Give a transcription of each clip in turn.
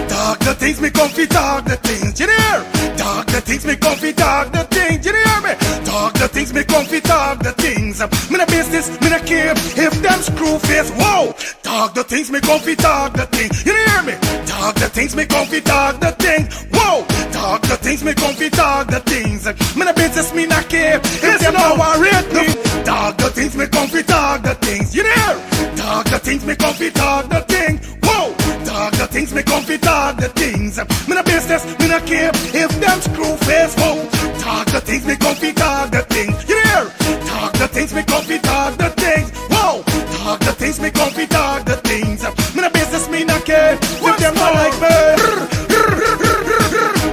Talk the things me comfy, talk the things, you hear? Talk the things me comfy, talk the things, you hear me? Talk the things me comfy, talk the things. Me no business, me no care if them screw face. Whoa! Talk the things me comfy, talk the things, you hear me? Talk the things me comfy, talk the things. Whoa! Talk the things me comfy, talk the things. Me no business, me no care if them no worried me. Talk the things me comfy, talk the things, you hear? Talk the things me comfy, talk the things. Whoa! Talk the things me comfy, talk the things. Me no business, me no care if them screw face. Whoa! Talk the things me comfy, talk the things. You hear? Talk the things me comfy, talk the things. Whoa! Talk the things me comfy, talk the things. Me no business, me no care if them not like me.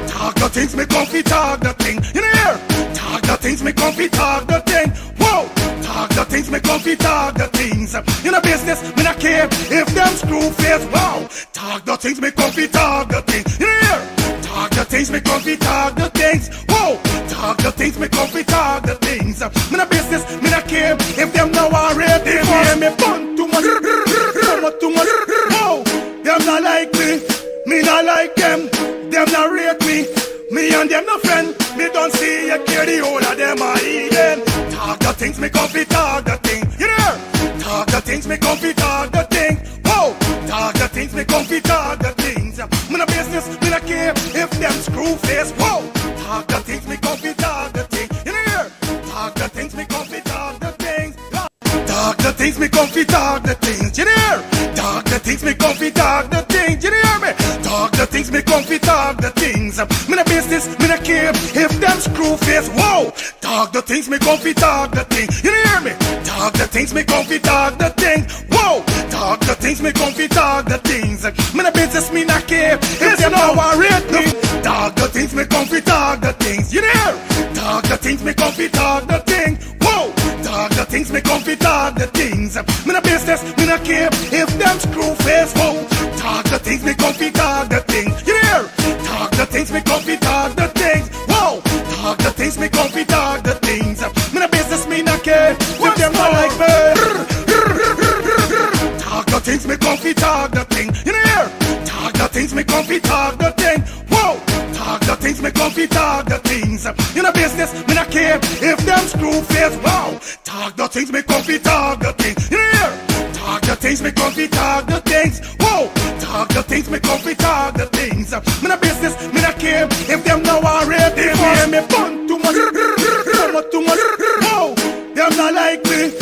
Talk the things me comfy, talk the thing. You hear? Talk the things me comfy, talk the thing. Whoa! Talk the things me comfy, talk the things. You know business, me not care if them screw face. Wow! Talk the things me comfy, talk the things. You hear? Talk the things me comfy, talk the things. Whoa! Talk the things me comfy, talk the things. Me no business, me not care if them no worried. They hear me fun too much, too much. Whoa! Them not like me not like them. Them not rate me. Me and them no friend. Me don't see you care the whole of them are even. Talk the things me comfy, talk the thing. You hear? Talk the things me comfy, talk the thing. Whoa! Talk the things me comfy, talk the things. Me no business, me no care if them screw face. Whoa! Talk the things me comfy, talk the thing. You hear? Talk the things me comfy, talk the things. Talk the things me comfy, talk the things. You hear? Talk the things me comfy, talk the things. You hear me? Talk the things me comfy, talk the things. Me no business, me no care if them screw face. Whoa! Talk the things me comfy, talk the things. You hear me? Talk the things me comfy, talk the things. Whoa! Talk the things me comfy, talk the things. Me no business, me no care if them no worried me. Talk the things me comfy, talk the things. You hear? Talk the things me comfy, talk the things. Whoa! Talk the things me comfy, talk the things. Me no business, me no care if them screw face. Whoa! Talk the things me comfy, talk the things. You hear? Talk the things me comfy, talk the things. Whoa! Talk the things me comfy, talk the things. Me no business, me no care if them not like me. Talk the things me comfy, talk the thing. You hear? Talk the things me comfy, talk the thing. Whoa! Talk the things me comfy, talk the things. You know business, me no care if them screw face. Wow! Talk the things me comfy, talk the things. You hear? Talk the things me comfy, talk the things. Whoa! Talk the things me comfy, talk the things. Me no business, me no care if them no worried. They hear me fun too much, too much. Whoa! Them not like me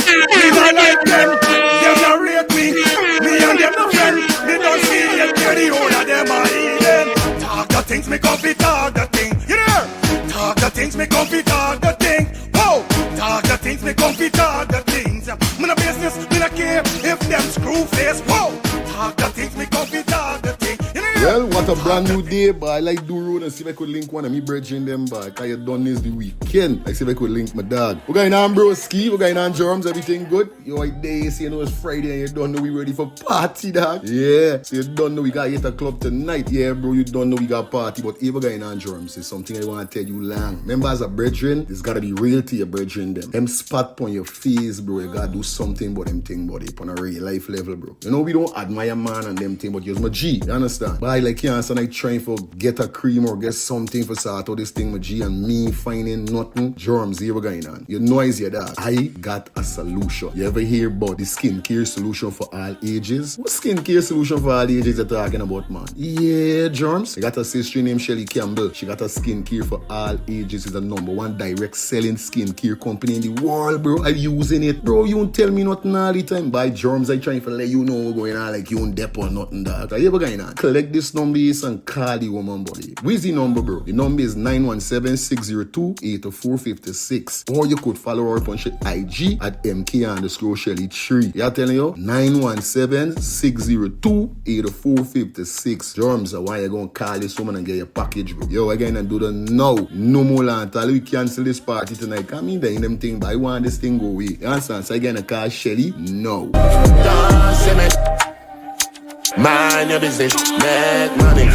not like them. Them not rate me. Me and them no friend. Me don't see you care the whole of them are even. Talk the things me comfy, talk the thing. You hear? Talk the things me comfy, talk the thing. Whoa! Talk the things me comfy, talk the things. Me no business, me no care if them screw face. Whoa! Talk the things me comfy, talk the thing. Well, what a brand new day, boy. I like do road and see if I could link one of me brethren them, boy. Cause you done this the weekend. Like see if I could link my dog. We're going on broski, we're going on germs, everything good. You right there, see you know it's Friday and you don't know we ready for party, dog. Yeah, so you don't know we got 8 o'clock tonight. Yeah, bro, you don't know we got party. But if we're going on germs, it's something I want to tell you long. Remember as a brethren, it's gotta be real to your brethren them. Them spot on your face, bro. You gotta do something about them thing, buddy. On a real life level, bro. You know we don't admire man and them thing, but you're my G. You understand? But I like cancer like trying for get a cream or get something for sort out this thing with G and me finding nothing. Germs here going on. You know is your dog. I got a solution. You ever hear about the skincare solution for all ages? What skincare solution for all ages you're talking about, man? Yeah, germs. I got a sister named Shelly Campbell. She got a skincare for all ages. It's the #1 direct selling skincare company in the world, bro. I'm using it. Bro, you don't tell me nothing all the time. By germs, I trying to let you know what's going on like you don't dep or nothing, dog. Are you ever going on? Collect this number and call the woman, buddy. Where's the number, bro? The number is 917-602-8456. Or you could follow her on IG at MK_Shelly3. Yeah, telling you? 917-602-8456. Germs are why you gonna call this woman and get your package, bro. Yo, again and do the now. No more land. We cancel this party tonight. Come in there in them thing, but I want this thing go away. You understand? So again, I call Shelly. No. Mind your business, make money.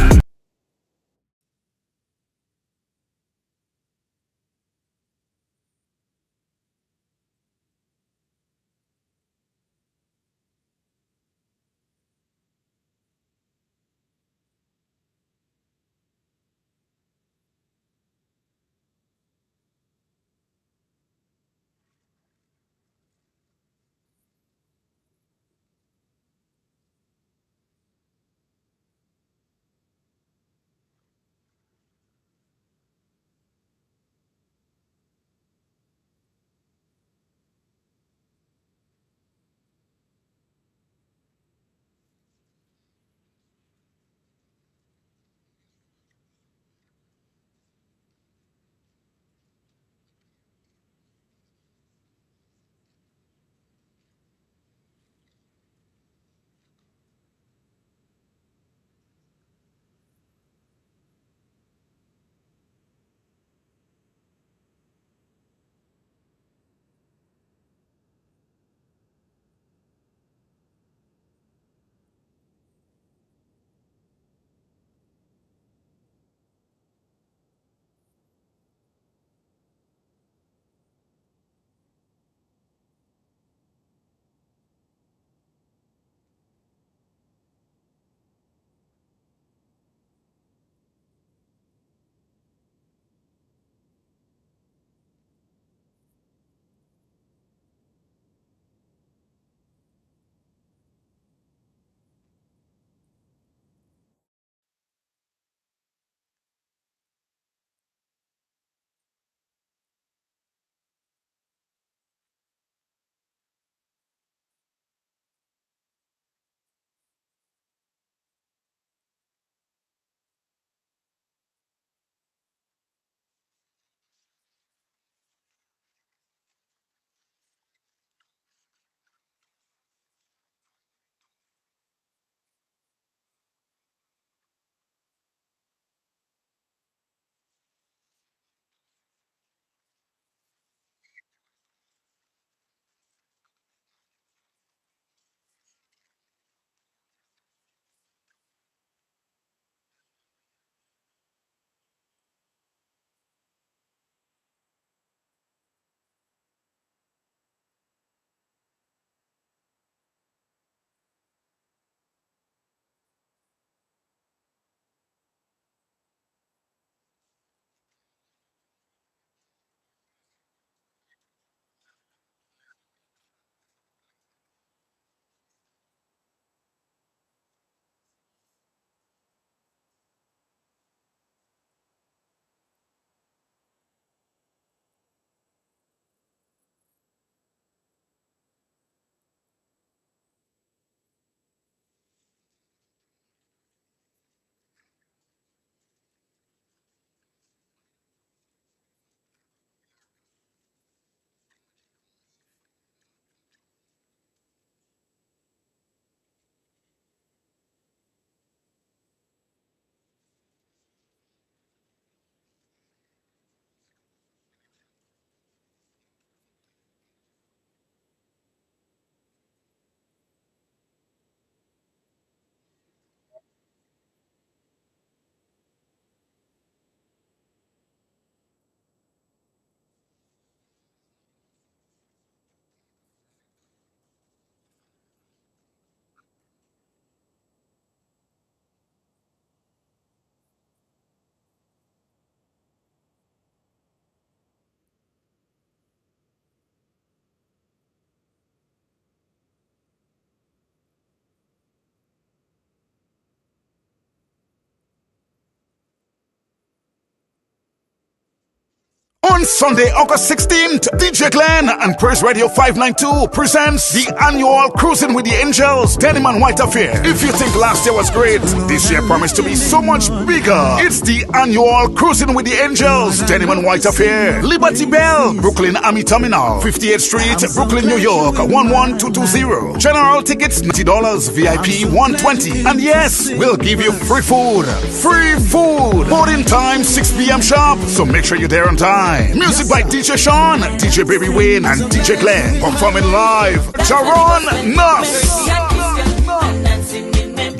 On Sunday, August 16th, DJ Glenn and Praise Radio 592 presents the annual Cruising with the Angels Denim and White Affair. If you think last year was great, this year promised to be so much bigger. It's the annual Cruising with the Angels Denim and White Affair. Liberty Bell, Brooklyn Army Terminal, 58th Street, Brooklyn, New York, 11220. General tickets $90, VIP $120. And yes, we'll give you free food. Free food. Boarding time 6 p.m. sharp, so make sure you're there on time. Music by DJ Sean, DJ Baby Wayne, and DJ Glenn. Performing live, Jaron Nuss,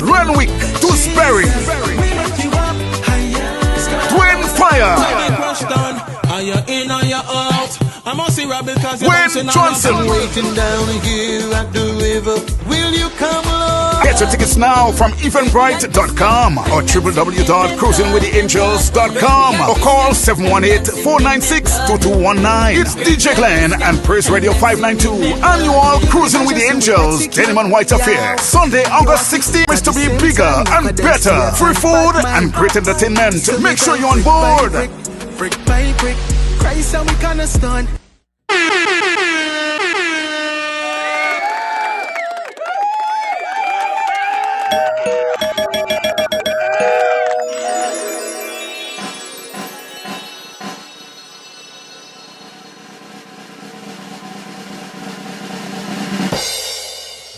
Renwick, Dewsbury, Twin Fire, Wayne Johnson. Get your tickets now from eventbrite.com or www.cruisingwiththeangels.com or call 718-496-2219. It's DJ Glenn and Praise Radio 592 annual Cruising with the Angels Denim and White Affair. Sunday, August 16th is to be bigger and better. Free food and great entertainment. Make sure you're on board. Brick by brick, Christ and we gonna stun.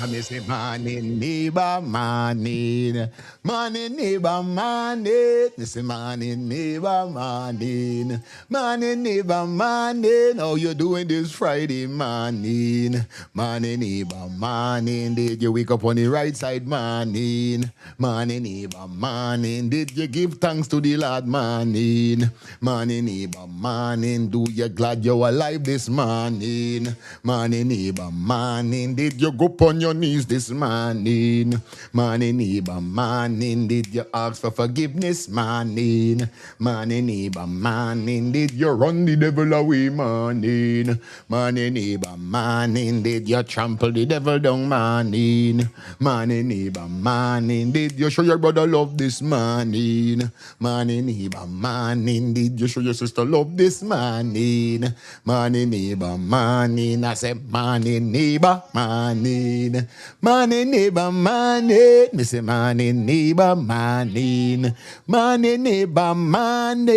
I miss it, morning, neighbor, morning. Morning, neighbor, morning. Miss it, morning, neighbor, morning. Morning, neighbor, morning. How you doing this Friday morning? Morning, neighbor, morning. Did you wake up on the right side, morning? Morning, neighbor, morning. Did you give thanks to the Lord, morning? Morning, neighbor, morning. Do you glad you're alive this morning? Morning, neighbor, morning. Did you go on your knees this morning? Morning, neighbor, morning. Did you ask for forgiveness, morning? Morning, neighbor, morning. Did you run the devil away, morning? Morning, neighbor, morning. Did you trample the devil down, morning? Morning, neighbor, morning. Did you show your brother love this morning? Morning, neighbor, morning. Did you show your sister love this morning? Morning, neighbor, morning. I said, morning, neighbor, morning. Morning, neighbor, morning. Me say, morning, neighbor, morning. Morning, neighbor, morning.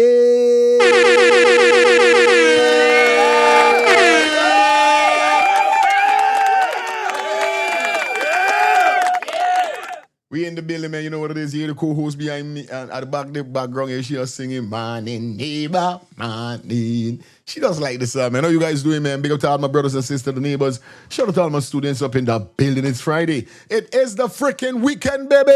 We in the building, man. You know what it is here. The co-host behind me and at the background here, she is singing morning, neighbor, morning. She does like this song, man. How you guys doing, man? Big up to all my brothers and sisters, the neighbors. Shout out to all my students up in the building. It's Friday. It is the freaking weekend, baby.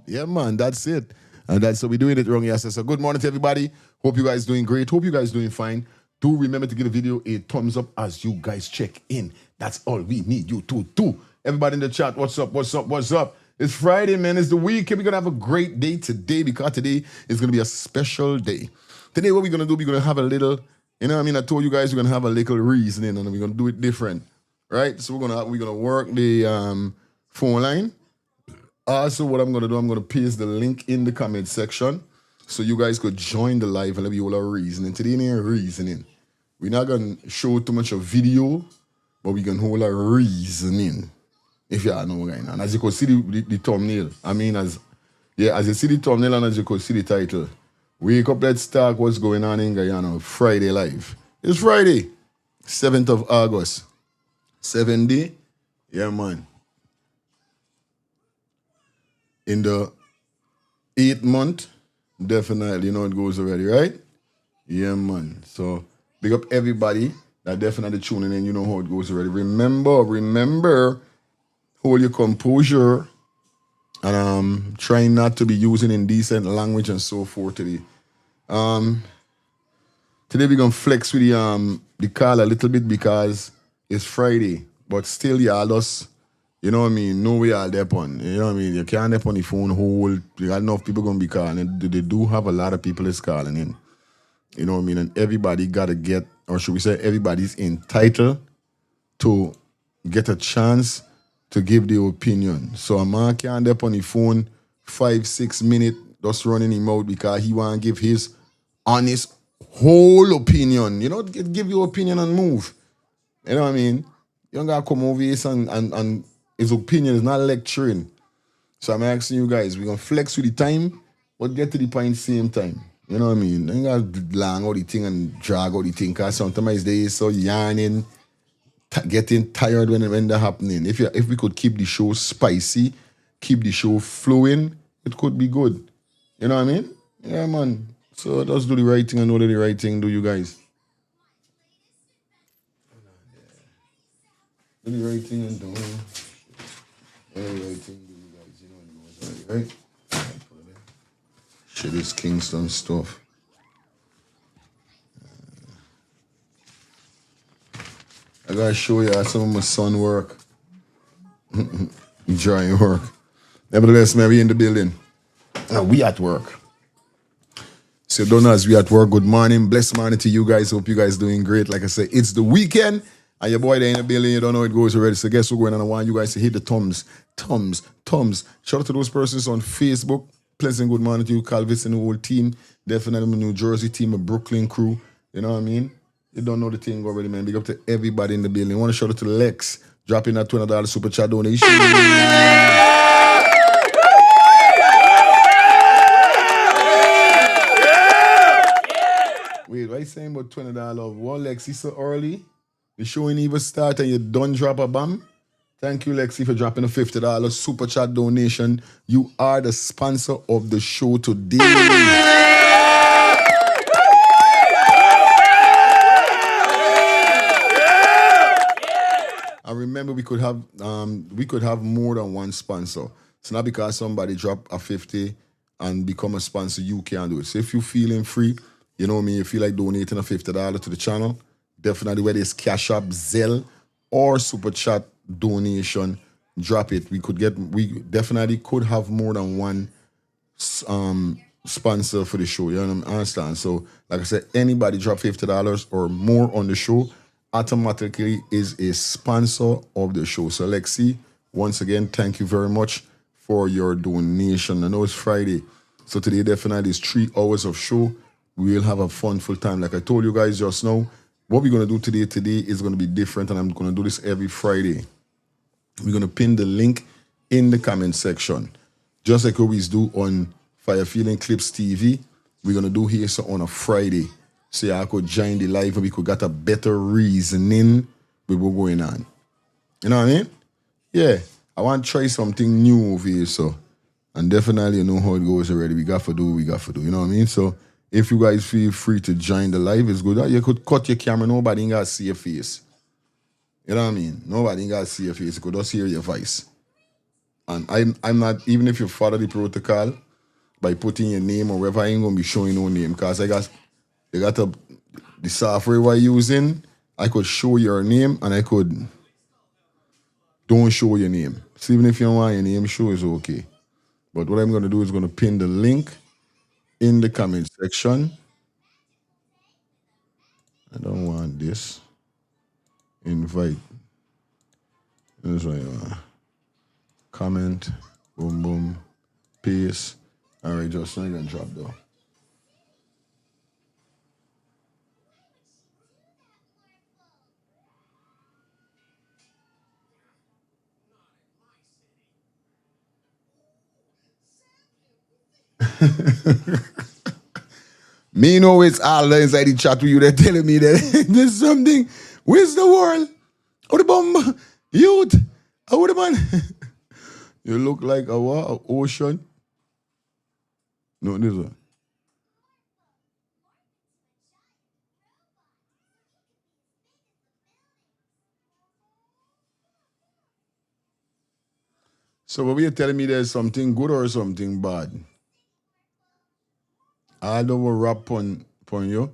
Yeah, man, that's it. And that's so we're doing it wrong, yes. So good morning to everybody. Hope you guys doing great. Hope you guys doing fine. Do remember to give the video a thumbs up as you guys check in. That's all we need you to do. Everybody in the chat, what's up, what's up, what's up? It's Friday, man. It's the weekend. We're going to have a great day today because today is going to be a special day. Today, what we're going to do, we're going to have a little, you know what I mean? I told you guys we're going to have a little reasoning and we're going to do it different, right? So we're going to work the phone line. Also, what I'm going to do, I'm going to paste the link in the comment section so you guys could join the live and let me all our reasoning. Today, ain't reasoning. We're not going to show too much of video, but we can hold our reasoning. If you know what's going on. As you can see the thumbnail, I mean, as you see the thumbnail and as you can see the title, wake up, let's talk what's going on in Guyana, Friday live. It's Friday, 7th of August. 7 day, yeah, man. In the 8th month, definitely, you know it goes already, right? Yeah, man. So, big up everybody that definitely tuning in, you know how it goes already. Remember, hold your composure and trying not to be using indecent language and so forth today. Today we're gonna flex with the call a little bit because it's Friday, but still y'all just, you know what I mean, know we all there on. You know what I mean? You can't dep on the phone hold. You got enough people gonna be calling. They do have a lot of people that's calling in. You know what I mean? And everybody gotta get, or should we say everybody's entitled to get a chance to give the opinion. So a man can't up on the phone 5-6 minutes just running him out because he want to give his honest whole opinion. You know, give your opinion and move. You know what I mean? You don't gotta come over here and his opinion is not lecturing. So I'm asking you guys, we're gonna flex with the time, but get to the point same time. You know what I mean? You gotta long out the thing and drag out the thing, cause sometimes they so yarning, getting tired when they're happening. If we could keep the show spicy, keep the show flowing, it could be good. You know what I mean? Yeah, man. So just do the right thing and know that the right thing do, you guys. Do the right thing and do the right thing do, you guys. You know what it goes, right? Shit is Kingston stuff. I gotta show you how some of my son work. Drawing work. Nevertheless, man, we in the building. We at work. So don't know as we at work. Good morning. Blessed morning to you guys. Hope you guys doing great. Like I said, it's the weekend. And your boy there in the building. You don't know how it goes already. So guess what's going on? I want you guys to hit the thumbs. Shout out to those persons on Facebook. Pleasant good morning to you, Calvis and the whole team. Definitely my New Jersey team, a Brooklyn crew. You know what I mean? You don't know the thing already, man. Big up to everybody in the building. I want to shout out to Lex. Dropping that $20 super chat donation. Wait, what are you saying about $20? What, Lexi, so early? The show ain't even start and you don't drop a bomb? Thank you, Lexi, for dropping a $50 super chat donation. You are the sponsor of the show today. And remember, we could have more than one sponsor. It's not because somebody drop a 50 and become a sponsor, you can't do it. So if you're feeling free, you know what I mean, you feel like donating a $50 to the channel, definitely whether it's Cash App, Zelle, or Super Chat donation, drop it. We definitely could have more than one sponsor for the show. You understand? So, like I said, anybody drop $50 or more on the show automatically is a sponsor of the show. So, Lexi, once again, thank you very much for your donation. I know it's Friday, so today definitely is 3 hours of show. We will have a fun full time. Like I told you guys just now, what we're going to do today is going to be different, and I'm going to do this every Friday. We're going to pin the link in the comment section. Just like we always do on Fire Feeling Clips TV, we're going to do here so on a Friday. So yeah, I could join the live and we could get a better reasoning with what's going on. You know what I mean? Yeah, I want to try something new over here, so. And definitely you know how it goes already. We got to do what we got to do. You know what I mean? So if you guys feel free to join the live, it's good. You could cut your camera. Nobody ain't got to see your face. You know what I mean? Nobody ain't got to see your face. You could just hear your voice. And I'm not, even if you follow the protocol, by putting your name or whatever, I ain't going to be showing no name. Because the software we're using, I could show your name and I could don't show your name. So even if you don't want your name, show is okay. But what I'm going to do is going to pin the link in the comment section. I don't want this. Invite. That's right. Comment. Boom, boom. Paste. All right, just not going to drop though. Me know it's all inside the chat with you. They're telling me that there's something. Where's the world? Oh, the bomb. Youth. Oh, the man. You look like a what? A ocean? No, this one. So what are you telling me there's something good or something bad? I don't want rap on you.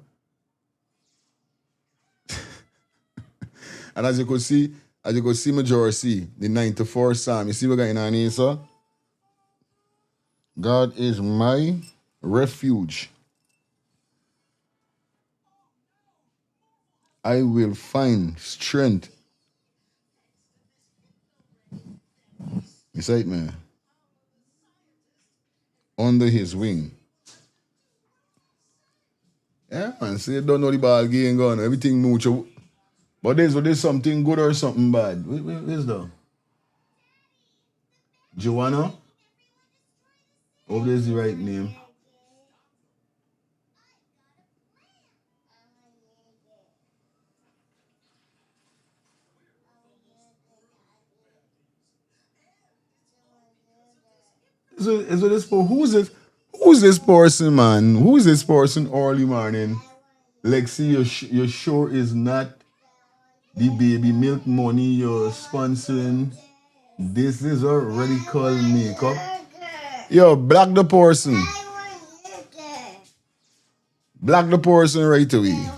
And as you could see majority, the 94 Psalm. You see what going on here, sir? God is my refuge. I will find strength. You say it, man. Under his wing. Yeah, man. See, you don't know the ball game gone. Everything mucho. But there's something good or something bad. Where's the Joanna? Oh, there's the right name. Is it this who's this? Who's this person, man? Who's this person early morning? Lexi, your sure is not the baby milk money you're sponsoring. This is a radical makeup. Yo, block the person. Block the person right away.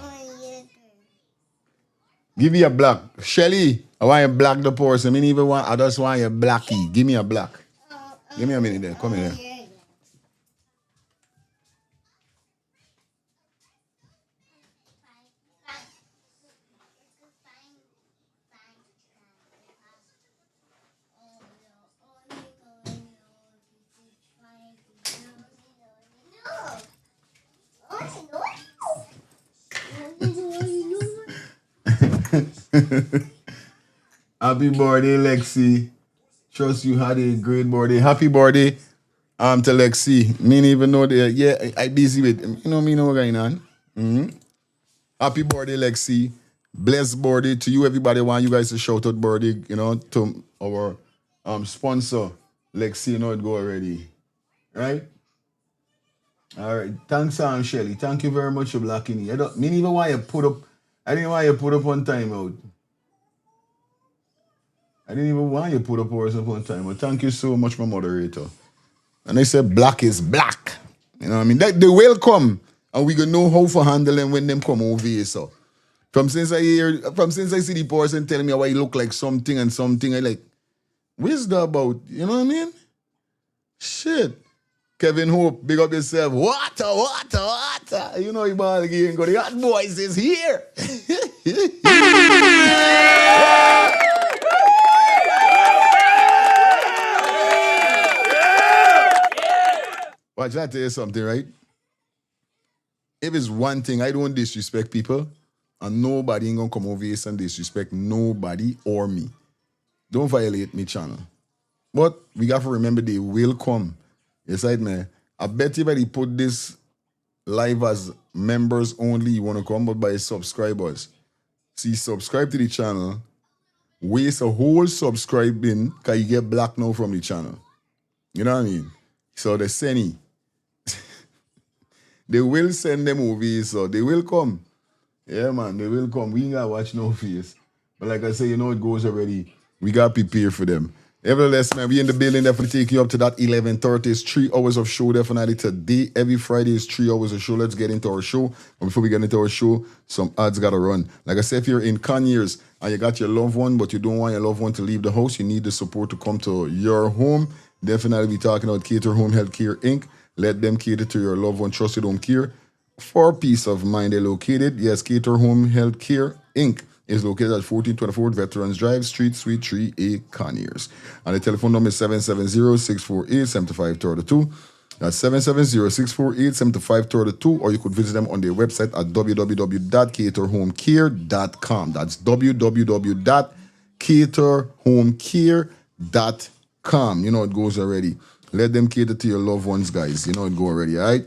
Give me a block. Shelly, I want you to block the person. I just want you blacky. Give me a block. Give me a minute there. Come in here. Happy birthday, Lexi. Trust you had a great birthday. Happy birthday to Lexi. Me didn't even know that. Yeah, I busy with me know what's going on. Happy birthday, Lexi. Blessed birthday to you. Everybody want you guys to shout out birthday, to our sponsor, Lexi, it go already. Right? All right. Thanks, Shelly. Thank you very much for blocking me. I didn't even want you put up on timeout. I didn't even want you to put up on time. But thank you so much, my moderator. And they said black is black. You know what I mean? They will come. And we gonna know how to handle them when them come over here. So since I see the person telling me why you look like something and something, I like, what's that about? You know what I mean? Shit. Kevin Hope, big up yourself. Water. You know you ball again. Go, the hot boys is here. Watch, I tell you something, right? If it's one thing, I don't disrespect people, and nobody ain't gonna come over here and disrespect nobody or me. Don't violate me, channel. But we got to remember they will come. Yes, right, man. I bet you they put this live as members only, you want to come, but by subscribers. See, subscribe to the channel, waste a whole subscribing, because you get blocked now from the channel. You know what I mean? So they send it. They will send them movies, so they will come. Yeah, man, they will come. We ain't got to watch no face. But like I say, it goes already. We got to prepare for them. Nevertheless, man, we in the building, definitely take you up to that 11:30. It's 3 hours of show, definitely today. Every Friday is 3 hours of show. Let's get into our show. But before we get into our show, some ads got to run. Like I said, if you're in Conyers and you got your loved one, but you don't want your loved one to leave the house, you need the support to come to your home. Definitely be talking about Cater Home Healthcare Inc. Let them cater to your loved one, trusted home care. For peace of mind, they're located. Yes, Cater Home Healthcare Inc. is located at 1424 Veterans Drive, Street, Suite 3A, Conyers. And the telephone number is 770-648-7532. That's 770-648-7532. Or you could visit them on their website at www.caterhomecare.com. That's www.caterhomecare.com. It goes already. Let them cater to your loved ones, guys. It go already, all right?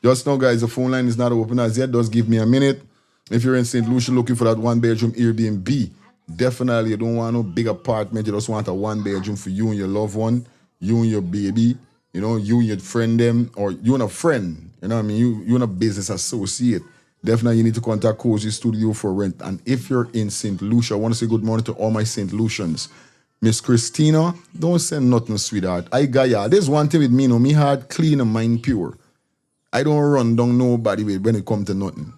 Just now, guys, the phone line is not open as yet. Just give me a minute. If you're in St. Lucia looking for that one-bedroom Airbnb, definitely you don't want no big apartment. You just want a one-bedroom for you and your loved one, you and your baby, you and your friend them, or you and a friend. You know what I mean? You and a business associate. Definitely you need to contact Cozy Studio for rent. And if you're in St. Lucia, I want to say good morning to all my St. Lucians. Miss Christina, don't send nothing, sweetheart. I got ya. There's one thing with me, me heart clean and mind pure. I don't run down nobody when it comes to nothing.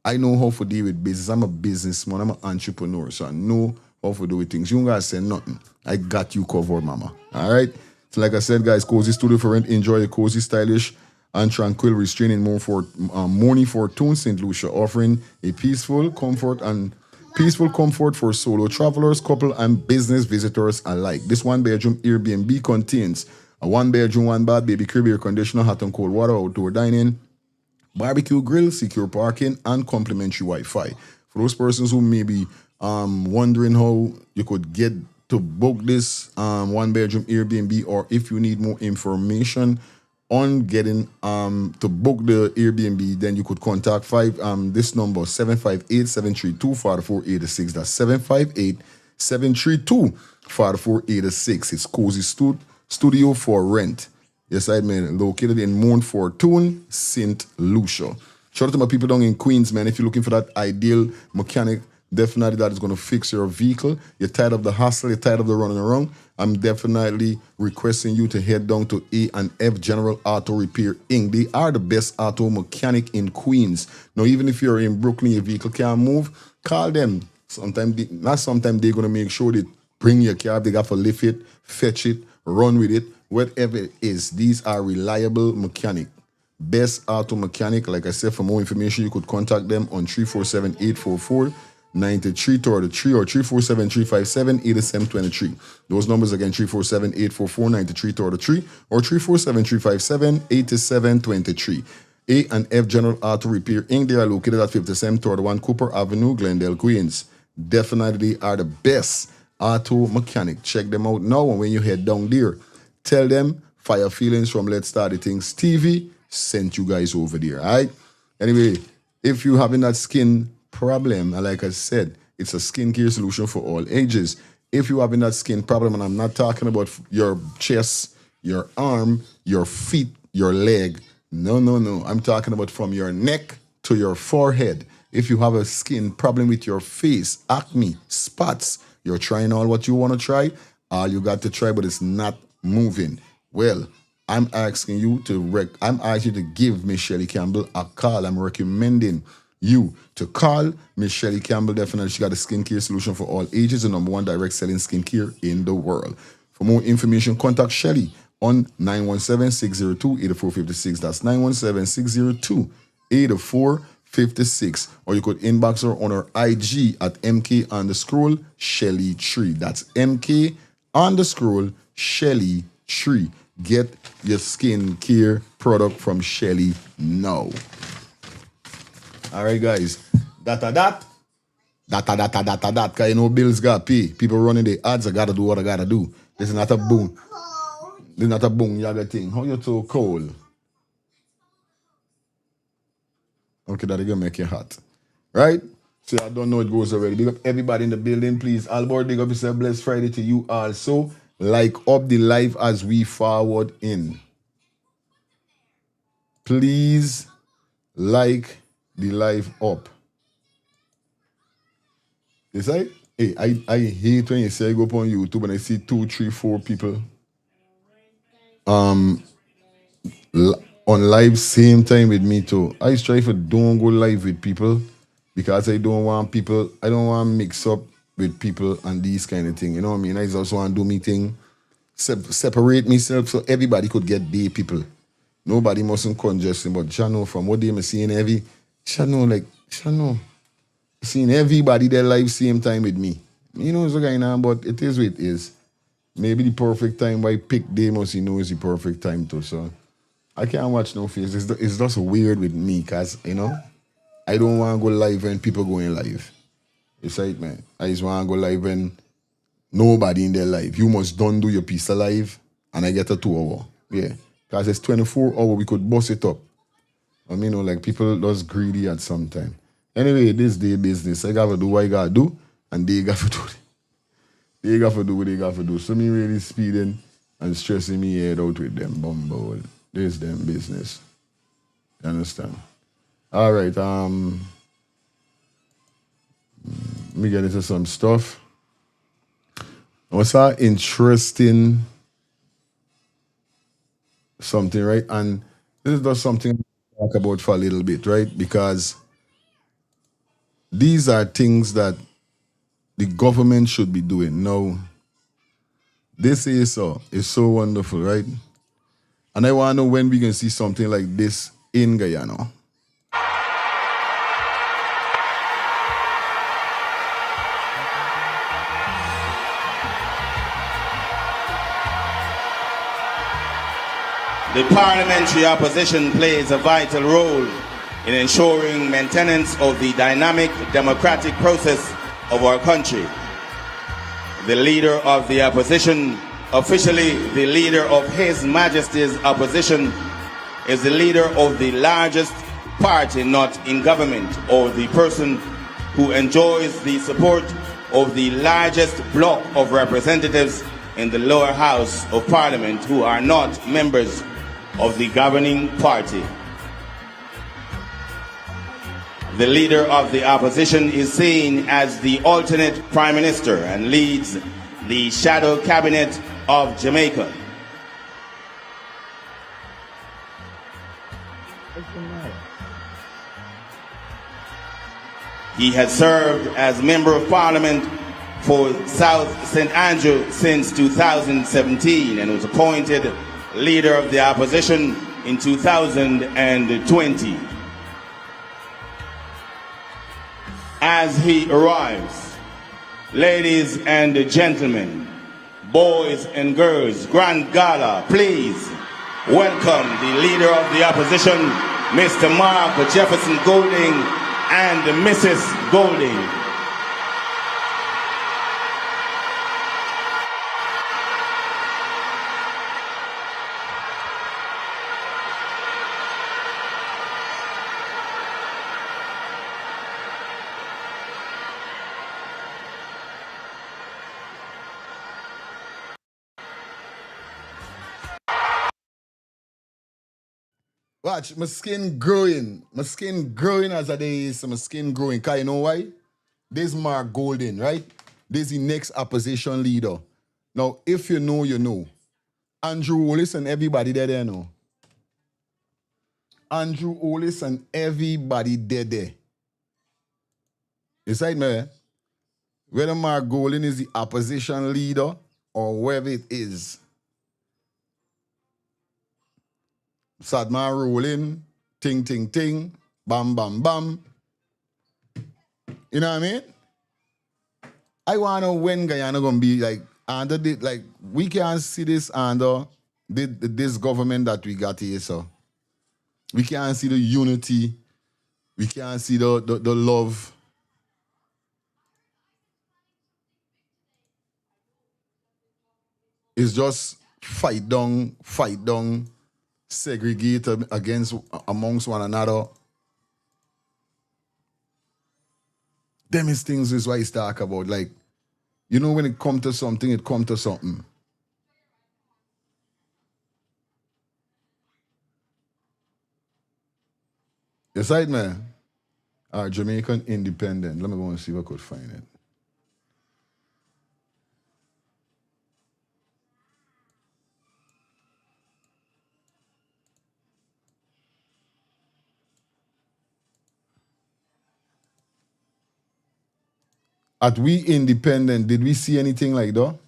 I know how to deal with business. I'm a businessman. I'm an entrepreneur. So I know how to do with things. You don't gotta say nothing. I got you covered, mama. All right? So like I said, guys, Cozy Studio for rent. Enjoy a cozy, stylish, and tranquil restraining morning for Tune St. Lucia, offering a peaceful, comfort, and Peaceful comfort for solo travelers, couple, and business visitors alike. This one-bedroom Airbnb contains a one-bedroom, one-bath, baby crib, air conditioner, hot and cold water, outdoor dining, barbecue grill, secure parking, and complimentary Wi-Fi. For those persons who may be wondering how you could get to book this one-bedroom Airbnb, or if you need more information on getting to book the Airbnb, then you could contact this number 758-732-4486. That's 758-732-4486. It's Cozy Studio for Rent. Yes, I mean, located in Mount Fortune, St. Lucia. Shout out to my people down in Queens, man. If you're looking for that ideal mechanic, definitely that is going to fix your vehicle. You're tired of the hassle, you're tired of the running around, I'm definitely requesting you to head down to A&F General Auto Repair Inc. They are the best auto mechanic in Queens. Now, even if you're in Brooklyn, your vehicle can't move, call them. Sometimes they're going to make sure they bring your car. They got to lift it, fetch it, run with it, whatever it is. These are reliable mechanic. Best auto mechanic. Like I said, for more information, you could contact them on 347-844-9333 or 347-357-8723. Those numbers again, 347-844-9333 or 347-357-8723. A&F General Auto Repair Inc. They are located at 5731 Cooper Avenue, Glendale, Queens. Definitely are the best auto mechanic. Check them out now, and when you head down there, tell them Fire Feelings from Let's Start the Things TV sent you guys over there, all right? Anyway, if you're having that skin problem, and like I said, it's a skincare solution for all ages. If you're having that skin problem, and I'm not talking about your chest, your arm, your feet, your leg. No. I'm talking about from your neck to your forehead. If you have a skin problem with your face, acne, spots, you're trying all what you want to try, all you got to try, but it's not moving. Well, I'm asking you to give Miss Shelly Campbell a call. I'm recommending you to call Miss Shelly Campbell. Definitely, she got a skincare solution for all ages, the #1 direct selling skincare in the world. For more information, contact Shelly on 917-602-8456. That's 917-602-8456. Or you could inbox her on her IG at MK_Shelly3. That's MK_Shelly3. Get your skincare product from Shelly now. All right, guys. That. Because you know bills got pay. People running the ads, I got to do what I got to do. This is not a boom. This is not a boom yaga thing. How you so cold? Okay, that'll gonna make you hot. Right? So I don't know it goes already. Big up everybody in the building, please. Albert, big up yourself. Blessed Friday to you also. Like up the live as we forward in. Please like the live up. You say? Hey, I hate when you say I go up on YouTube and I see 2, 3, 4 people on live same time with me too. I try to don't go live with people because I don't want to mix up with people and these kind of thing. You know what I mean? I just want to do me thing, separate myself so everybody could get their people. Nobody mustn't congest him, but Chano, from what they seeing Chano seeing everybody there live same time with me. You know what's going on, but it is what it is. Maybe the perfect time why pick day must is the perfect time too. So I can't watch no face. It's just weird with me because, you know, I don't want to go live when people going live. It's like, man, I just want to go live when nobody in their life. You must don't do your piece of live and I get a 2 hour. Yeah. Because it's 24 hour, we could bust it up. I mean, you know, like people just greedy at some time. Anyway, this day business. I gotta do what I gotta do and they gotta do it. They gotta do what they gotta do. So me really speeding and stressing me head out with them bumble. This them business. You understand? All right, let me get into some stuff. What's that interesting something, right? And this is just something I'll talk about for a little bit, right? Because these are things that the government should be doing. Now, this is so wonderful, right? And I want to know when we can see something like this in Guyana. The parliamentary opposition plays a vital role in ensuring maintenance of the dynamic democratic process of our country. The leader of the opposition, officially the leader of His Majesty's opposition, is the leader of the largest party not in government, or the person who enjoys the support of the largest block of representatives in the lower house of parliament who are not members of the governing party. The leader of the opposition is seen as the alternate prime minister and leads the shadow cabinet of Jamaica. He has served as Member of Parliament for South St. Andrew since 2017 and was appointed Leader of the Opposition in 2020. As he arrives, ladies and gentlemen, boys and girls, Grand Gala, please welcome the Leader of the Opposition, Mr. Mark Jefferson Golding and Mrs. Golding. Watch, my skin growing. My skin growing as a day is, my skin growing. Cause you know why? This Mark Golden, right? This is the next opposition leader. Now, if you know, you know. Andrew Hollis and everybody there know. Andrew Hollis and everybody there. You see me? Whether Mark Golden is the opposition leader or whoever it is. Sadman rolling, ting, ting, ting, bam, bam, bam. You know what I mean? I want to know when Guyana going to be like, under the, like, we can't see this under this government that we got here, so. We can't see the unity. We can't see the love. It's just fight down, segregate amongst one another. Them is things is what he's talk about. Like, you know, when it come to something, it come to something. You side man? Our Jamaican Independent. Let me go and see if I could find it. At we independent, did we see anything like that?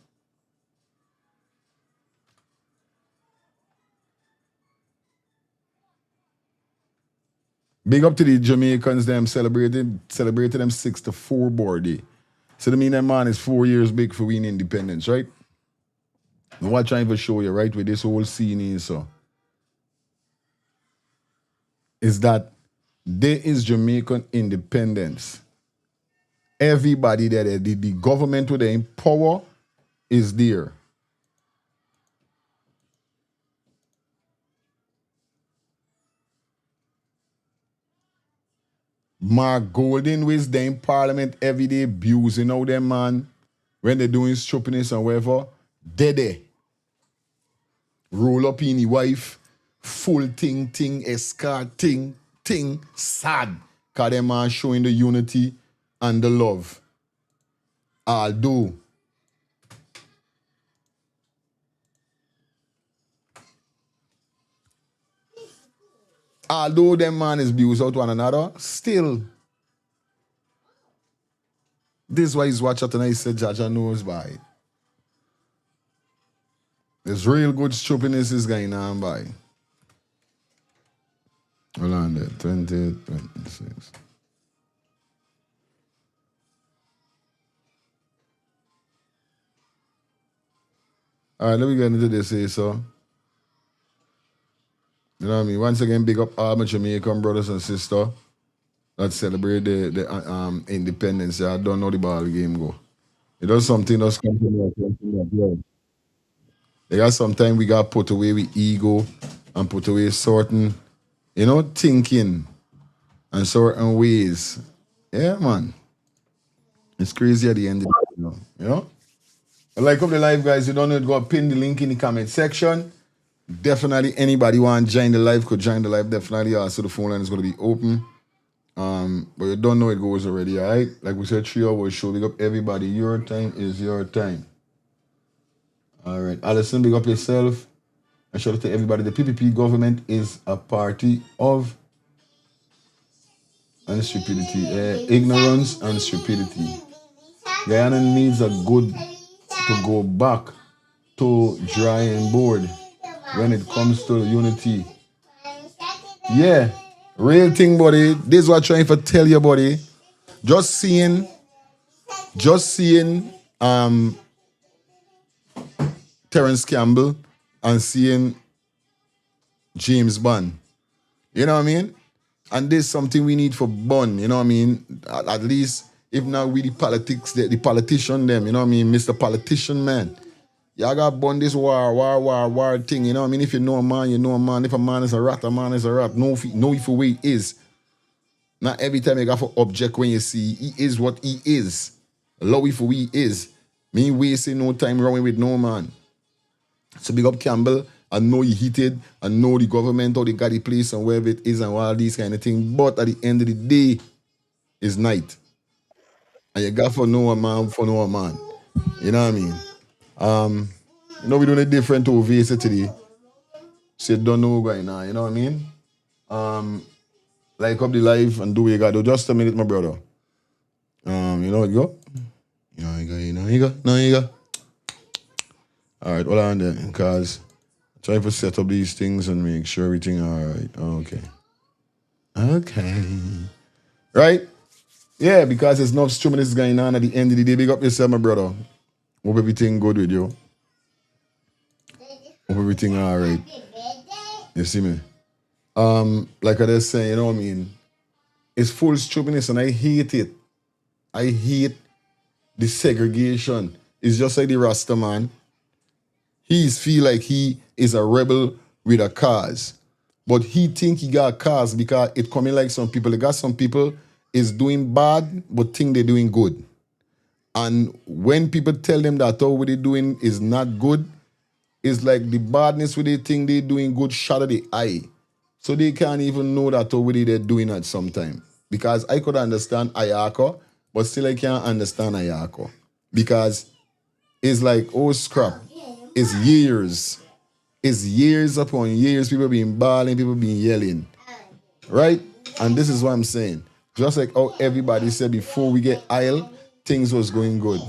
Big up to the Jamaicans, them celebrated them 64 birthday. So that mean that man is 4 years big for winning independence, right? And what I'm trying to show you, right, with this whole scene is so. Is that there is Jamaican independence. Everybody there, the government with the power is there. Mark Golden was there in parliament every day abusing all them man when they're doing stupidness and whatever. They roll up in the wife, full thing, escort thing, sad. Cause them man showing the unity and the love. Although them man is abused out one another, still. This is why he's watching and I said Jaja knows by it. There's real good stupidness is going on by. Hold on there, 2026. All right, let me get into this here, so. You know what I mean? Once again, big up all my Jamaican brothers and sisters that celebrate the independence. I don't know the ball game go. It does something that's come to me. There are sometimes we got put away with ego and put away certain, thinking and certain ways. Yeah, man. It's crazy at the end of the day, you know? Like up the live, guys. You don't know to go pin the link in the comment section. Definitely anybody want to join the live could join the live. Definitely. Also, the phone line is going to be open. But you don't know it goes already, all right? Like we said, 3 hours show. Big up everybody. Your time is your time. All right. Allison, big up yourself. And shout out to everybody. The PPP government is a party of stupidity. Ignorance and stupidity. Guyana needs a good to go back to drawing board when it comes to unity. Yeah, real thing, buddy. This is what I'm trying to tell you, buddy. Just seeing Terence Campbell and seeing James Bond. You know what I mean? And this is something we need for Bond, you know what I mean? At least, if not we the politician them, you know what I mean? Mr. Politician, man. Y'all got Bond this war thing, you know what I mean? If you know a man, you know a man. If a man is a rat, a man is a rat. Know if who he is. Not every time you got for object when you see he is what he is. Love for who he is. Me wasting no time running with no man. So big up Campbell. I know he heated. I know the government, how they got the place and wherever it is and all these kind of things. But at the end of the day, it's night. And you got for no a man for no a man. You know what I mean? We're doing it different over here today. So you don't know right now, you know what I mean? Like up the live and do what you got to do. Just a minute, my brother. You know what you go? You know you go. Alright, hold on there, because I'm trying to set up these things and make sure everything alright. Okay. Right? Yeah, because there's no streaming going on at the end of the day. Big up yourself, my brother. Hope everything good with you. Hope everything alright. You see me? Like I just saying, you know what I mean? It's full stupidness and I hate it. I hate the segregation. It's just like the Rasta man. He feel like he is a rebel with a cause. But he think he got a cause because it coming like some people. They got some people is doing bad but think they're doing good. And when people tell them that what they're doing is not good, it's like the badness with they think they're doing good shadow the eye. So they can't even know that what they're doing at some time. Because I could understand Ayako, but still I can't understand Ayako. Because it's like, oh scrap. It's years. It's years upon years. People being bawling, people being yelling. Right? And this is what I'm saying. Just like how everybody said before we get aisle, things was going good.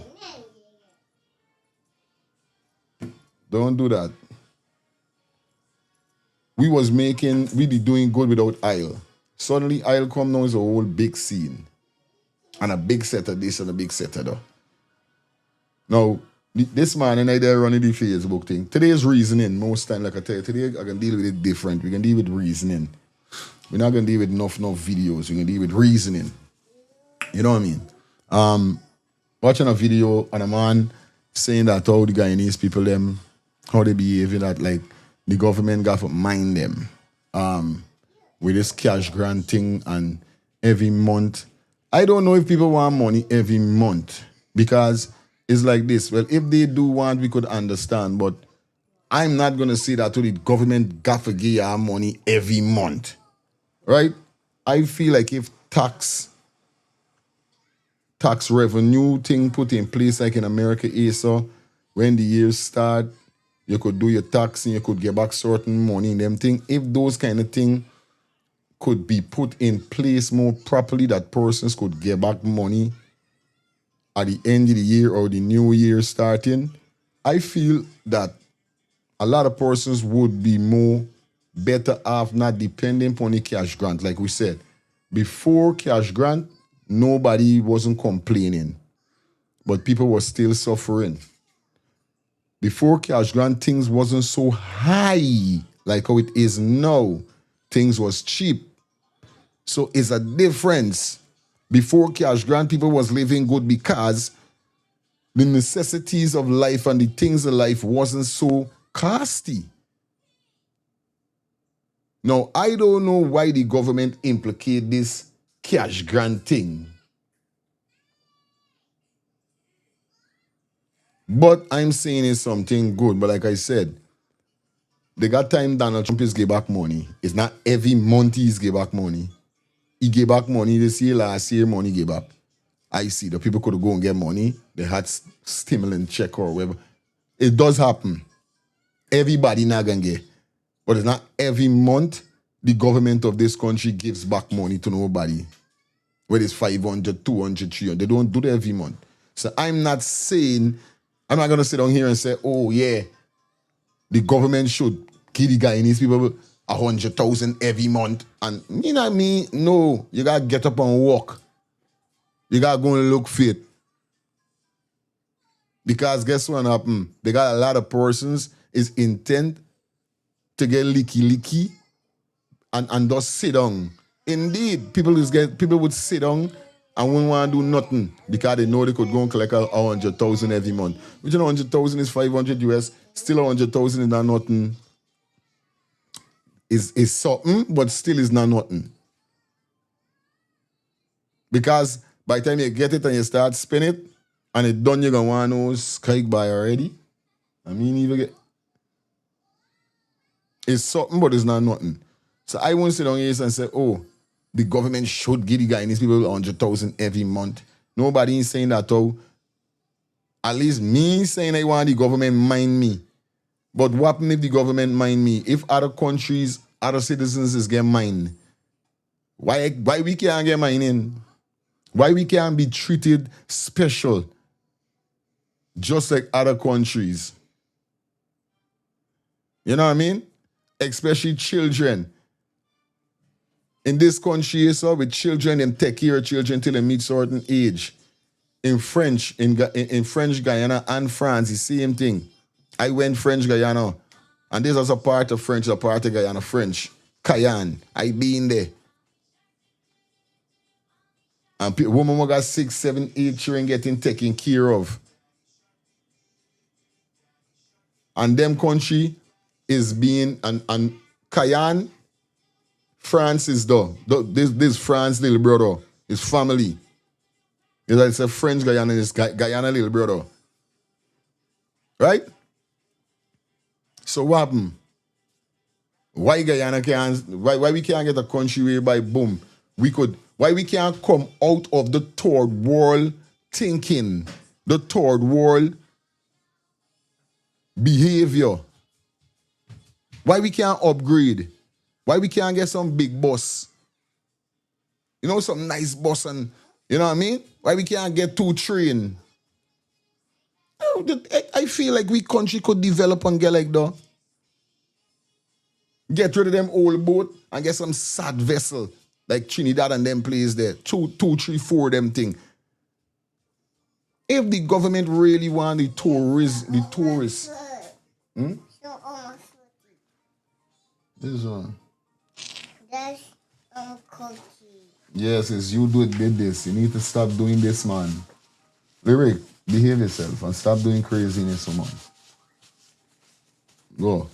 Don't do that. We be doing good without aisle. Suddenly aisle come now is a whole big scene. And a big set of this and a big set of that. Now, this man and I there running the Facebook thing. Today is reasoning. Most time, like I tell you, today I can deal with it different. We can deal with reasoning. We're not gonna deal with enough videos. We're gonna deal with reasoning. You know what I mean? Watching a video and a man saying that all the Guyanese people them, how they behaving, that like the government got to mind them. With this cash grant thing and every month. I don't know if people want money every month because it's like this. Well, if they do want, we could understand, but I'm not going to say that to the government got to give our money every month, right? I feel like if tax revenue thing put in place like in America is so, when the years start, you could do your tax and you could get back certain money and them thing. If those kind of thing could be put in place more properly, that persons could get back money at the end of the year or the new year starting, I feel that a lot of persons would be more better off not depending upon the cash grant. Like we said, before cash grant, nobody wasn't complaining, but people were still suffering. Before cash grant, things wasn't so high like how it is now. Things was cheap. So it's a difference. Before cash grant, people was living good because the necessities of life and the things of life wasn't so costly. Now, I don't know why the government implicate this cash grant thing. But I'm saying it's something good. But like I said, they got time Donald Trump is give back money. It's not every month he's give back money. He gave back money this year, last year, money gave back. I see the people could go and get money. They had stimulant check or whatever. It does happen. Everybody not gonna get. But it's not every month the government of this country gives back money to nobody. Whether it's 500, 200, 300. They don't do that every month. So I'm not saying, I'm not gonna sit down here and say, oh yeah, the government should give the Guyanese people 100,000 every month. And you know what I mean? No, you gotta get up and walk. You gotta go and look fit. Because guess what happened? They got a lot of persons is intent to get licky and just sit down. Indeed, people would sit down and wouldn't want to do nothing because they know they could go and collect 100,000 every month. Which 100,000 is 500 US. Still 100,000 is not nothing. Is something, but still is not nothing. Because by the time you get it and you start spending it, and it done, you're gonna want to know sky by already. I mean, even get it's something, but it's not nothing. So I won't sit down here and say, oh, the government should give the Guyanese people 100,000 every month. Nobody is saying that, though. At least me saying I want the government mind me. But what happens if the government mind me? If other countries, other citizens is get mine, why we can't get mine in? Why we can't be treated special? Just like other countries. You know what I mean? Especially children. In this country, so with children, them take care of children till they meet certain age. In French, in French Guyana and France, the same thing. I went French Guyana, and this was a part of French, a part of Guyana French. Cayenne, I been there. And women who got 6, 7, 8 children getting taken care of. And them country is being, and Cayenne, France is this France little brother, his family. It's a French Guyana, it's Guyana little brother. Right? So what happened? Why Guyana why we can't get a country whereby boom, why we can't come out of the third world thinking, the third world behavior? Why we can't upgrade? Why we can't get some big boss? You know, some nice boss, and you know what I mean? Why we can't get 2 train? I feel like we country could develop and get like that. Get rid of them old boat and get some sad vessel like Trinidad and them plays there. 2, 3, 4 them thing. If the government really want the tourists. This one. That's cookie. Yes, it's you did this. You need to stop doing this, man. Lyric, behave yourself and stop doing craziness, man. Go.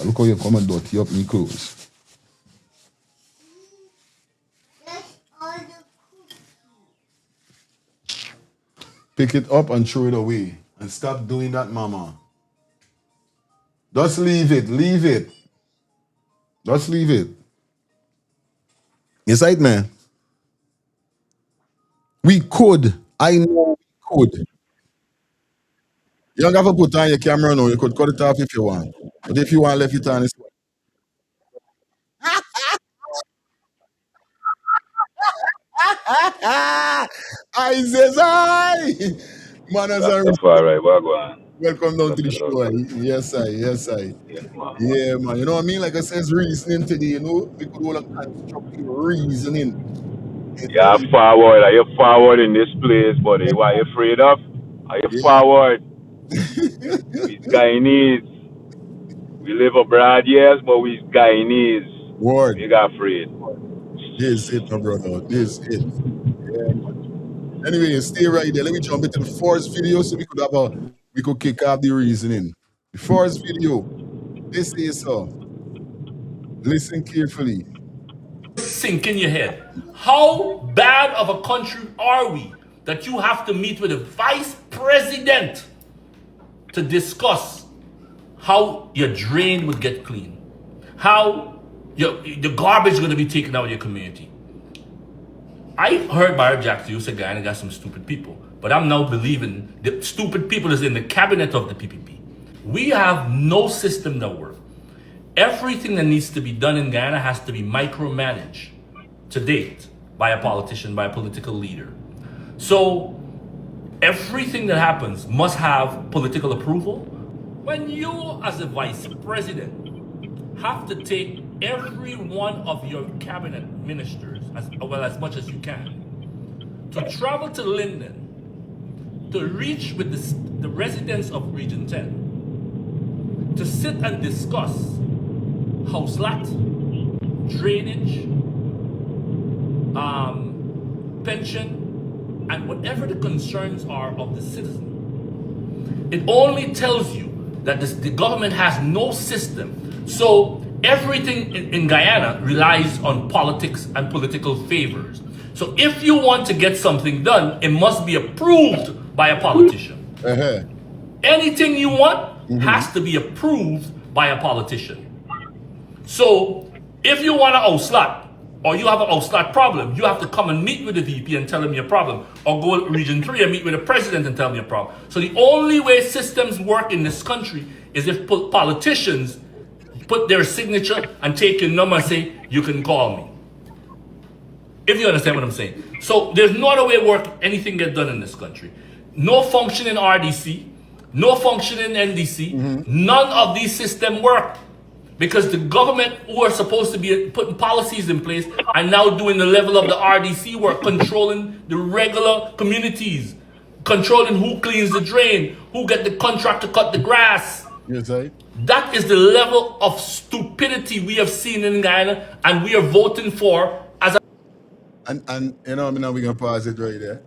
Look how you come and dirty up my clothes. That's all the cookies. Pick it up and throw it away. And stop doing that, mama. Just leave it. Leave it. Just leave it. Yes, right, man. We could. I know we could. You don't have to put on your camera now. You could cut it off if you want. But if you want, left it on, it's I says I. Manners are That's all right. Well, go on. welcome down to the Nothing show. else. Yes, I. Yes, I. Yes, man. Yeah, man. You know what I mean? Like I says, reasoning today, you know, we could all have constructive reasoning. Yeah, forward. Are you forward in this place, buddy? What are you afraid of? Are you Yeah. forward? These Guyanese. We live abroad, yes, but we Guyanese. Word. We got afraid. This it, my brother. This it. Yeah, man. Anyway, stay right there. Let me jump into the first video so we could kick off the reasoning. The first video. This is listen carefully. Sink in your head. How bad of a country are we that you have to meet with a vice president to discuss how your drain would get clean, how the garbage is going to be taken out of your community? I heard Byron Jackson, you said Guyana got some stupid people, but I'm now believing the stupid people is in the cabinet of the PPP. We have no system that works. Everything that needs to be done in Guyana has to be micromanaged to date by a politician, by a political leader. So everything that happens must have political approval. When you, as a vice president, have to take every one of your cabinet ministers, as much as you can, to travel to Linden, to reach with the residents of Region 10, to sit and discuss house lot, drainage, pension, and whatever the concerns are of the citizen. It only tells you that the government has no system. So everything in Guyana relies on politics and political favors. So if you want to get something done, it must be approved by a politician. Anything you want has to be approved by a politician. So if you want an outslot, or you have an outslot problem, you have to come and meet with the VP and tell him your problem, or go to Region 3 and meet with the president and tell him your problem. So the only way systems work in this country is if politicians put their signature and take your number and say, you can call me. If you understand what I'm saying. So there's no other way anything get done in this country. No functioning RDC, no functioning NDC, none of these systems work. Because the government who are supposed to be putting policies in place are now doing the level of the RDC work, controlling the regular communities, controlling who cleans the drain, who get the contract to cut the grass. Yes, right. That is the level of stupidity we have seen in Guyana, and we are voting for as a... And you know, I mean, we're going to pause it right there.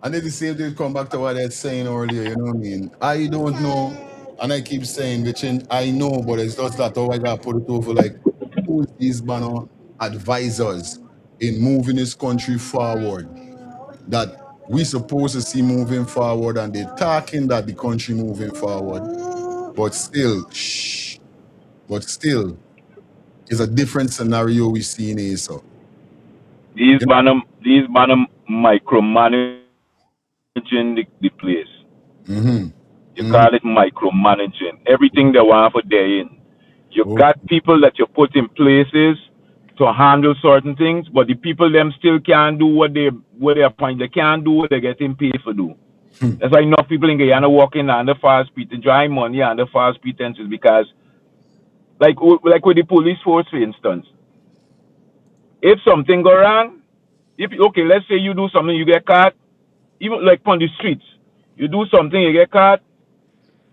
And then the same thing come back to what I was saying earlier, you know what I mean? I don't know. And I keep saying, which I know, but it's just that how I got to put it over, like, who is these banner advisors in moving this country forward that we supposed to see moving forward, and they're talking that the country moving forward, but still, it's a different scenario we see in ASO. These banner micromanaging the place. You call it micromanaging. Everything they want for day in. You got people that you put in places to handle certain things, but the people them still can't do what they appoint. They can't do what they're getting paid for do. That's why enough people in Guyana walking under false pretenses, dry money under false pretenses, because like with the police force, for instance, if something go wrong, let's say you do something, you get caught, even like on the streets, you do something, you get caught.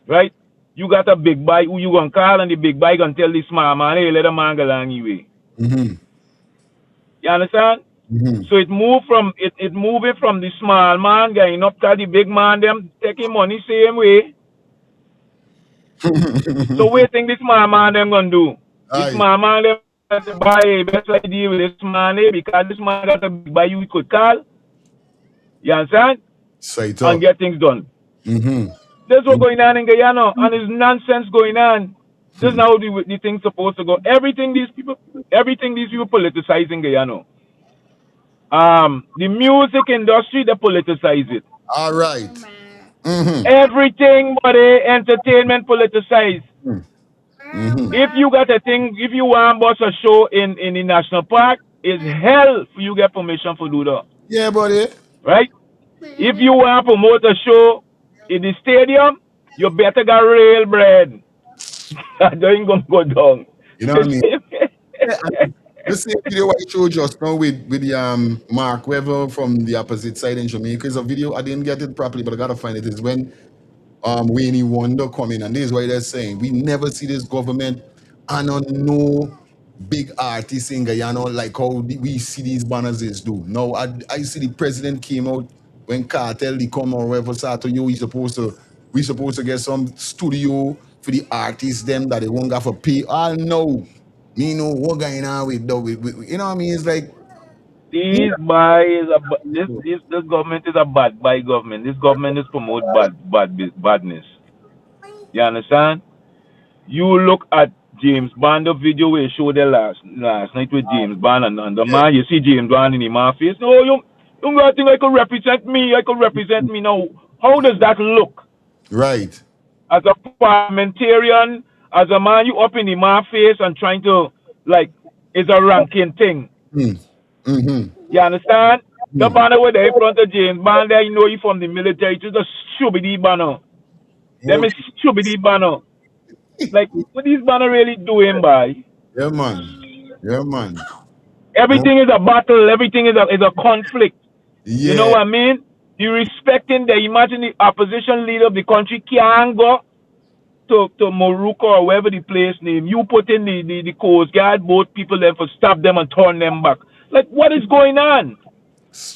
Right? You got a big boy who you gonna call, and the big boy gonna tell this small man, hey, let a man go along your way. You understand? So it moving from the small man going up to the big man, them taking money same way. So what do you think this small man them gonna do? This small man them gonna buy best like deal with this man, because this man got a big boy you could call. You understand? And get things done. That's what's going on in Guyana, and there's nonsense going on. This is how the thing's supposed to go. Everything these people politicize in Guyana. The music industry, they politicize it. All right. Everything but the entertainment politicized. If you got a thing, if you want to bust a show in the national park, it's hell for you get permission for do that. Yeah, buddy. Right? If you want to promote a show in the stadium, you better get real bread. That ain't gonna go down. You know what I mean? The same video I showed just now with the Mark Weber from the opposite side in Jamaica is a video. I didn't get it properly, but I gotta find it. Is when Wayne Wonder coming, and this is why they're saying we never see this government and on no big artists in Guyana like how we see these banners is do. Now I see the president came out when Cartel they come or whatever start to you we supposed to get some studio for the artists them that they won't have to pay. I know. Me know what going on with though you know what I mean? It's like These boys, this government is a bad by government. This government is promote badness. You understand? You look at James Bond, the video we showed there last night with James Bond and the man, you see James Bond in my face. No, you got to think I could represent me. I could represent me now. How does that look? right. As a parliamentarian, as a man, you up in my face and trying to, like, it's a ranking thing. You understand? The banner with the in front of James Bond there, you know you from the military, it's a stupid banner. Them is stupid banner. Like, what these banner really doing, boy? Yeah man. Yeah man. Everything is a battle, everything is a conflict. You know Yeah. what I mean? You respecting the imagine the opposition leader of the country can't go to Morocco or wherever the place name. You put in the Coast Guard boat people there for stop them and turn them back. Like what is going on?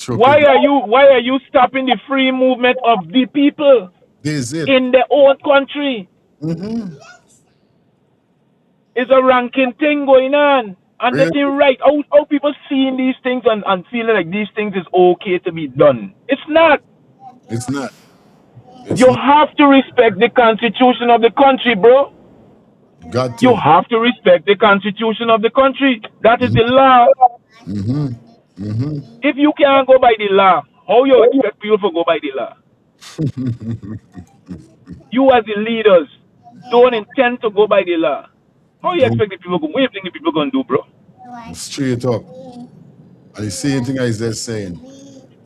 Why are you stopping the free movement of the people in their own country? It's a ranking thing going on. And that thing right. How people seeing these things and feeling like these things is okay to be done. It's not. It's not. You have to respect the constitution of the country, bro. Got to. You have to respect the constitution of the country. That is the law. If you can't go by the law, how you expect people to go by the law? You as the leaders don't intend to go by the law. How you expect the people to go? What do you think the people going to do, bro? Straight up. And the same thing I was just saying.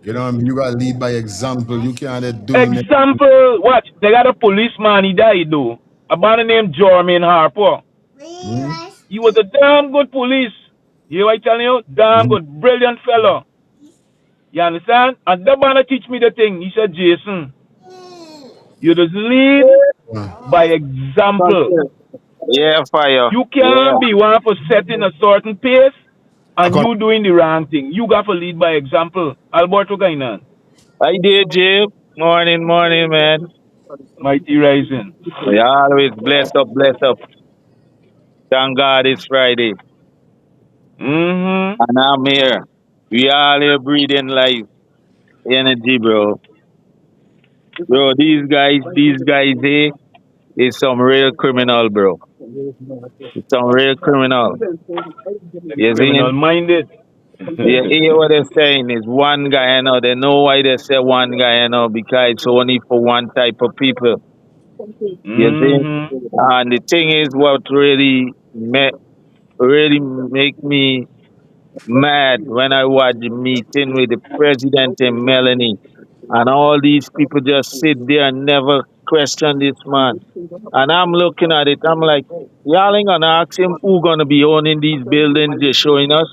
You know what I mean? You got to lead by example. You can't do Example, watch. They got a policeman, he died though. A man named Jermaine Harper. He was a damn good police. You know what I'm telling you? Damn good, brilliant fellow. You understand? And that man teach me the thing. He said, Jason, you just lead by example. Yeah, fire. You can't be one for setting a certain pace and you doing the wrong thing. You got to lead by example. Alberto Guyana. I did, Jim. Morning, man. Mighty rising. We always bless up. Thank God it's Friday. And I'm here. We all here breathing life. Energy, bro. Bro, these guys here is some real criminal, bro. It's some real criminal. You see? Criminal minded. You hear what they're saying is one guy, you know. They know why they say one guy, you know, because it's only for one type of people. You see? And the thing is, what really make me mad when I watch the meeting with the president and Melanie, and all these people just sit there and never question this man. And I'm looking at it, I'm like, y'all ain't gonna ask him who gonna be owning these buildings they're showing us?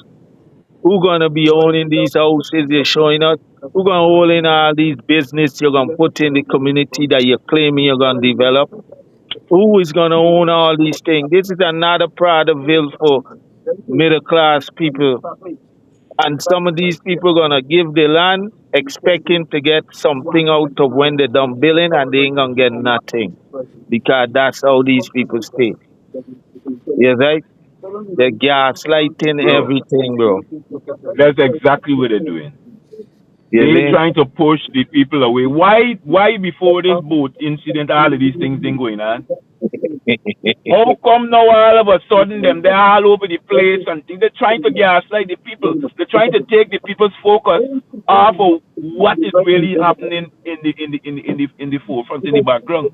Who gonna be owning these houses they're showing us? Who gonna hold in all these business you're gonna put in the community that you're claiming you're gonna develop? Who is gonna own all these things? This is another Prattville for middle class people. And some of these people gonna give the land expecting to get something out of when they're done billing, and they ain't gonna get nothing. Because that's how these people stay. You right? They're gaslighting everything, bro. That's exactly what they're doing. You They're trying to push the people away. Why before this boat incident, all of these things been going on? How come now all of a sudden they're all over the place and they're trying to gaslight the people? They're trying to take the people's focus off of what is really happening in the forefront, in the background.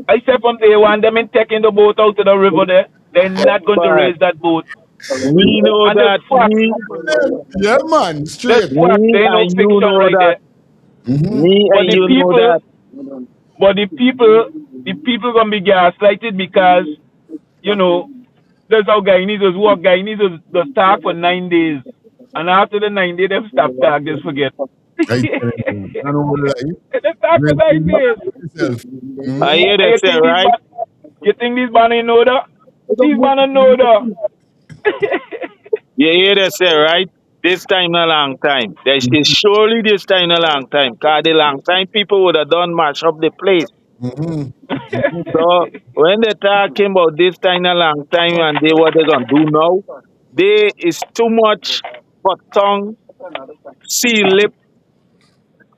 I said from day one, them in taking the boat out to the river there. They're not going to raise that boat. We know and that. Yeah, man. Straight. That's fact. There ain't no fiction right there. Me But and the you people, know that. but the people gonna be gaslighted because, you know, that's how Guyanese work. Guyanese just talk for 9 days, and after the 9 days, they stop talk, just forget. I tell you, I don't lie. They talk Real like thing, this. yourself. I Mm-hmm. hear And that say, right? you think these banner know that? These banner know that. You hear that say, right? This time a long time. They say surely this time a long time. Cause the long time people would have done mash up the place. Mm-hmm. So when they talking about this time a long time and they what they gonna do now, they is too much for tongue, see lip,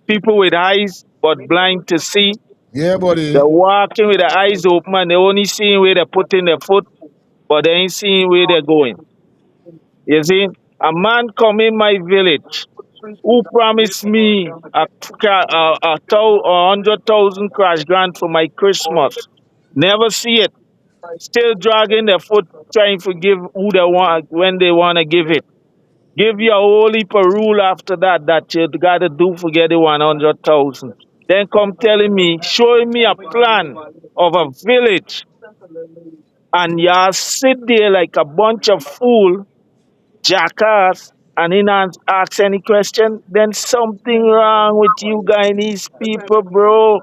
people with eyes but blind to see. Yeah, buddy. They're walking with their eyes open and they only seeing where they're putting their foot, but they ain't seeing where they're going. You see, a man come in my village who promised me a 100,000 crash grant for my Christmas. Never see it. Still dragging their foot, trying to give who they want when they want to give it. Give you a whole heap of rule after that you got to do for get the 100,000. Then come telling me, showing me a plan of a village, and y'all sit there like a bunch of fool jackass and he not ask any question, then something wrong with you Guyanese people, bro.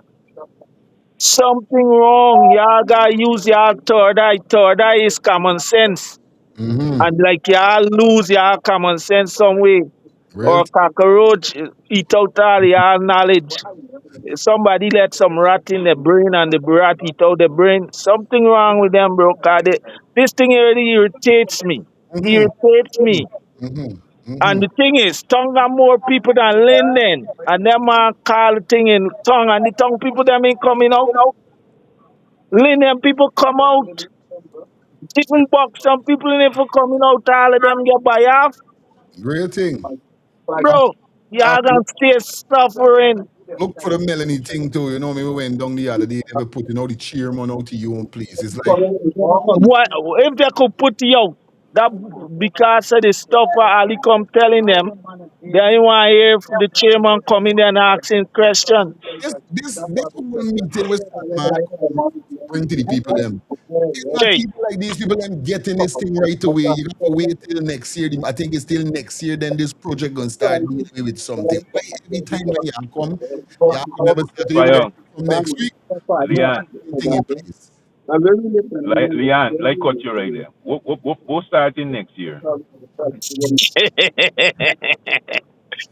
Something wrong. Y'all gotta use y'all third eye. Third eye is common sense. Mm-hmm. And like y'all lose y'all common sense some way. Real Or cockroach eat out all y'all knowledge. Somebody let some rat in the brain and the rat eat out the brain. Something wrong with them, bro. This thing really irritates me. mm-hmm. Irritates me. Mm-hmm. And Mm-hmm. the thing is, tongue got more people than Linden. And them man call the thing in tongue, and the tongue people them ain't coming out. Linden people come out. Chicken box, some people in it for coming out, all of them get by half. Real thing. And Bro, y'all gonna stay suffering. look for the Melanie thing too. You know me, we went down the other day, they were putting all the chairman out to your own place. It's like, What if they could put you out? That because of the stuff Ali come telling them, they ain't want to hear the chairman coming there and asking questions. this whole meeting was man bring to the people them. It's not Hey, people like these people them getting this thing right away. You got to wait till next year. I think it's till next year then this project gonna start dealing with something. Why every time when you come never start to do Fire. everything from next week, Leon. thing in place. Leon, like cut you right there. We'll starting next year.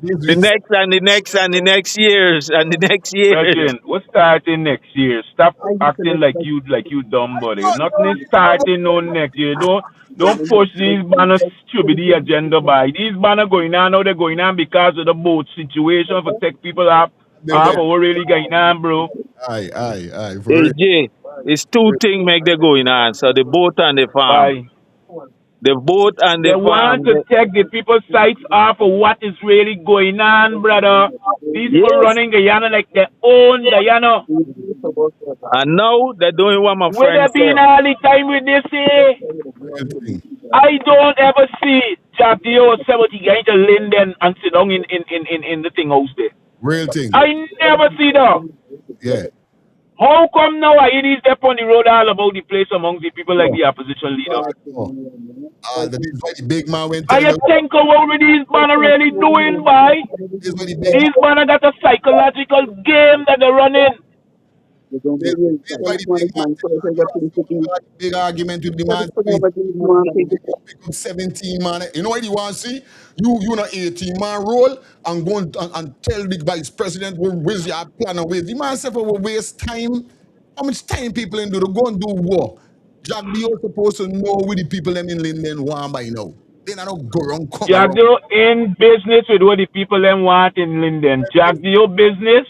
This the week, next and the next and the next years and the next years. Brethren, we're starting next year. Stop acting like you dumb buddy. Nothing is starting on next year. Don't push these banners to be the agenda by. These banners going on now, they're going on because of the boat situation for tech people up. they Have went, what really going on, bro. aye, for Hey real. Jay, it's two things make they going on. So the boat and the farm. Why? The boat and They the want farm. to take the people's sights off of what is really going on, brother. These people Yes. running Guyana like their own Guyana. And now they're doing what my Where friend they been said. all the time with this, eh? Real thing. I don't ever see Jack the old 70 going to Linden and sit down in the thing house there. Real thing. I never see that. Yeah. How come now I hear these step on the road all about the place among the people like the opposition leader? Oh. This is why the big man went I telling us. think of what these man are really doing, boy. This is why the big These man got a psychological game that they're running. this is why the big man telling us big argument with the man. Pick up 17 man. You know what you want to see? You know 18 man roll and go and tell the vice president where's your plan and where's the man say for waste time. How much time people in do to go and do war? Jack B you supposed to know where the people them in Linden want by now. They not go around come Jack around. Dio in business with what the people them want in Linden. Jack Dio business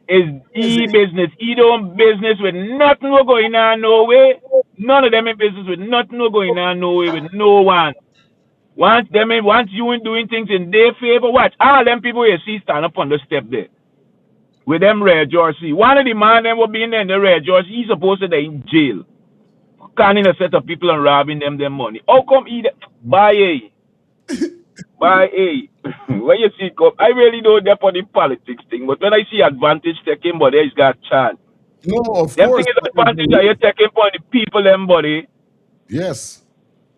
is Yes, business. He don't business with nothing no going on no way. None of them in business with nothing no going on no way with no one. Once you in doing things in their favor, watch all them people you see stand up on the step there with them red jersey. One of the man them will be in there in the red jersey. He's supposed to be in jail. Canning a set of people and robbing them money. How come he buy a? By A, when you see come, I really don't dep on the politics thing, but when I see advantage taken, but there's got chance. No, of Them thing course. is advantage that you're taking for the people, them body. Yes.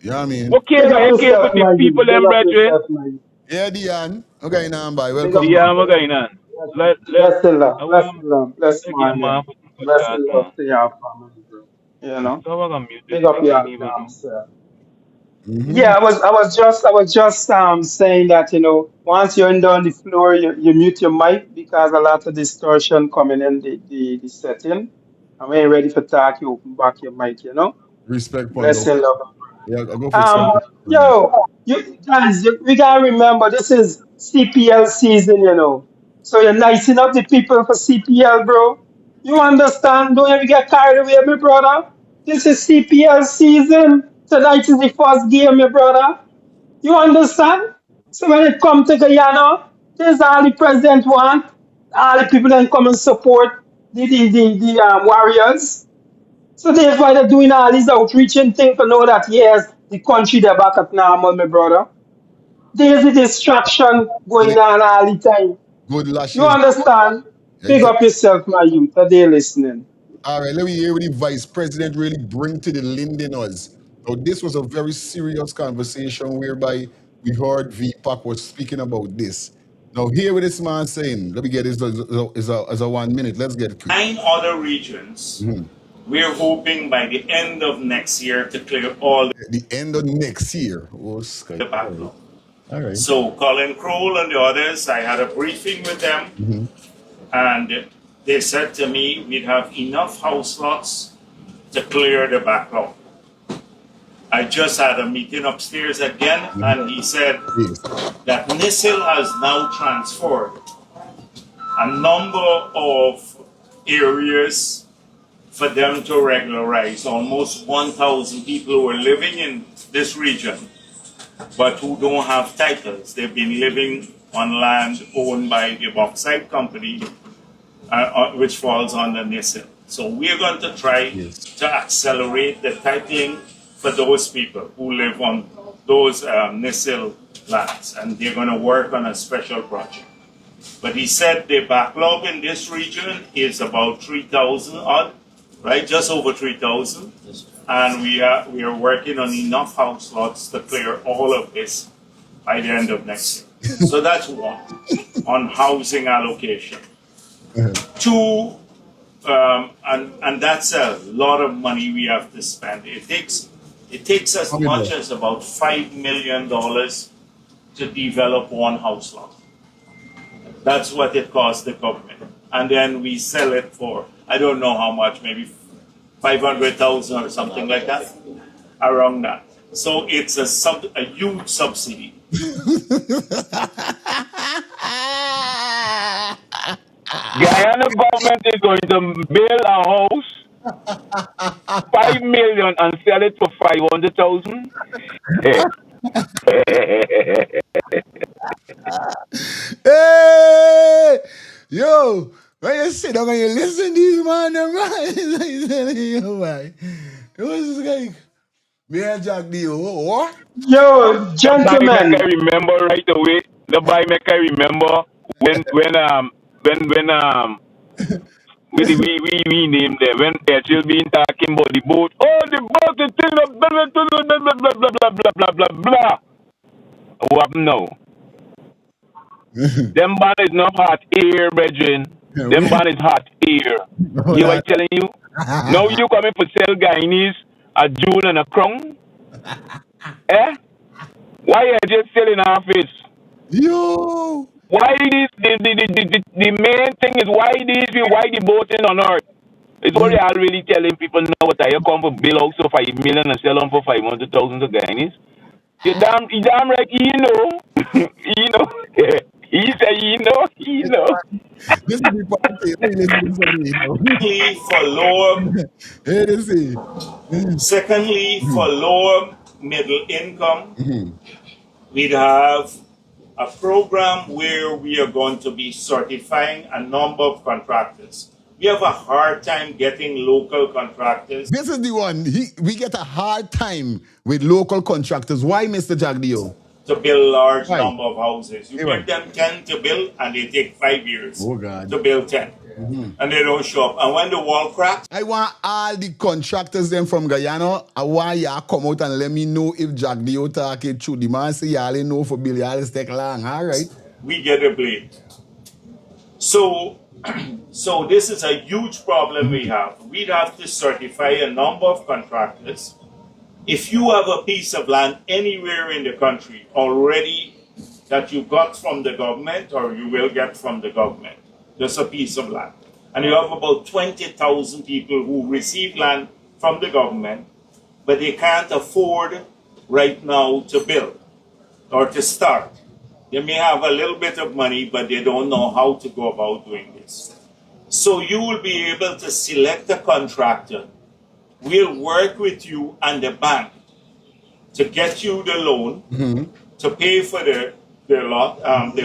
Yeah, I mean. Okay, so you care for the people, them brethren. Yeah, Dion. Okay, now, boy. Big Welcome. up, Yeah, I'm going on. bless the love, I bless the want love, bless to get morning, my foot to bless the chat, love man. to your family, bro. You know, So I'm going to mute this big up thing. I your didn't even damn know. self. Mm-hmm. Yeah, I was just saying that once you're down the floor, you mute your mic because a lot of distortion coming in the setting. And when you're ready for talk, you open back your mic. Respect, Pondo. Blessing, love. Yeah, I'll go for Um, some. you guys, we gotta remember this is CPL season, So you're nicing up the people for CPL, bro. You understand? Don't ever get carried away, my brother. This is CPL season. Tonight is the first game, my brother. You understand? So when it comes to Guyana, this is all the president want. All the people that come and support the Warriors. So that's why they're doing all these outreaching thing to know that yes, the country they're back at normal, my brother. There's a distraction going on all the time. Good You lashes. understand? Big Exactly. up yourself, my youth. Are they listening? All right, let me hear what the vice president really bring to the Londoners. Now, this was a very serious conversation whereby we heard VPAC was speaking about this. Now, hear what this man saying. Let me get this as a 1 minute. Let's get it quick. 9 other regions. We're hoping by the end of next year to clear all The end of next year. Oh, Sky. the All right. backlog. All right. So Colin Kroll and the others, I had a briefing with them, Mm-hmm. and they said to me we'd have enough house lots to clear the backlog. I just had a meeting upstairs again, and he said Yes. that NISIL has now transferred a number of areas for them to regularize. Almost 1,000 people who are living in this region, but who don't have titles. They've been living on land owned by the bauxite company, which falls under NISIL. So we're going to try to accelerate the titling for those people who live on those NISIL lands, and they're going to work on a special project. But he said the backlog in this region is about 3,000 odd, right? Just over 3,000. And we are working on enough house lots to clear all of this by the end of next year. So that's one, on housing allocation. Two, and that's a lot of money we have to spend. It takes as much as about $5 million to develop one house lot. That's what it costs the government. And then we sell it for, I don't know how much, maybe 500,000 or something like that, around that. So it's a huge subsidy. Guyana government is going to build a house, 5 million, and sell it for 500,000. Hey, yo, when you sit down and you listen to these man, them right? It was like, me and Jack D. What? Yo, The boy make I gentlemen. remember right away. The boy make I remember when we named them when Churchill been talking about the boat. Oh, the boat, the thing, blah blah blah blah blah blah blah blah blah blah blah. What now? Them ban is not hot air, brethren. Them ban is hot air. You know what I'm telling you? Now you coming for sell Guyanese a June and a crown? Eh? Why you just selling half it? Yo! Why this the main thing is why the boating on earth? It's only I really telling people now what I come for bill out for 5 million and sell them for 500,000 to Guyanese. You damn right, you know. You know. He said, you know. This is the party. Let me listen to something, Secondly, for lower middle income, we'd have a program where we are going to be certifying a number of contractors. We have a hard time getting local contractors. This is the one. We get a hard time with local contractors. Why, Mr. Jagdio? To build large Why? number of houses. You give them 10 to build, and they take 5 years to build 10. And they don't show up. And when the wall cracks, I want all the contractors them from Guyana. I want y'all come out and let me know if Jagdio talk it true. The man say y'all know for Bill, y'all take long. All right. we get the blame. So, so this is a huge problem we have. We'd have to certify a number of contractors. If you have a piece of land anywhere in the country already that you got from the government or you will get from the government, just a piece of land, and you have about 20,000 people who receive land from the government, but they can't afford right now to build or to start. They may have a little bit of money, but they don't know how to go about doing this. So you will be able to select a contractor. We'll work with you and the bank to get you the loan to pay for the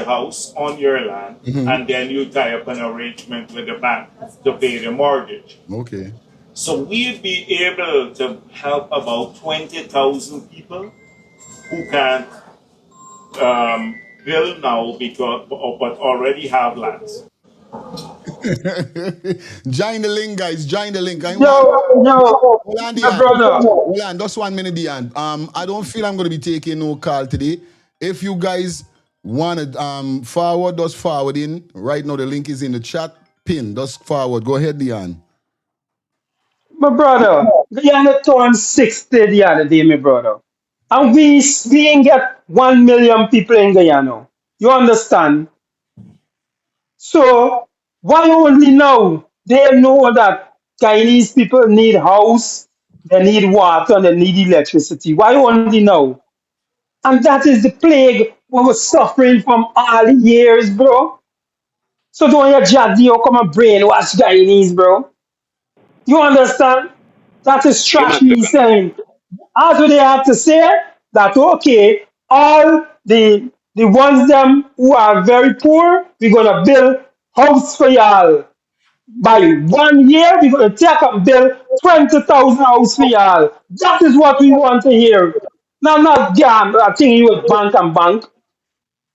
house on your land, and then you tie up an arrangement with the bank to pay the mortgage. Okay. So we'll be able to help about 20,000 people who can't build now but already have lands. Join the link, guys. Join the link. Yo, Hold on, my Dian. brother. Hold on, just 1 minute, Dian. I don't feel I'm going to be taking no call today. If you guys want to forward, just forward in. Right now, the link is in the chat. Pin, just forward. Go ahead, Dian. My brother. Guyana turned 60 the other day, my brother. And we ain't get 1 million people in Guyana. You understand? So why only now? They know that Chinese people need house, they need water, and they need electricity. Why only now? And that is the plague we were suffering from all the years, bro. So don't you Jack Dio come and brainwash Guyanese, bro. You understand? That is You trash know, me saying. As what they have to say that okay, all the ones them who are very poor, we're gonna build house for y'all. By 1 year, we're gonna take and build 20,000 house for y'all. That is what we want to hear. Now not damn I think you with bank and bank.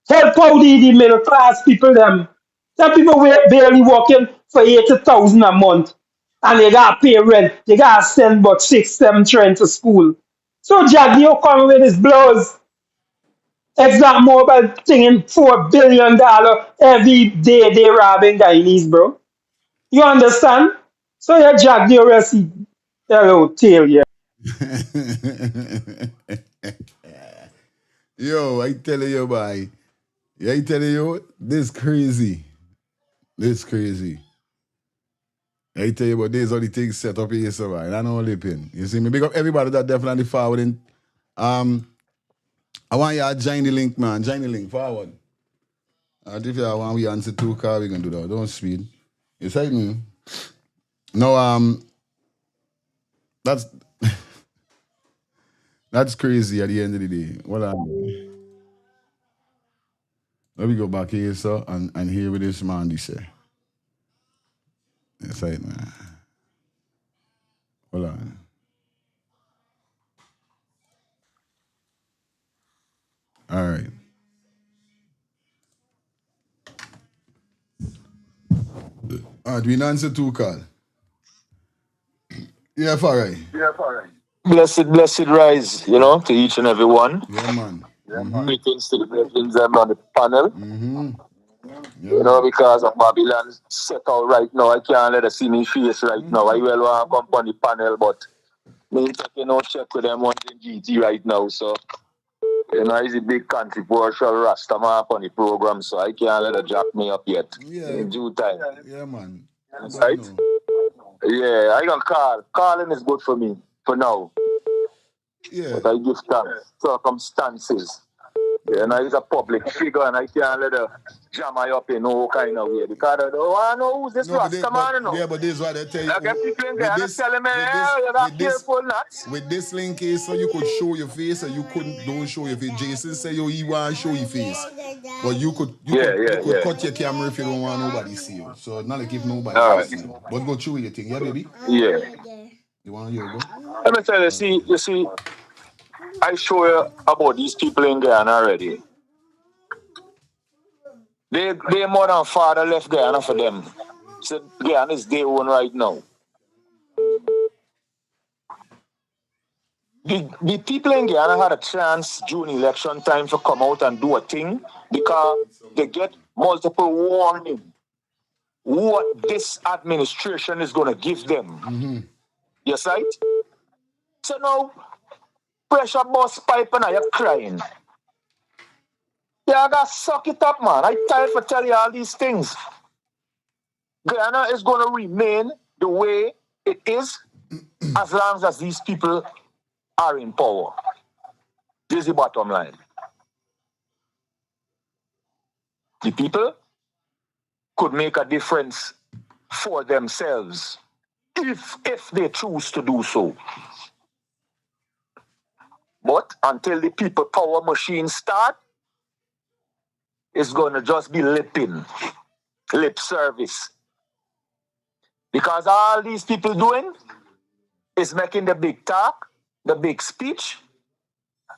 Help out the middle class people them. Some people barely working for 80,000 a month. And they gotta pay rent. They gotta send about 6, 7 children to school. So Jack, you come with his blows. Exxon Mobil thinking $4 billion every day they robbing Guyanese, bro. You understand? So yeah, Jack, the rest hello tail, yeah. Yo, I tell you, boy. Yeah, I tell you, this crazy. This crazy. I tell you, but these are the things set up here, so right. I know lipping. You see me? Big up everybody that definitely forwarding. I want you to join the link, man. Join the link, forward. If you want we answer 2 call, we can do that. Don't speed. You see me? No, that's that's crazy at the end of the day. What let me go back here, sir, and hear what this man say. It's like, man. Hold on. All right. All right, we answer 2 call. Yeah, all right. Blessed rise, to each and every one. Yeah, man. Greetings to the brethren them on the panel. Because of Babylon set out right now, I can't let her see me face right now. I will want to come on the panel, but me taking no check with them on the GT right now. So, it's a big controversial Rastaman on the program, so I can't let her jack me up yet. In due time. Yeah, man. Right? Yeah, I can call. Calling is good for me, for now. Yeah. But I give thanks. Circumstances. He's a public figure and I can't let her jam my up in no kind of way. Because I don't want to know who's this Rasta man, Yeah, but this is what they tell you. I get people in there and telling me, you're not careful, nuts. With this link is so you could show your face and you don't show your face. Jason say he want to show your face. But you could cut your camera if you don't want nobody see you. So not like if nobody see you. But go through your thing, yeah, baby? Yeah. You want to go? Let me tell you, you see, I show you about these people in Guyana already. They more than father left Guyana for them. So Guyana is their own right now. the people in Guyana had a chance during election time to come out and do a thing because they get multiple warning what this administration is going to give them. Yes, right? So now, pressure bust pipe and you're crying. Yeah, I got to suck it up, man. I tired for telling you all these things. Guyana is going to remain the way it is as long as these people are in power. This is the bottom line. The people could make a difference for themselves if they choose to do so. But until the people power machine start, it's going to just be lip service. Because all these people doing is making the big talk, the big speech,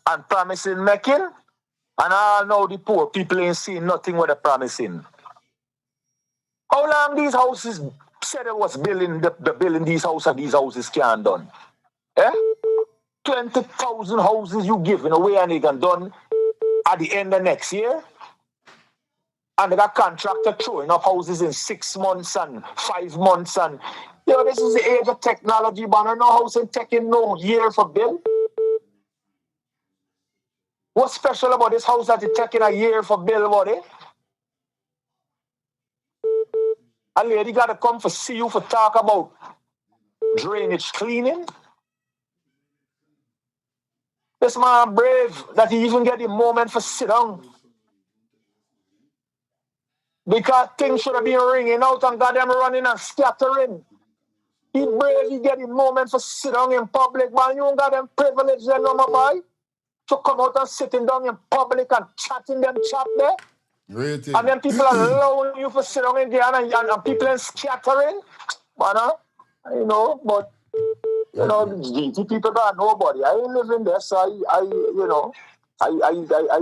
and promising making, and all now the poor people ain't seeing nothing what they're promising. How long these houses said it was building these houses can't done? Eh? 20,000 houses you giving away and they can done at the end of next year? And they got contractor throwing up houses in 6 months and 5 months and this is the age of technology, but I know house ain't taking no year for build. What's special about this house that it's taking a year for build, buddy? A lady gotta come for see you for talk about drainage cleaning. This man brave that he even get the moment for sit down. Because things should have been ringing out and got them running and scattering. He brave, he get the moment for sit down in public, man. You don't got them privilege there, no, my boy. To come out and sitting down in public and chatting them chat there. Rating. And then people are allowing you for sit down in there and people are scattering. Man, but the people got nobody. I ain't living there, so I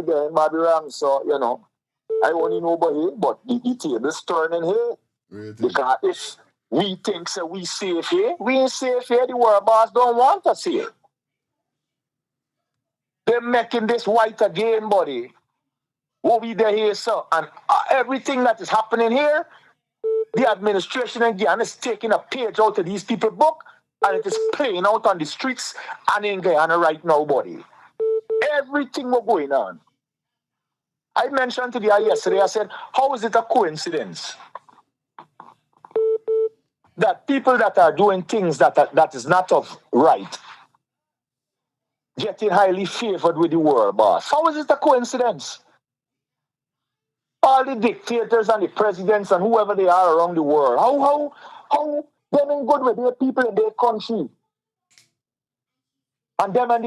there in Babylon, so I only nobody, but the table's turning here. Rating. Because if we think so we safe here, we ain't safe here. The world boss don't want us here. They're making this white again, buddy. What we there here, sir, and everything that is happening here, the administration again is taking a page out of these people's book, and it is playing out on the streets and in Guyana right now, buddy. Everything was going on. I mentioned to the guy yesterday, I said, how is it a coincidence that people that are doing things that is not of right getting highly favored with the world, boss? How is it a coincidence? All the dictators and the presidents and whoever they are around the world, how them ain't good with their people in their country, and them and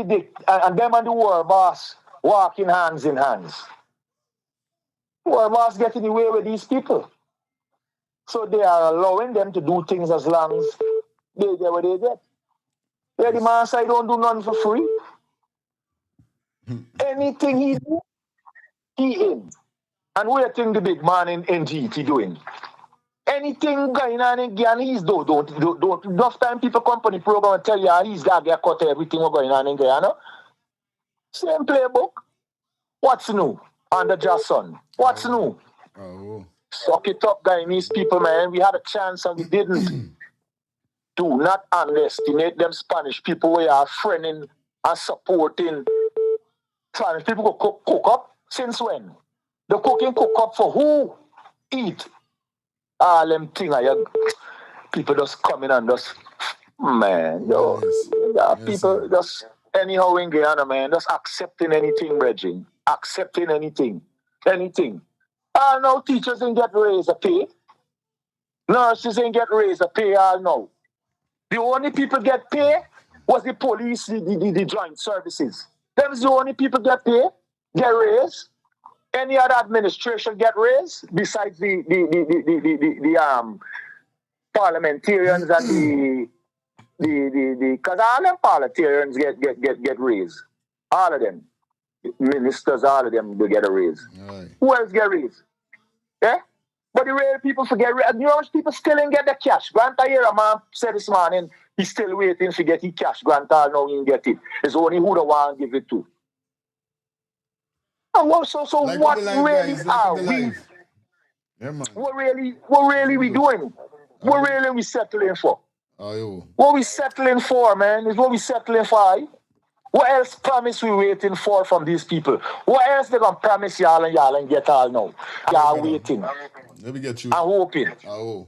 the world boss walking hands in hands. World boss getting away with these people, so they are allowing them to do things as long as they get what they get. Yeah, the man say don't do nothing for free. Anything he do, he in. And what do you think the big man in GT doing? Anything going on in Guyana, he's don't enough time people come on the program and tell you he's got to get cut everything what's going on in Guyana. Same playbook. What's new? Under Jackson. What's new? Oh. Suck it up, Guyanese people, man. We had a chance and we didn't. Do not underestimate them Spanish people we are friending and supporting. Spanish people cook up. Since when? The cooking cook up for who? Eat. All them things. People just coming and just, man, people just anyhow in Guyana, man, just accepting anything, Reggie. Accepting anything. Anything. No teachers ain't get raised a pay. Nurses ain't get raised a pay all now. The only people get pay was the police, the joint services. Them's the only people get pay, get raised. Any other administration get raised besides the parliamentarians and the because all them parliamentarians get raised. All of them. Ministers, all of them will get a raise. Right. Who else get raised? Yeah? But the real people forget. You know how much people still ain't get the cash. Granta here, a man said this morning, he's still waiting to get his cash. Granta now he ain't get it. It's only who the one give it to. And so Like what the life, really guys. Like are the we? life. Yeah, man. What really we doing? What really we settling for? Oh, yo. What we settling for, man, is what we settling for. Eh? What else promise we waiting for from these people? What else they gonna promise y'all and get all now? Y'all waiting. Let me get you. I'm hoping. Oh.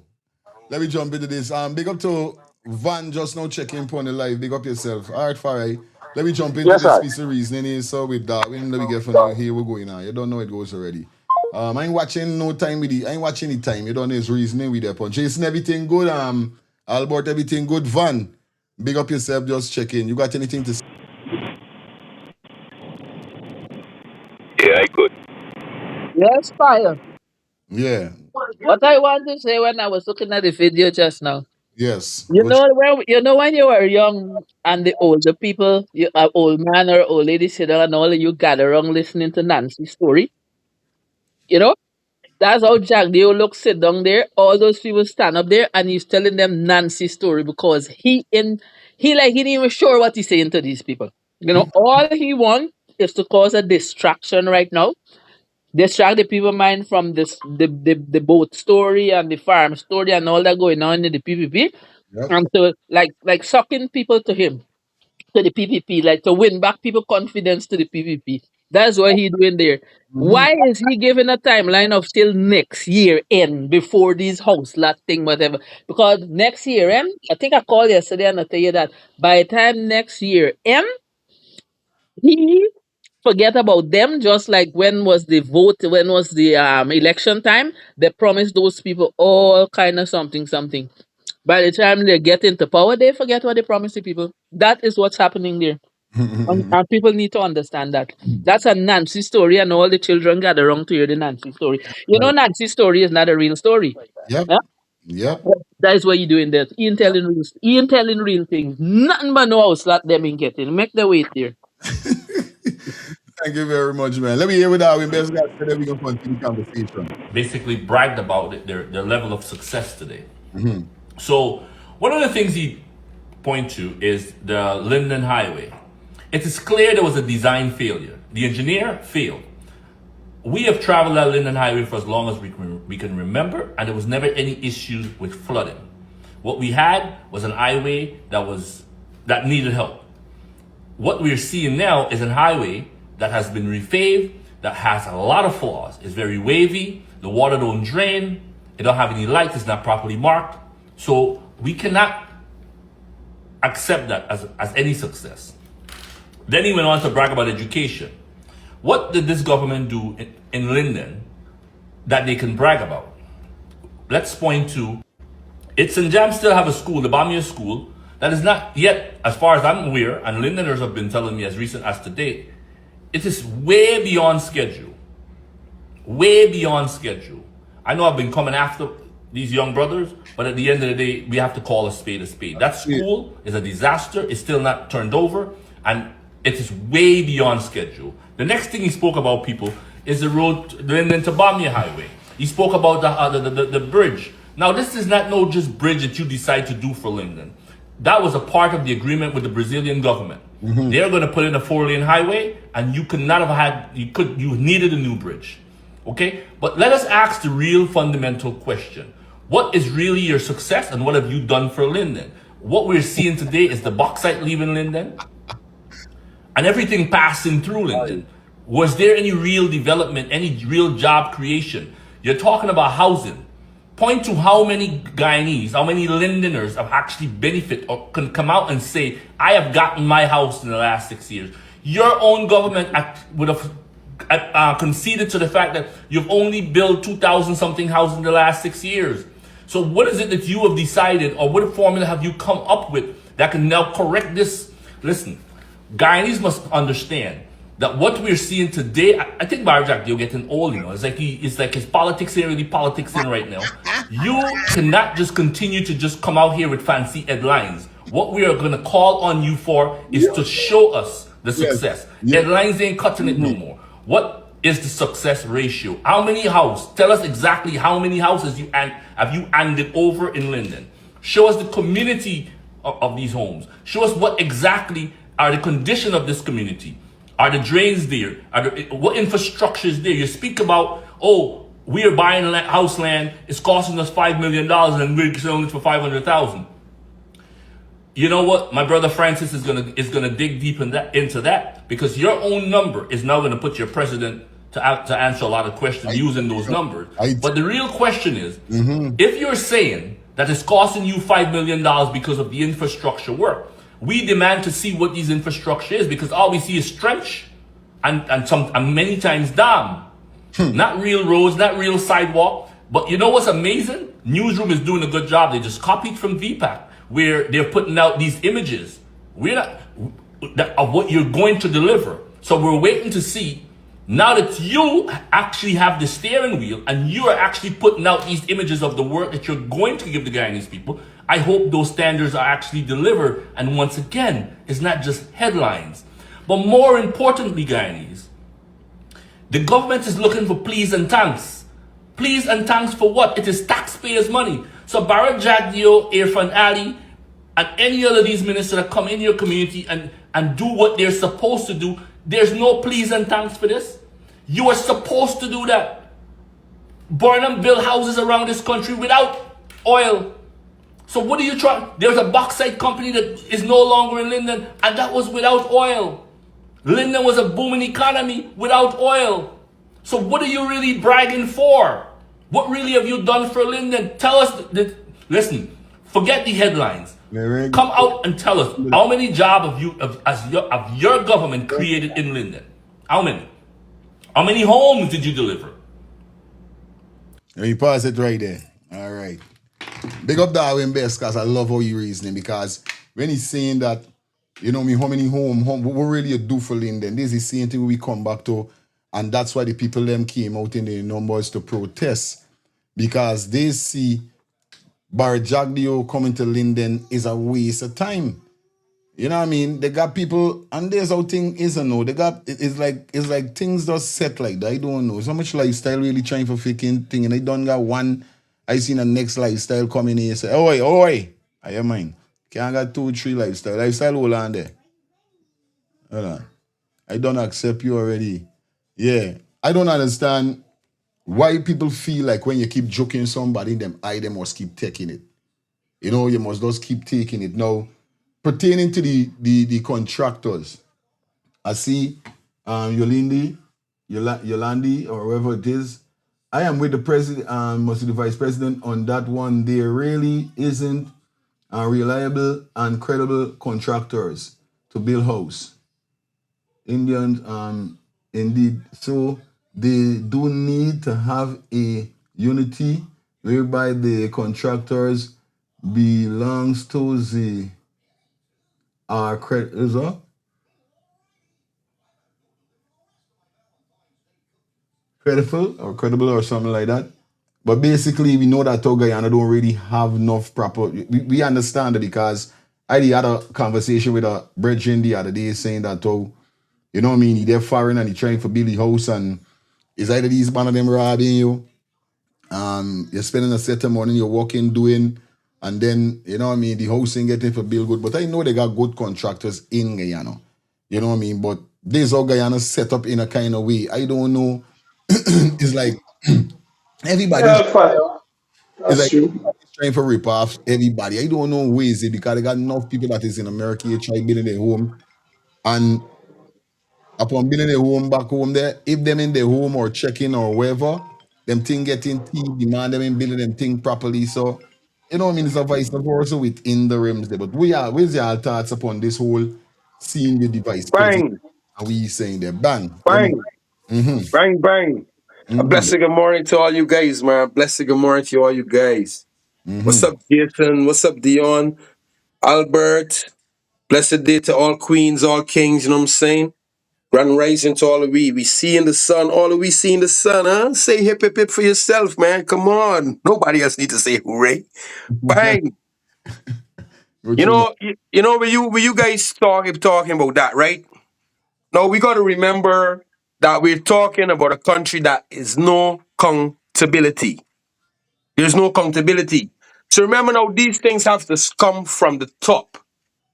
Let me jump into this. Big up to Van just now checking upon the live. Big up yourself. All right, Farai. Let me jump into this piece of reasoning here. So with that, let me get from here we're going now. You don't know it goes already. I ain't watching no time with it. I ain't watching any time. You don't know his reasoning with that punch. Jason, everything good. Albert, everything good. Van, big up yourself. Just checking. You got anything to say? Yeah, I could. Yes, fire. Yeah. What I want to say when I was looking at the video just now, Yes. you know when you were young and the older people, old man or old lady sit down and all of you gather around listening to Nancy's story. You know, that's how Jack Dio look sit down there. All those people stand up there and he's telling them Nancy's story because he didn't even sure what he's saying to these people. You know, all he want is to cause a distraction right now, distract the people mind from the boat story and the farm story and all that going on in the PPP, Yep. and to like sucking people to him, to the PPP, like to win back people confidence to the PPP. That's what he doing there. Why is he giving a timeline of till next year end before these house lot thing whatever? Because next year end, I think I called yesterday and I tell you that by the time next year end, he forget about them, just like when was the vote, when was the election time, they promised those people all kind of something. By the time they get into power, they forget what they promised the people. That is what's happening there. And people need to understand that. That's a Nancy story, and all the children gather around to hear the Nancy story. You know, Nancy's story is not a real story. Yep. Huh? Yep. That is what you doing there. He ain't telling real things. Nothing but no house that them ain't getting. Make the wait there. Thank you very much, man. Let me hear what our best guys said, then we can continue the conversation. Basically bragged about it, their level of success today. So one of the things he point to is the Linden Highway. It is clear there was a design failure. The engineer failed. We have traveled that Linden Highway for as long as we can remember, and there was never any issues with flooding. What we had was an highway that needed help. What we're seeing now is a highway that has been repaved, that has a lot of flaws. It's very wavy, the water don't drain, it don't have any lights, it's not properly marked. So we cannot accept that as any success. Then he went on to brag about education. What did this government do in Linden that they can brag about? Let's point to, St. James still have a school, the Bamia School, that is not yet, as far as I'm aware, and Lindeners have been telling me as recent as today, it is way beyond schedule. Way beyond schedule. I know I've been coming after these young brothers, but at the end of the day, we have to call a spade a spade. That school is a disaster. It's still not turned over, and it is way beyond schedule. The next thing he spoke about, people, is the road, the Linden to Bamia Highway. He spoke about the bridge. Now, this is not no just bridge that you decide to do for Linden. That was a part of the agreement with the Brazilian government. They're going to put in a 4-lane highway, and you could not have had, you needed a new bridge. Okay? But let us ask the real fundamental question. What is really your success, and what have you done for Linden? What we're seeing today is the bauxite leaving Linden and everything passing through Linden. Was there any real development, any real job creation? You're talking about housing. Point to how many Guyanese, how many Lindeners have actually benefit or can come out and say, I have gotten my house in the last 6 years. Your own government would have conceded to the fact that you've only built 2,000 something houses in the last 6 years. So what is it that you have decided, or what formula have you come up with that can now correct this? Listen, Guyanese must understand that what we're seeing today, I think Barjack, you're getting old, you know. It's like his politics ain't really politics in right now. You cannot just continue to just come out here with fancy headlines. What we are going to call on you for is to show us the success. Headlines ain't cutting it no more. What is the success ratio. How many houses? Tell us exactly how many houses have you handed over in Linden. Show us the community of these homes. Show us what exactly are the condition of this community. Are the drains there? What infrastructure is there? You speak about, oh, we are buying house land. It's costing us $5 million, and we're selling it for 500,000. You know what? My brother Francis is gonna dig deep into that, because your own number is now gonna put your president to answer a lot of questions using those numbers. But the real question is, if you're saying that it's costing you $5 million because of the infrastructure work, we demand to see what these infrastructure is, because all we see is trench and many times dam. Not real roads, not real sidewalk. But you know what's amazing? Newsroom is doing a good job. They just copied from VPAC, where they're putting out these images. We're not of what you're going to deliver. So we're waiting to see, now that you actually have the steering wheel and you are actually putting out these images of the work that you're going to give the Guyanese people. I hope those standards are actually delivered. And once again, it's not just headlines. But more importantly, Guyanese, the government is looking for pleas and thanks. Pleas and thanks for what? It is taxpayers' money. So Barrett Jagdeo, Irfan Ali, and any other of these ministers that come in your community and do what they're supposed to do, there's no pleas and thanks for this. You are supposed to do that. Burnham built houses around this country without oil. So what are you trying? There's a bauxite company that is no longer in Linden, and that was without oil. Linden was a booming economy without oil. So what are you really bragging for? What really have you done for Linden? Tell us. Listen, forget the headlines. Come out and tell us, how many jobs have your government created in Linden? How many? How many homes did you deliver? Let me pause it right there. All right. Big up Darwin Best, because I love how you reasoning, because when he's saying that, you know me, how many home, what really you do for Linden, this is the same thing we come back to, and that's why the people them came out in the numbers to protest, because they see Bar Jagdeo coming to Linden is a waste of time. You know what I mean? They got people, and there's how thing is, you know. They got it's like things just set like that. I don't know. So much lifestyle really trying for faking thing, and I don't got one. I seen the next lifestyle coming in and say, oi, I am mine. Can't got 2, 3 lifestyle. Lifestyle hold on there. Hold on. I don't accept you already. Yeah. I don't understand why people feel like when you keep joking somebody, them must keep taking it. You know, you must just keep taking it. Now, pertaining to the contractors, I see Yolandi, or whoever it is. I am with the president, mostly the vice president on that one. There really isn't reliable and credible contractors to build house. Indians, indeed. So they do need to have a unity whereby the contractors belongs to the credible or something like that. But basically, we know that Guyana don't really have enough proper. We understand it, because I had a conversation with a brethren the other day saying that, you know what I mean, he there foreign and he trying for build the house, and it's either these one of them robbing you, you're spending a certain money, you're working, doing, and then, you know what I mean, the house ain't getting for build good. But I know they got good contractors in Guyana. You know what I mean? But this all Guyana set up in a kind of way. I don't know. It's like everybody. It's That's like true. trying to rip off everybody. I don't know who is it, because they got enough people that is in America here try building their home. And upon building their home back home there, if them in their home or checking or wherever, them thing getting tea, demand them in building them thing properly. So, you know what I mean? It's a vice versa within the rims there. But where's your thoughts upon this whole seeing the device president? Bang, And we saying there, bang. bang, bang, bang. A blessed good morning to all you guys, man. Blessed good morning to all you guys. What's up, Jason? What's up, Dion? Albert? Blessed day to all queens, all kings, you know what I'm saying? Grand rising to all of we. We see in the sun, all of we see in the sun, huh? Say hip, hip, hip for yourself, man. Come on. Nobody else need to say hooray. Bang. When you guys talking about that, right? Now we got to remember that we're talking about a country that is no accountability. There's no accountability. So remember now, these things have to come from the top.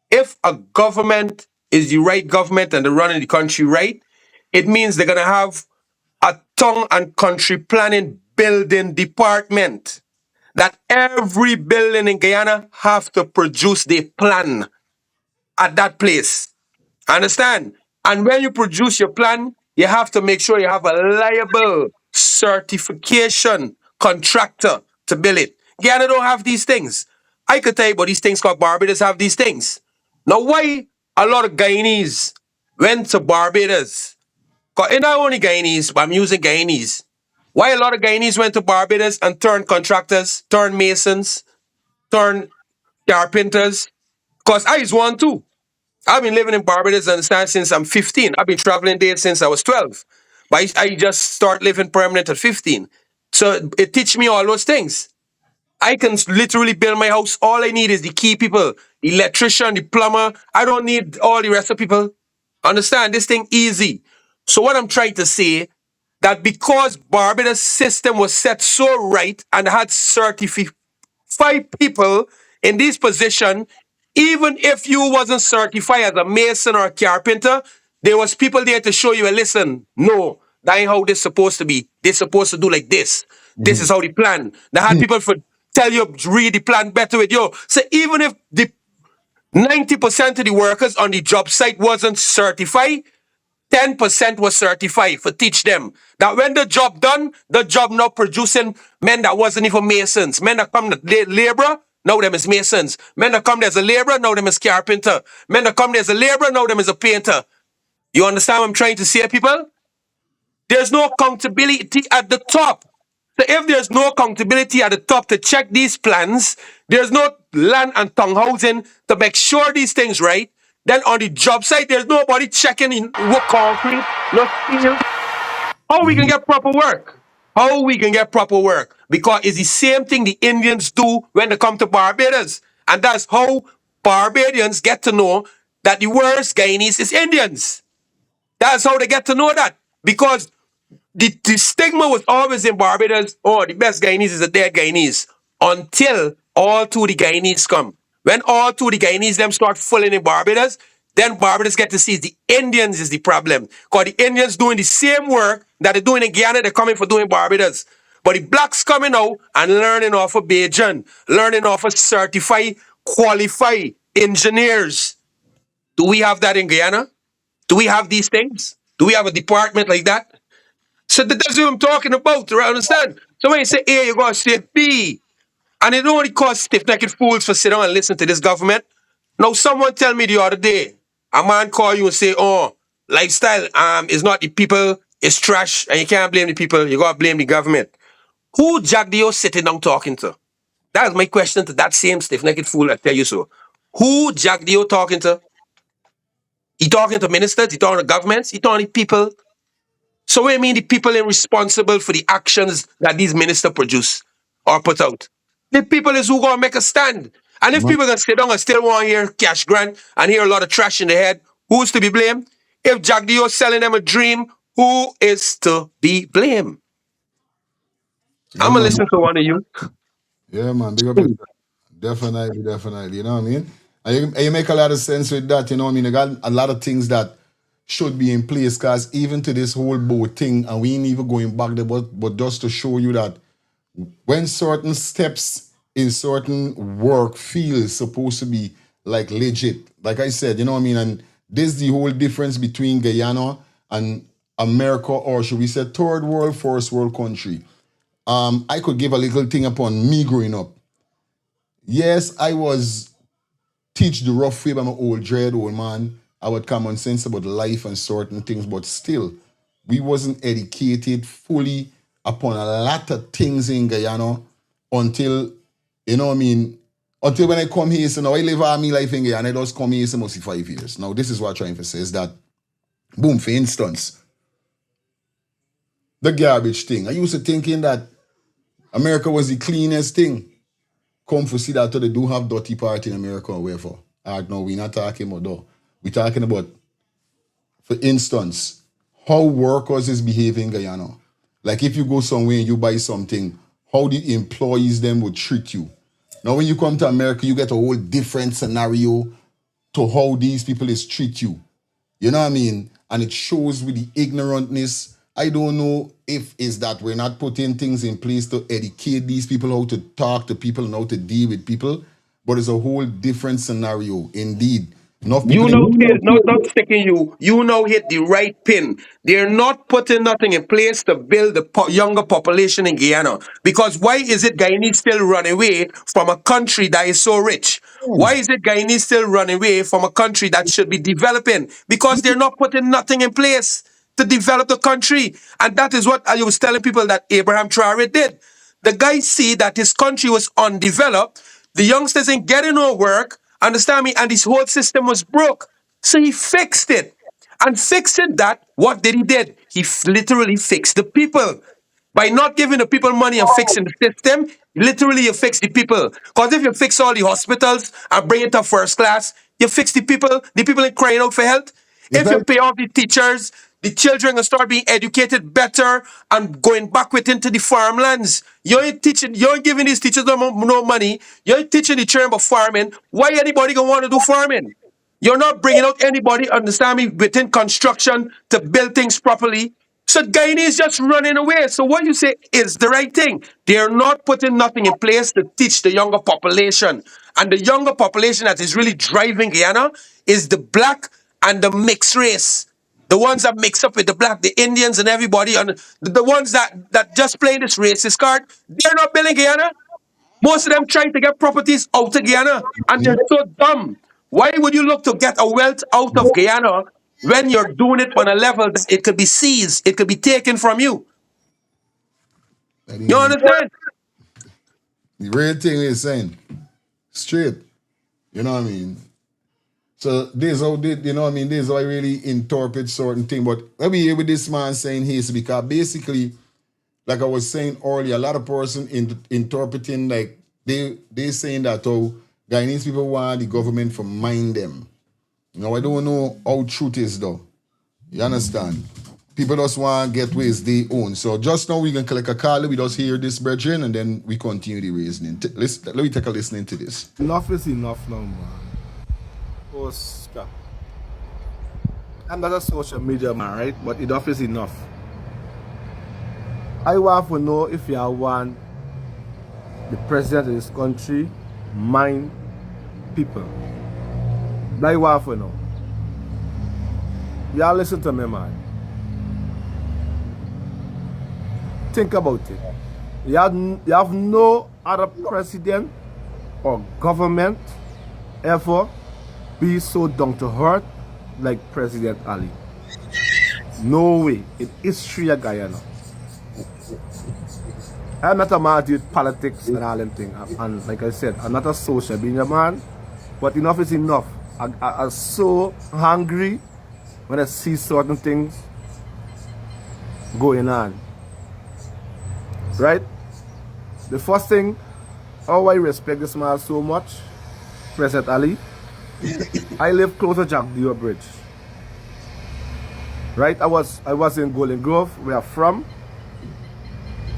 If a government is the right government and they're running the country right, it means they're going to have a town and country planning building department that every building in Guyana have to produce the plan at that place. Understand? And when you produce your plan, you have to make sure you have a liable certification contractor to build it. Guyana don't have these things. I could tell you about these things called Barbados have these things. Now, why a lot of Guyanese went to Barbados? Because it's not only Guyanese, but I'm using Guyanese. Why a lot of Guyanese went to Barbados and turned contractors, turned masons, turned carpenters? Because I is one too. I've been living in Barbados, understand, since I'm 15. I've been traveling there since I was 12. But I just start living permanent at 15. So it teach me all those things. I can literally build my house. All I need is the key people, the electrician, the plumber. I don't need all the rest of people. Understand? This thing easy. So what I'm trying to say, that because Barbados system was set so right and had certified people in this position, even if you wasn't certified as a mason or a carpenter, there was people there to show you, listen, no, that ain't how this supposed to be. They're supposed to do like this. This is how they plan. They had people for tell you read the plan better with you. So even if the 90% of the workers on the job site wasn't certified, 10% was certified for teach them that when the job done, the job now producing men that wasn't even masons. Men that come to labor, now them is masons. Men that come there as a laborer, now them is carpenter. Men that come there as a laborer, now them is a painter. You understand what I'm trying to say, people? There's no accountability at the top. So if there's no accountability at the top to check these plans, there's no land and tongue housing to make sure these things right. Then on the job site, there's nobody checking in what concrete, no steel. How we can get proper work? How we can get proper work? Because it's the same thing the Indians do when they come to Barbados. And that's how Barbadians get to know that the worst Guyanese is Indians. That's how they get to know that. Because the stigma was always in Barbados, oh, the best Guyanese is the dead Guyanese. Until all two the Guyanese come. When all two the Guyanese them start falling in Barbados, then Barbados get to see the Indians is the problem. Because the Indians doing the same work that they're doing in Guyana, they're coming for doing Barbados. But the blacks coming out and learning off of Bajan, learning off of certified, qualified engineers. Do we have that in Guyana? Do we have these things? Do we have a department like that? So that's what I'm talking about, right? Understand? So when you say A, you gotta say B. And it only cause stiff-necked fools for sit down and listen to this government. Now, someone tell me the other day, a man call you and say, oh, lifestyle is not the people, it's trash, and you can't blame the people, you gotta blame the government. Who Jack Dio sitting down talking to? That is my question to that same stiff-necked fool that tell you so. Who Jack Dio talking to? He talking to ministers, he talking to governments, he talking to people. So what do you mean the people are responsible for the actions that these ministers produce or put out? The people is who gonna make a stand. And if people gonna sit down and still want to hear cash grant and hear a lot of trash in their head, who's to be blamed? If Jack Dio selling them a dream, who is to be blamed? Yeah, I'm gonna man. listen to one of you. Yeah, man. Big up yourself. Definitely, definitely. You know what I mean? And you make a lot of sense with that. You know what I mean? You got a lot of things that should be in place because even to this whole boat thing, and we ain't even going back there, but just to show you that when certain steps in certain work fields supposed to be like legit, like I said, you know what I mean? And this is the whole difference between Guyana and America, or should we say third world, first world country. I could give a little thing upon me growing up. Yes, I was teach the rough way by my old dread old man. I would common sense about life and certain things, but still, we wasn't educated fully upon a lot of things in Guyana until, you know what I mean, until when I come here, so now I live army life in Guyana, I just come here, so mostly 5 years. Now, this is what I'm trying to say, is that, boom, for instance, the garbage thing. I used to thinking that America was the cleanest thing. Come for see that they do have dirty part in America or wherever. No, we're not talking about that. We're talking about, for instance, how workers is behaving in Guyana. Like if you go somewhere and you buy something, how the employees them would treat you. Now when you come to America, you get a whole different scenario to how these people is treat you. You know what I mean? And it shows with the ignorantness. I don't know if it's that we're not putting things in place to educate these people how to talk to people and how to deal with people, but it's a whole different scenario indeed. Enough You people know, in not sticking you. You now hit the right pin. They're not putting nothing in place to build the younger population in Guyana. Because why is it Guyanese still run away from a country that is so rich? Why is it Guyanese still run away from a country that should be developing? Because they're not putting nothing in place to develop the country. And that is what I was telling people that Abraham Traore did. The guy see that his country was undeveloped. The youngsters ain't getting no work. Understand me? And his whole system was broke. So he fixed it. And fixing that, what did he did? He literally fixed the people. By not giving the people money and fixing the system, literally you fix the people. Because if you fix all the hospitals and bring it to first class, you fix the people ain't crying out for help. It's If you like pay off the teachers, the children will start being educated better and going back into the farmlands. You ain't teaching, you ain't giving these teachers no money. You ain't teaching the children about farming. Why anybody gonna want to do farming? You're not bringing out anybody, understand me, within construction to build things properly. So Guinea is just running away. So what you say is the right thing. They're not putting nothing in place to teach the younger population. And the younger population that is really driving Guyana is the black and the mixed race. The ones that mix up with the black, the Indians and everybody, and the ones that just play this racist card, they're not building Guyana. Most of them trying to get properties out of Guyana, and they're so dumb. Why would you look to get a wealth out of Guyana when you're doing it on a level that it could be seized, it could be taken from you? You understand? the real thing is saying straight. You know what I mean? So this how you know what I mean? This how I really interpret certain thing. But let me hear with this man saying his because basically, like I was saying earlier, a lot of person interpreting like they saying that how Guyanese people want the government to mind them. Now I don't know how truth is though. You understand? People just want to get ways they own. So just now we can collect a call. We just hear this brethren and then we continue the reasoning. Let me take a listening to this. Enough is enough now, man. Oh, stop. I'm not a social media man, right? But enough is enough. I want to know if you want the president of this country mind people. I want to know. Y'all listen to me, man. Think about it. You have no other president or government ever be so down to earth like President Ali. No way in history of Guyana. I'm not a man with politics and all them things. And like I said, I'm not a social being a man. But enough is enough. I'm so hungry when I see certain things going on. Right? The first thing, how I respect this man so much, President Ali. I live close to Jack Deere Bridge. Right? I was in Golden Grove, where I'm from.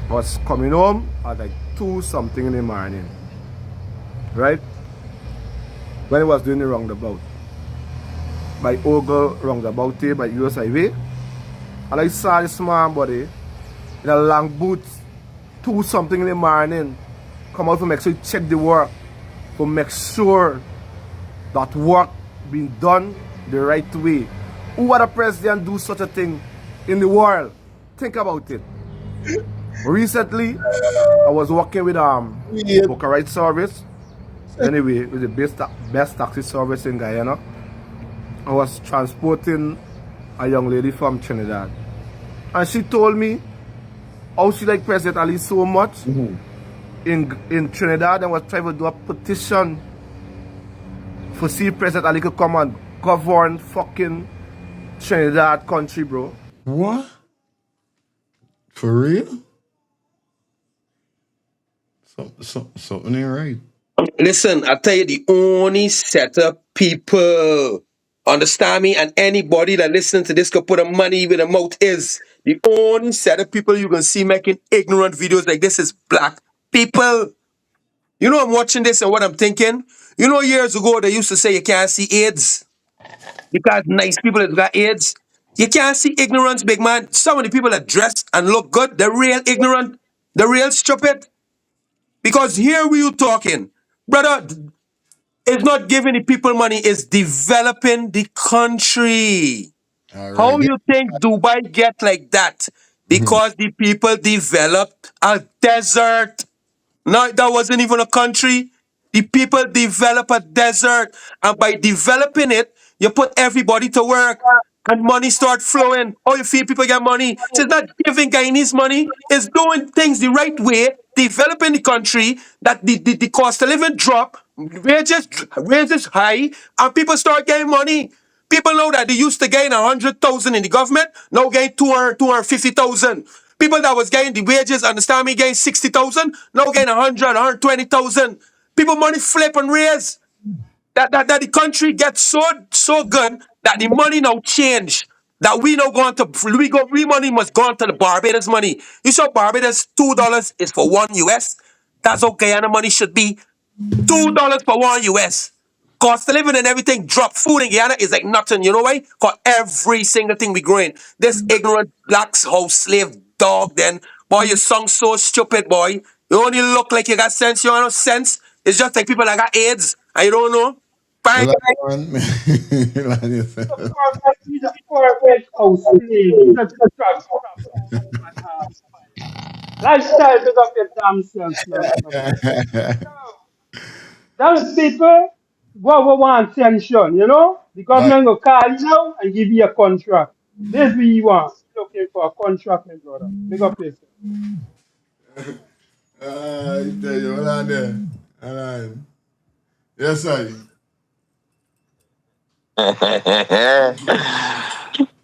I was coming home at like 2 something in the morning. Right? When I was doing the roundabout. My Ogle roundabout here by US Highway. And I saw this man body in a long boot, 2 something in the morning. Come out to make sure you check the work. To make sure that work being done the right way. Who other president do such a thing in the world? Think about it. Recently, I was working with Boca Ride service. Anyway, with the best taxi service in Guyana. I was transporting a young lady from Trinidad. And she told me how she liked President Ali so much in Trinidad and was trying to do a petition for see President Ali could come and govern fucking Trinidad country, bro. What? For real? Something ain't right. Listen, I tell you, the only set of people Understand me? And anybody that listens to this could put a money where the mouth is. The only set of people you can see making ignorant videos like this is black people. You know, I'm watching this and what I'm thinking. You know, years ago they used to say you can't see AIDS because nice people that got AIDS. You can't see ignorance, big man. Some of the people that dress and look good, they're real ignorant, they're real stupid. Because here we you talking, brother. It's not giving the people money, it's developing the country. All right. How you think Dubai get like that? Because the people developed a desert. No, that wasn't even a country. The people develop a desert, and by developing it, you put everybody to work, and money start flowing. Oh, you feel people get money? So it's not giving Guyanese money. It's doing things the right way, developing the country. That the cost of living drop, wages high, and people start getting money. People know that they used to gain 100,000 in the government, now gain 250,000. People that was getting the wages, understand me, gain 60,000, now gain 100, 120,000. People money flip and raise. That the country gets so good that the money now change. That we now going to we money must go on to the Barbados money. You saw Barbados $2 is for $1. That's how Guyana money should be. $2 for $1. Cost of living and everything drop. Food in Guyana is like nothing. You know why? Because every single thing we growing. This ignorant blacks house slave dog then. Boy, you sound so stupid, boy. You only look like you got sense. You have no sense. It's just like people that got AIDS and you don't know. Bang. He's a perfect house slave. He's a trap. Lifestyle big up your damn self, my brother. Those people what we want attention, you know? The Right. government will call you now and give you a contract. This what you want. Looking for a contract, my brother. Big up yourself. I tell you, hold on there. Hold on. Yes, sir.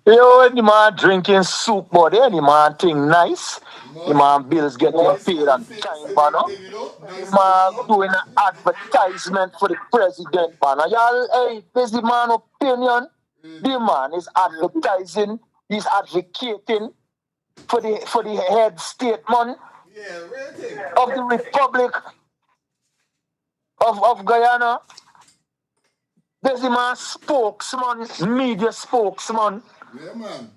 Yo, any man drinking soup, but any man thing nice. The man bills getting paid on time, man. The man doing an advertisement for the president, man. Y'all, hey, this the man opinion. The man is advertising, he's advocating for the head statement of the Republic of Guyana. This the man spokesman, media spokesman. Yeah, man.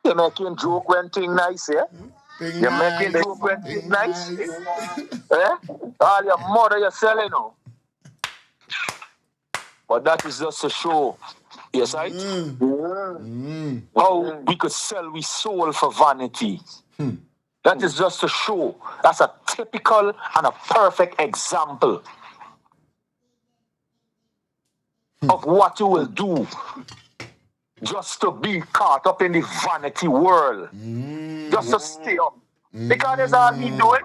You're making joke when thing nice, yeah? Thing You're nice. making joke when thing nice. nice. Eh? All your mother you're selling now. But that is just a show. Yes, right? How we could sell we soul for vanity. That is just a show. That's a typical and a perfect example of what you will do just to be caught up in the vanity world. Just to stay up. Because that's all he doing.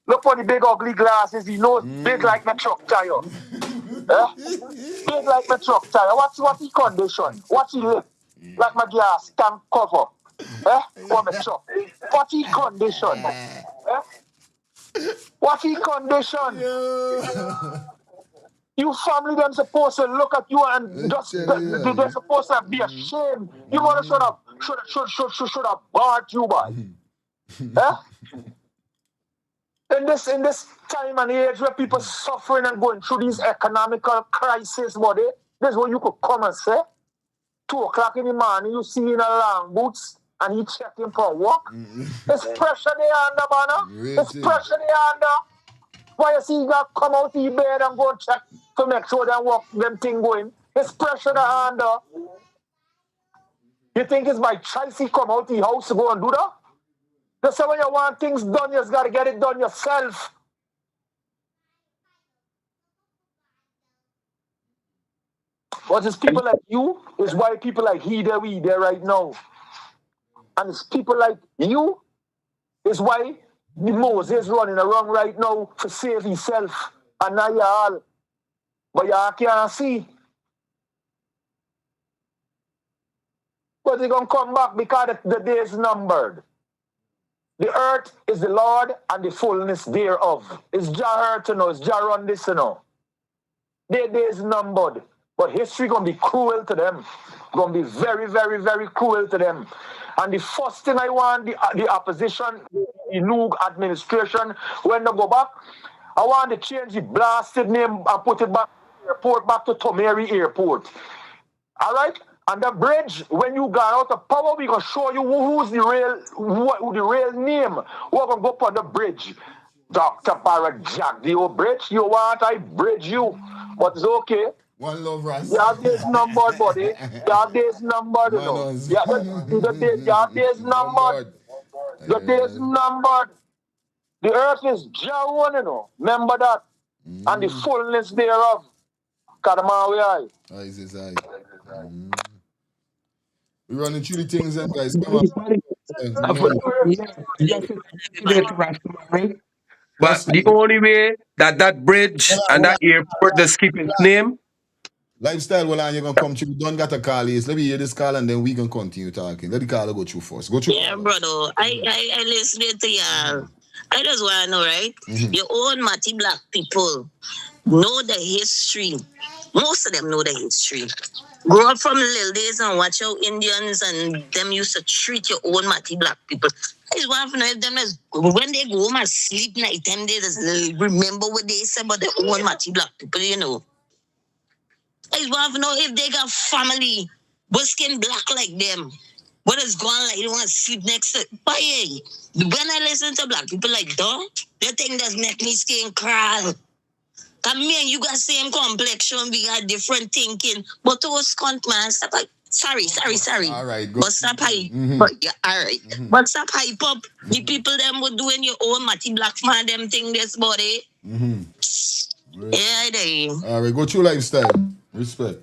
Look for the big ugly glasses. He knows big like my truck tire. Big like my truck tire. What's his condition? What's he lip? Like my gas tank cover. For my truck. What's his condition? What's his condition? You family them supposed to look at you and just they're supposed to be ashamed. You mother should have barred you by. In this time and age where people suffering and going through these economical crises, buddy, this is what you could come and say. 2 o'clock in the morning, you see in a long boots and he checking for work. It's pressure there under, man. It's pressure there under. Why you see you got come out of your bed and go and check to make sure that work them thing going? It's pressure there under. You think it's by choice he come out of the house to go and do that? Just say when you want things done, you just got to get it done yourself. But it's people like you, it's why people like he there, we there right now. And it's people like you, is why the Moses running around right now to save himself. And now you all. But you can't see. But they're going to come back because the day is numbered. The earth is the Lord and the fullness thereof. It's Jah earth, you know. It's Jah run this, you know. Their days numbered. But history gonna be cruel to them. Gonna be very, very, very cruel to them. And the first thing I want the opposition, the new administration, when they go back, I want to change the blasted name and put it back airport back to Tomeri Airport. All right? And the bridge, when you got out of power, we're going to show you who's the real name. We're going to go up on the bridge. Dr. Barajak, the old bridge. You want, I bridge you. But it's okay. One love, Ras. Your days numbered, buddy. Your days numbered, you know. Your days numbered. The days numbered. The earth is Jah, you know. Remember that. And the fullness thereof. Kadamawi. Aye, says aye. We're running through the things and guys. Come on. But the only way that bridge and that airport just keep its name. Lifestyle, well, and you're going to come through. We don't got a call. Let me hear this call and then we can continue talking. Let the caller go through first. Go through. Yeah, brother. I listening to y'all. I just want to know, right? Your own Matty Black people know the history. Most of them know the history. Grow up from little days and watch how Indians and them used to treat your own Matty Black people. I just want to know if them is, when they go home and sleep night time, they just remember what they said about their own Matty Black people, you know. I just want to know if they got family but skin black like them. But it's gone like they want to sleep next to. But hey, when I listen to black people like that, the thing that make me skin crawl. Cause me and you got same complexion, we got different thinking. But those cunt man, stop like, sorry. All right, go. But stop hype. But yeah, all right. But stop hype up. The people them were doing your own Matty Black man, them thing this body. Yeah, they. All right, go through lifestyle. Respect.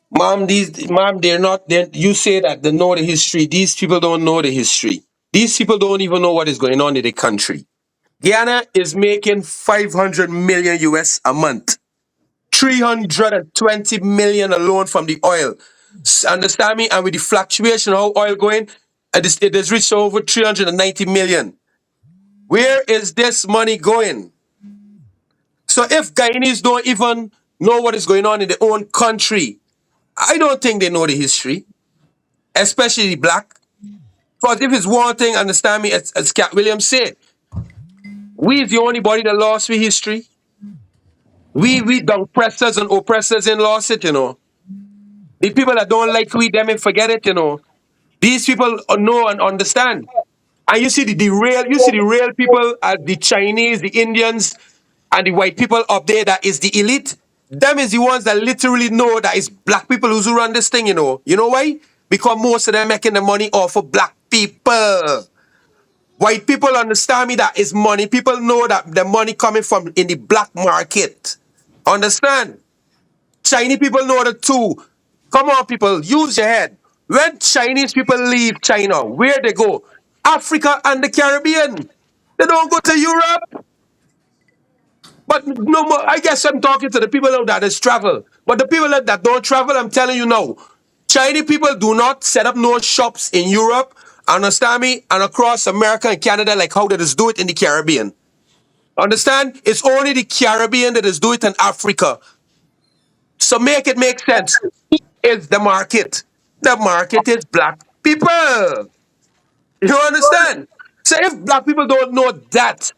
Mom, they're not. You say that they know the history. These people don't know the history. These people don't even know what is going on in the country. Guyana is making 500 million US a month. 320 million alone from the oil. Understand me? And with the fluctuation of how oil going, it has reached over 390 million. Where is this money going? So if Guyanese don't even know what is going on in their own country, I don't think they know the history, especially the black. Because if it's one thing, understand me, as Cat Williams said, we is the only body that lost with history. We the oppressors and oppressors in lost it, you know. The people that don't like we, them and forget it, you know. These people know and understand. And you see the real people, the Chinese, the Indians, and the white people up there that is the elite. Them is the ones that literally know that it's black people who run this thing, you know. You know why? Because most of them making the money off of black people. White people understand me that it's money. People know that the money coming from in the black market. Understand? Chinese people know that too. Come on, people, use your head. When Chinese people leave China, where they go? Africa and the Caribbean. They don't go to Europe. But no more. I guess I'm talking to the people that has travel. But the people that don't travel, I'm telling you now, Chinese people do not set up no shops in Europe, understand me, and across America and Canada like how they just do it in the Caribbean. Understand? It's only the Caribbean that is do it in Africa. So make it make sense. It's the market. The market is black people. You understand? So if black people don't know that,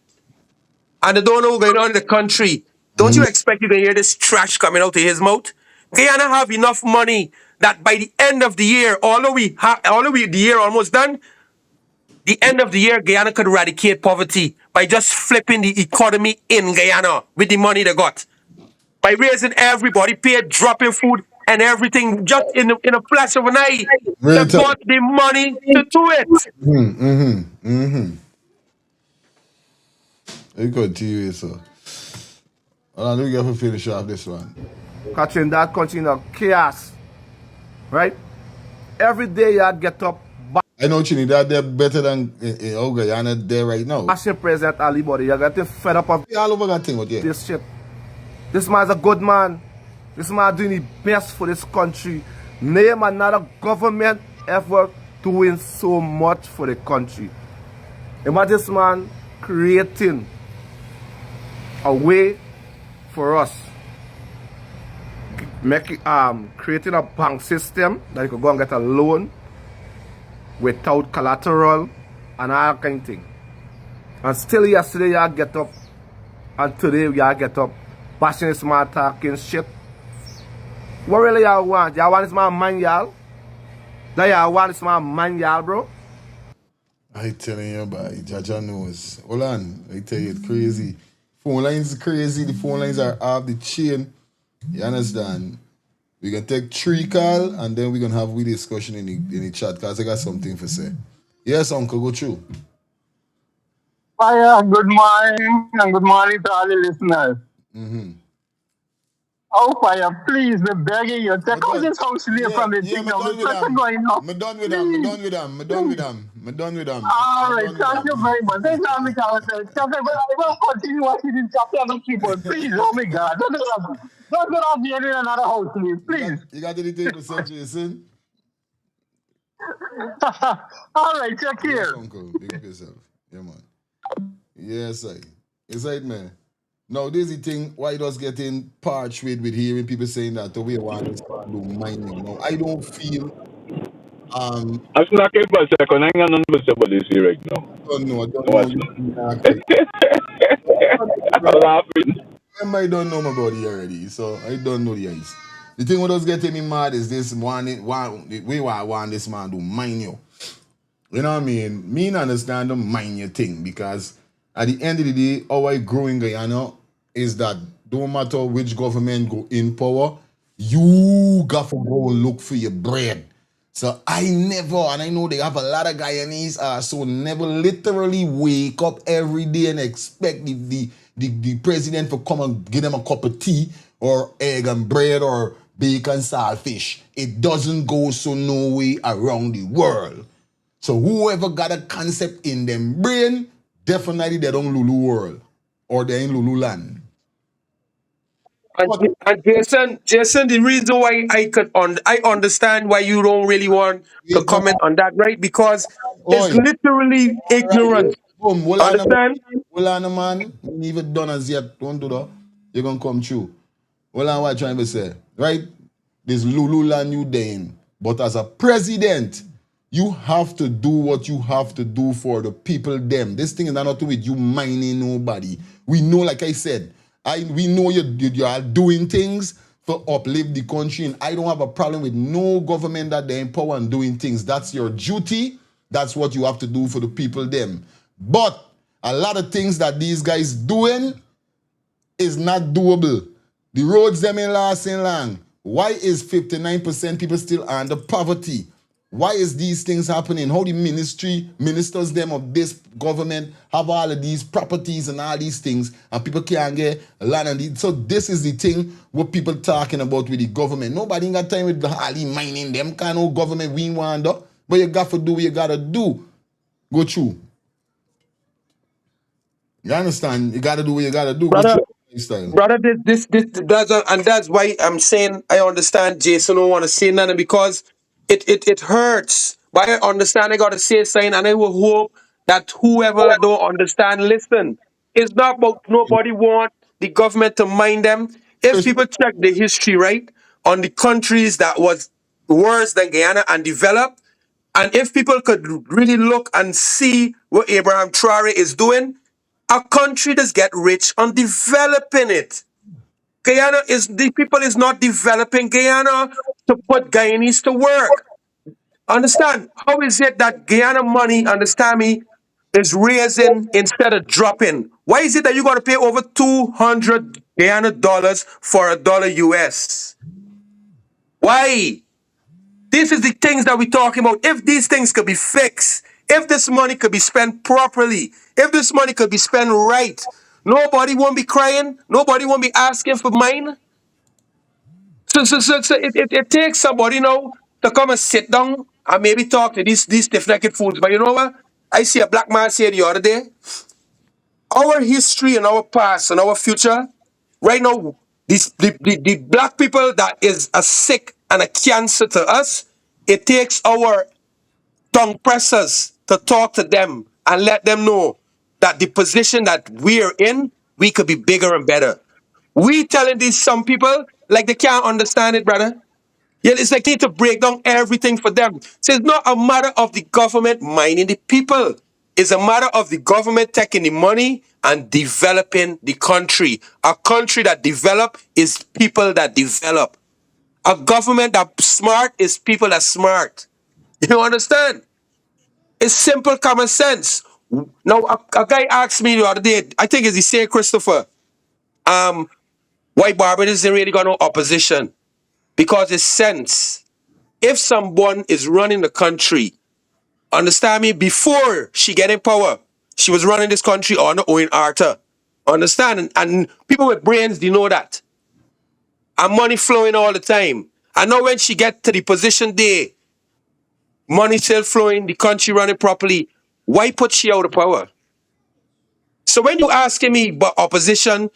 and they don't know what's going on in the country, don't you expect you to hear this trash coming out of his mouth? Guyana have enough money that by the end of the year, although the year almost done, the end of the year, Guyana could eradicate poverty by just flipping the economy in Guyana with the money they got. By raising everybody, paid, dropping food and everything just in a flash of an eye. They got the money to do it. You continue, so. Let me get to finish off this one. Catching that country in a chaos. Right? Every day you get up. I know Trinidad, they're better than Guyana there right now. Bashing President Ali, buddy. You're getting fed up of all over that thing with you. This shit. This man's a good man. This man doing the best for this country. Name another government ever doing so much for the country. Imagine this man creating a way for us creating a bank system that you could go and get a loan without collateral and all kind of thing. And still yesterday y'all get up and today y'all get up bashing smart talking shit. What really y'all want? Y'all want this man y'all? That y'all want this man y'all, bro? I telling you, boy, Jaja knows. Hold on, I tell you, it's crazy. Phone lines is crazy. The phone lines are off the chain. You understand? We can take 3 call and then we're gonna have we discussion in the chat because I got something to say. Yes, Uncle, go through. Fire, good morning, and good morning to all the listeners. Mm-hmm. Oh, Fire, please, we're begging you, take out done. this house slave Yeah, from the yeah, thing me now. done We're with such a them. going now. Me done with them. Me Please. done with them. Me done with them. Me done with them. All Me right, done with thank you them. very much. Thank you, because chapter, but I will continue watching this chapter of people. Please, oh my God, don't let us be in another house, please. Please. You got anything to say, Jason? All right, check Yes, here. Uncle. Big up yourself. Yeah, man. Yes, I. It's right, man. Now, this is the thing why it was getting parched with hearing people saying that the way one is do mining. Now, I don't feel I'm not able to second. I ain't got nothing to say about this here right now. I don't know What's you I'm laughing. I don't know my body already, so I don't know the ice. The thing what was getting me mad is this we want this man to mine you. You know what I mean? Me not understand the mind your thing because at the end of the day, our growing Guyana is that don't matter which government go in power, you got to go look for your bread. So I never, and I know they have a lot of Guyanese so never literally wake up every day and expect the president to come and give them a cup of tea or egg and bread or bacon saltfish. It doesn't go so no way around the world. So whoever got a concept in them brain, definitely they don't Lulu world or they in Lulu land. And Jason, the reason why I understand why you don't really want to comment on that, right? Because it's Oi, literally ignorance. boom, Understand? hold on, man. We even done as yet. Don't do that. You're gonna come true. Hold on, what I'm trying to say, right? This Lulu land you in, but as a president, you have to do what you have to do for the people them. This thing is not to with you mining nobody. We know, like I said, we know you are doing things for uplift the country, and I don't have a problem with no government that they empower and doing things. That's your duty. That's what you have to do for the people them. But a lot of things that these guys doing is not doable. The roads them in lasting long. Why is 59% people still under poverty? Why is these things happening? How the ministers them of this government have all of these properties and all these things and people can't get land and so this is the thing what people talking about with the government. Nobody got time with the hardly mining them kind of government we want though. But you got to do what you gotta do. Go through. You understand? You gotta do what you gotta do. Go Brother, through lifestyle. brother, that's why I'm saying I understand Jason don't want to say nothing because it hurts. But I understand I gotta say something and I will hope that whoever don't understand listen. It's not about nobody want the government to mind them. If people check the history, right, on the countries that was worse than Guyana and developed, and if people could really look and see what Abraham Traore is doing, a country does get rich on developing it. Guyana is the people is not developing Guyana to put Guyanese to work. Understand? How is it that Guyana money, understand me, is raising instead of dropping? Why is it that you got to pay over 200 Guyana dollars for a dollar US? Why? This is the things that we're talking about. If these things could be fixed, if this money could be spent properly, if this money could be spent right, nobody won't be crying. Nobody won't be asking for mine. So it takes somebody, to come and sit down and maybe talk to these stiff-necked fools. But you know what? I see a black man say the other day, our history and our past and our future, right now, the black people that is a sick and a cancer to us, it takes our tongue pressers to talk to them and let them know that the position that we're in, we could be bigger and better. We telling these some people Like they can't understand it, brother. Yeah, it's like they need to break down everything for them. So it's not a matter of the government minding the people. It's a matter of the government taking the money and developing the country. A country that develop is people that develop. A government that smart is people that smart. You understand? It's simple common sense. Now, a guy asked me the other day, I think it's the same Christopher, why Barbados isn't really got no opposition. Because it's sense. If someone is running the country, understand me, before she get in power, she was running this country on her own arter. Understand? And people with brains, they know that. And money flowing all the time. I know when she get to the position there, money still flowing, the country running properly. Why put she out of power? So when you asking me about opposition,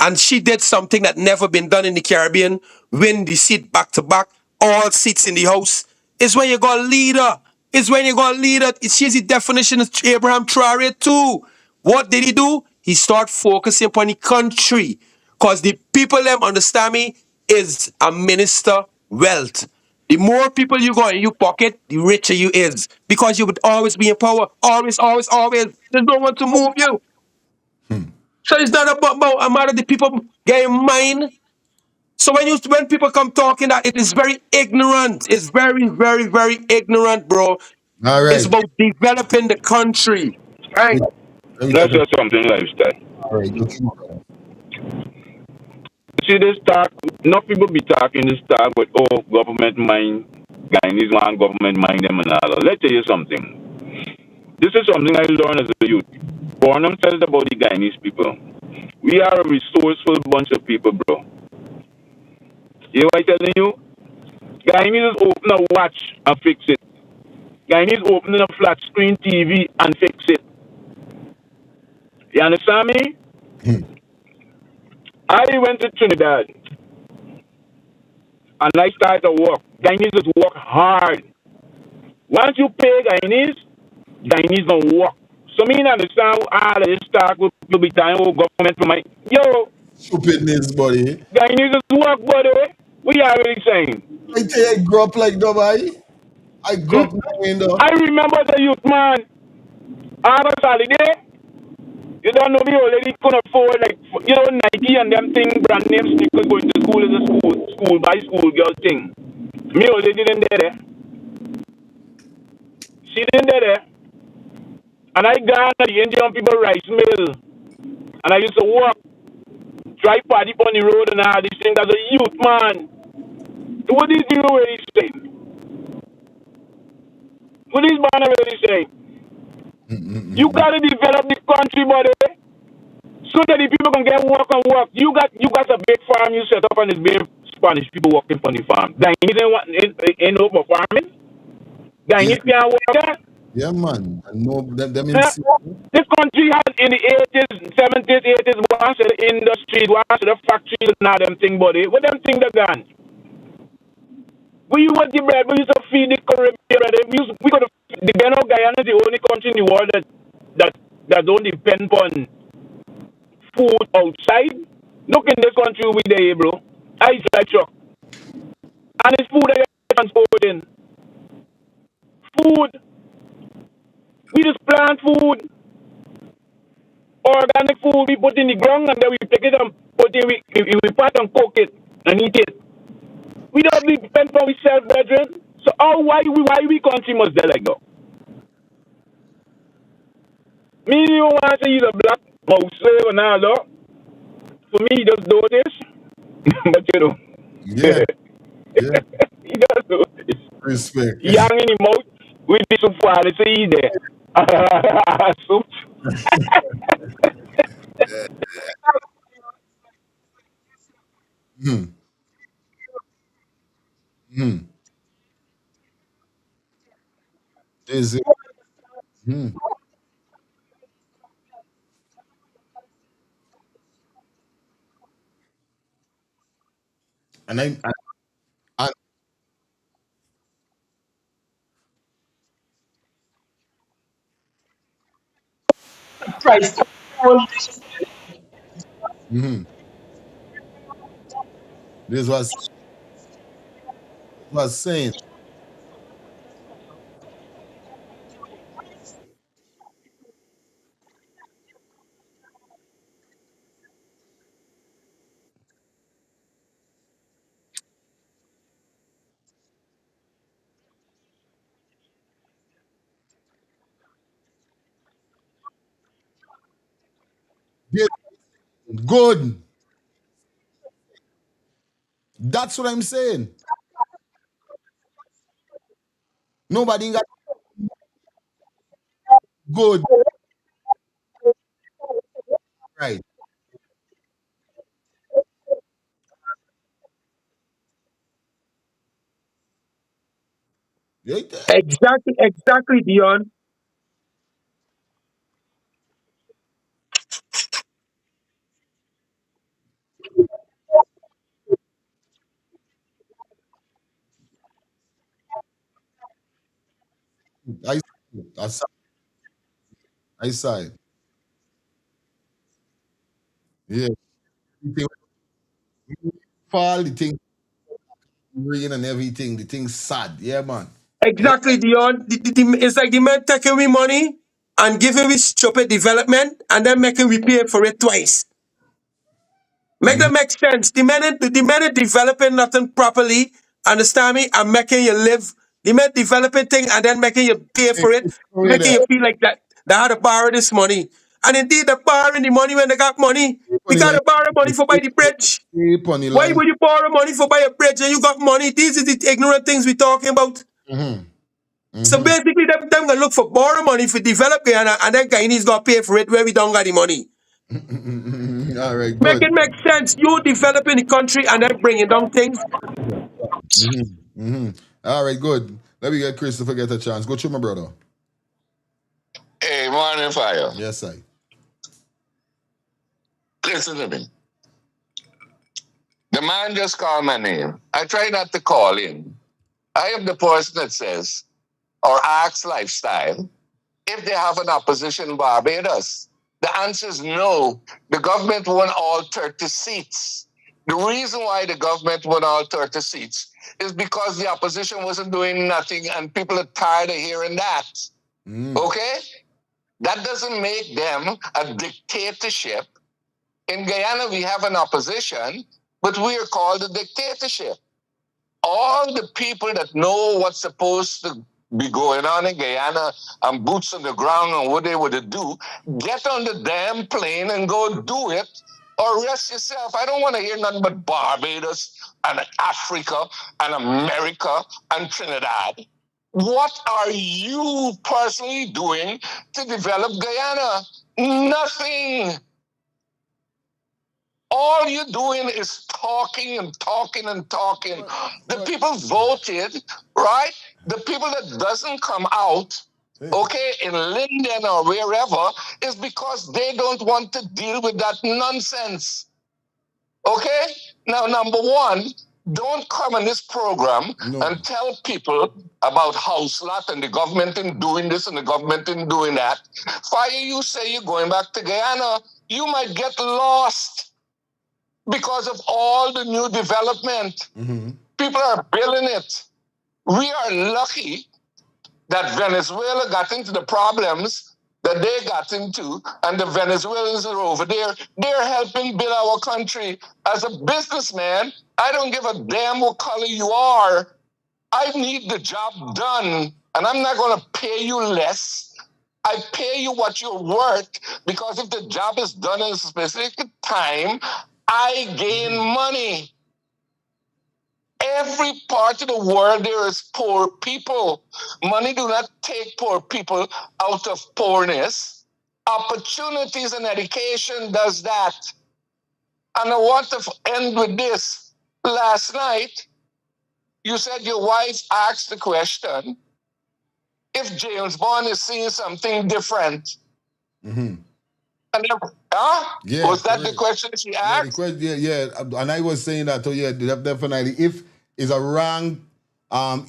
and she did something that never been done in the Caribbean, win the seat back to back, all seats in the house, is when you got a leader. Is when you got a leader. She's the definition of Abraham Traore too. What did he do? He start focusing upon the country. Because the people them understand me is a minister wealth. The more people you got in your pocket, the richer you is. Because you would always be in power. Always, always, always. There's no one to move you. So it's not about a matter of the people getting mine. So when people come talking that it is very ignorant, it's very, very, very ignorant, bro. All It's right. about developing the country. Right. Let me Let's talk. say something lifestyle. All right. Look him. See this talk, not people be talking this talk with oh government mind Guyanese one government mind them and all. Let's tell you something. This is something I learned as a youth. Bornham tells about the Guyanese people. We are a resourceful bunch of people, bro. You know what I'm telling you? Guyanese open a watch and fix it. Guyanese opening a flat screen TV and fix it. You understand me? I went to Trinidad and I started to work. Guyanese just work hard. Once you pay Guyanese don't work. So me not understand all of this talk will be time with government for my yo, Stupidness, buddy. Guyanese just work, buddy. What you are really saying? I tell you, I grew up like Dubai. I grew up knowing I though. remember the youth man. On a Saturday, you don't know me already could afford like Nike and them thing brand name sneakers going to school is a school by school girl thing. Me already didn't there. She didn't there. And I gone to the Indian people rice mill. And I used to walk, drive party on the road and all these things as a youth man. What is you really saying? What is man really saying? You gotta develop the country, buddy. So that the people can get work and work. You got a big farm you set up and it's big Spanish people working on the farm. Then you ain't no for farming. Then you can't work that. Yeah, man. I know them in. This country had in the 80s, 70s, 80s, one set of industries, one set of factories and all them thing, buddy. What them thing they done? We used the bread, we used to feed the Caribbean bread. We could have, the Guyana is the only country in the world that don't depend on food outside. Look in this country we there, bro. I fly truck. And it's food that you're transporting. Food. We just plant food. Organic food we put in the ground and then we take it and put it, we pot and cook it and eat it. We don't depend on ourselves, brethren. So why we country must die like that? Me you want to say he's a black mouse slave and all that. For me, he just do this. But you know. Yeah. Yeah. He does do this. Respect. Young in the mouth with the soup for the sea there. Soup. Hmm. Hmm. Is it? Hmm. And I Price control. hmm. This was saying. Yeah, good. That's what I'm saying. Nobody got good. Right. Yeah, Exactly, Dion. I, I saw it. Yeah. The thing fall, the thing rain and everything. The thing sad. Yeah, man. Yeah. Exactly, Dion. It's like the man taking we money and giving we stupid development and then making we pay for it twice. Make that make sense. The man developing nothing properly, understand me, and making you live. The man developing thing and then making you pay Hey, for it, wait making there. you feel like that they had to borrow this money. And indeed, they borrowing the money when they got money. We On the got line. to borrow money for buy the bridge. Keep on the Why line. would you borrow money for buy a bridge and you got money? These are the ignorant things we're talking about. Mm-hmm. So Mm-hmm. basically, them gonna look for borrow money for develop Guyana, and then Guyanese gonna pay for it where we don't got the money. All right, Make good. it make sense. You developing the country and then bringing down things. Mm-hmm. Mm-hmm. All right, good. Let me get Christopher get a chance. Go through my brother. Hey, morning fire. Yes, I. Listen to me. The man just called my name. I try not to call in. I am the person that says, or asks Lifestyle, if they have an opposition in Barbados. The answer is no. The government won all 30 seats. The reason why the government won all 30 seats is because the opposition wasn't doing nothing and people are tired of hearing that. Okay? That doesn't make them a dictatorship. In Guyana, we have an opposition, but we are called a dictatorship. All the people that know what's supposed to be going on in Guyana and boots on the ground and what they would do, get on the damn plane and go do it or rest yourself. I don't want to hear nothing but Barbados and Africa and America and Trinidad. What are you personally doing to develop Guyana? Nothing. All you're doing is talking and talking and talking. The people voted, right? The people that doesn't come out, okay, in Linden or wherever, is because they don't want to deal with that nonsense. Okay? Now, number one, don't come in this program and tell people about house lot and the government in doing this and the government in doing that. Fire, you say you're going back to Guyana, you might get lost because of all the new development. People are building it. We are lucky that Venezuela got into the problems that they got into, and the Venezuelans are over there. They're helping build our country. As a businessman, I don't give a damn what color you are. I need the job done, and I'm not going to pay you less. I pay you what you're worth, because if the job is done in a specific time, I gain money. Every part of the world there is poor people. Money do not take poor people out of poorness. Opportunities and education does that. And I want to end with this. Last night, you said your wife asked the question if James Bond is seeing something different. And then, Yeah. was that the question she Yeah, the asked? question, yeah. And I was saying that, yeah, definitely. If it's a wrong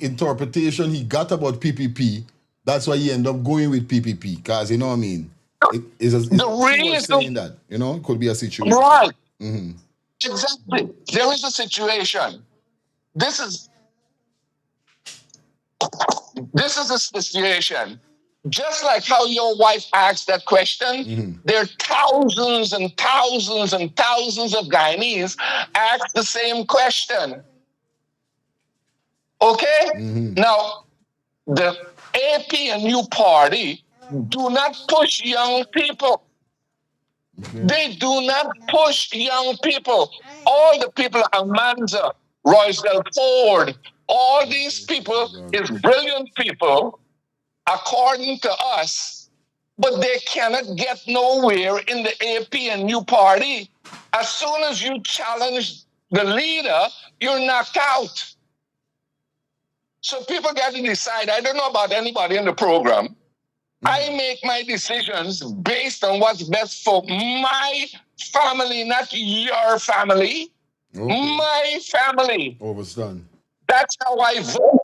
interpretation he got about PPP, that's why he ended up going with PPP. Because, you know what I mean? She was saying that, you know, it could be a situation. Right. Exactly. There is a situation. This is a situation. Just like how your wife asked that question, there are thousands and thousands and thousands of Guyanese ask the same question. Okay? Now, the AP&U party do not push young people. They do not push young people. All the people, Almanza, Royce Del Ford, all these people is brilliant people, according to us, but they cannot get nowhere in the AP&U party. As soon as you challenge the leader, you're knocked out. So people got to decide. I don't know about anybody in the program. I make my decisions based on what's best for my family, not your family. My family. Overstand. That's how I vote.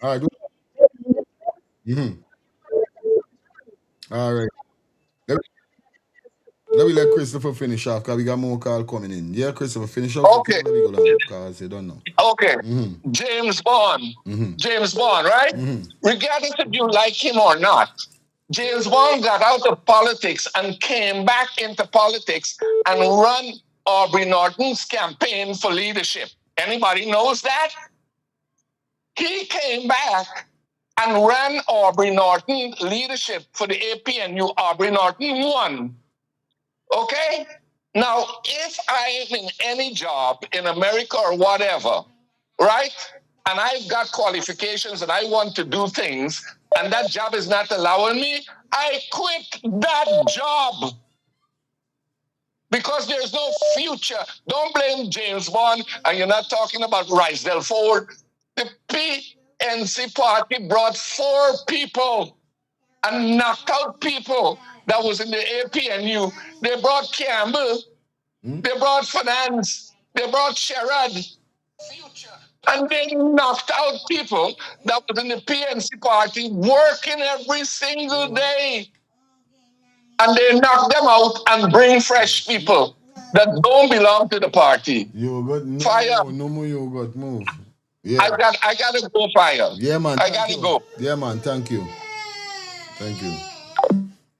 All right. All right. Let let me let Christopher finish off because we got more call coming in. Yeah, Christopher, finish up. Okay. Let me go down because you don't know. Okay. James Bond. James Bond, right? Regardless if you like him or not, James Bond got out of politics and came back into politics and run Aubrey Norton's campaign for leadership. Anybody knows that? He came back and ran Aubrey Norton leadership for the AP&U. Aubrey Norton won. Okay? Now, if I am in any job in America or whatever, right? And I've got qualifications and I want to do things, and that job is not allowing me, I quit that job because there's no future. Don't blame James Bond, and you're not talking about Rice Del Ford. The PNC party brought 4 people and knocked out people that was in the AP&U. They brought Campbell, they brought Finance, they brought Sherrod, and they knocked out people that was in the PNC party working every single day. And they knock them out and bring fresh people that don't belong to the party. You got no, Fire. no more. You got move. Yeah. I gotta go fire. Yeah, man. I gotta go. Yeah, man. Thank you. Thank you.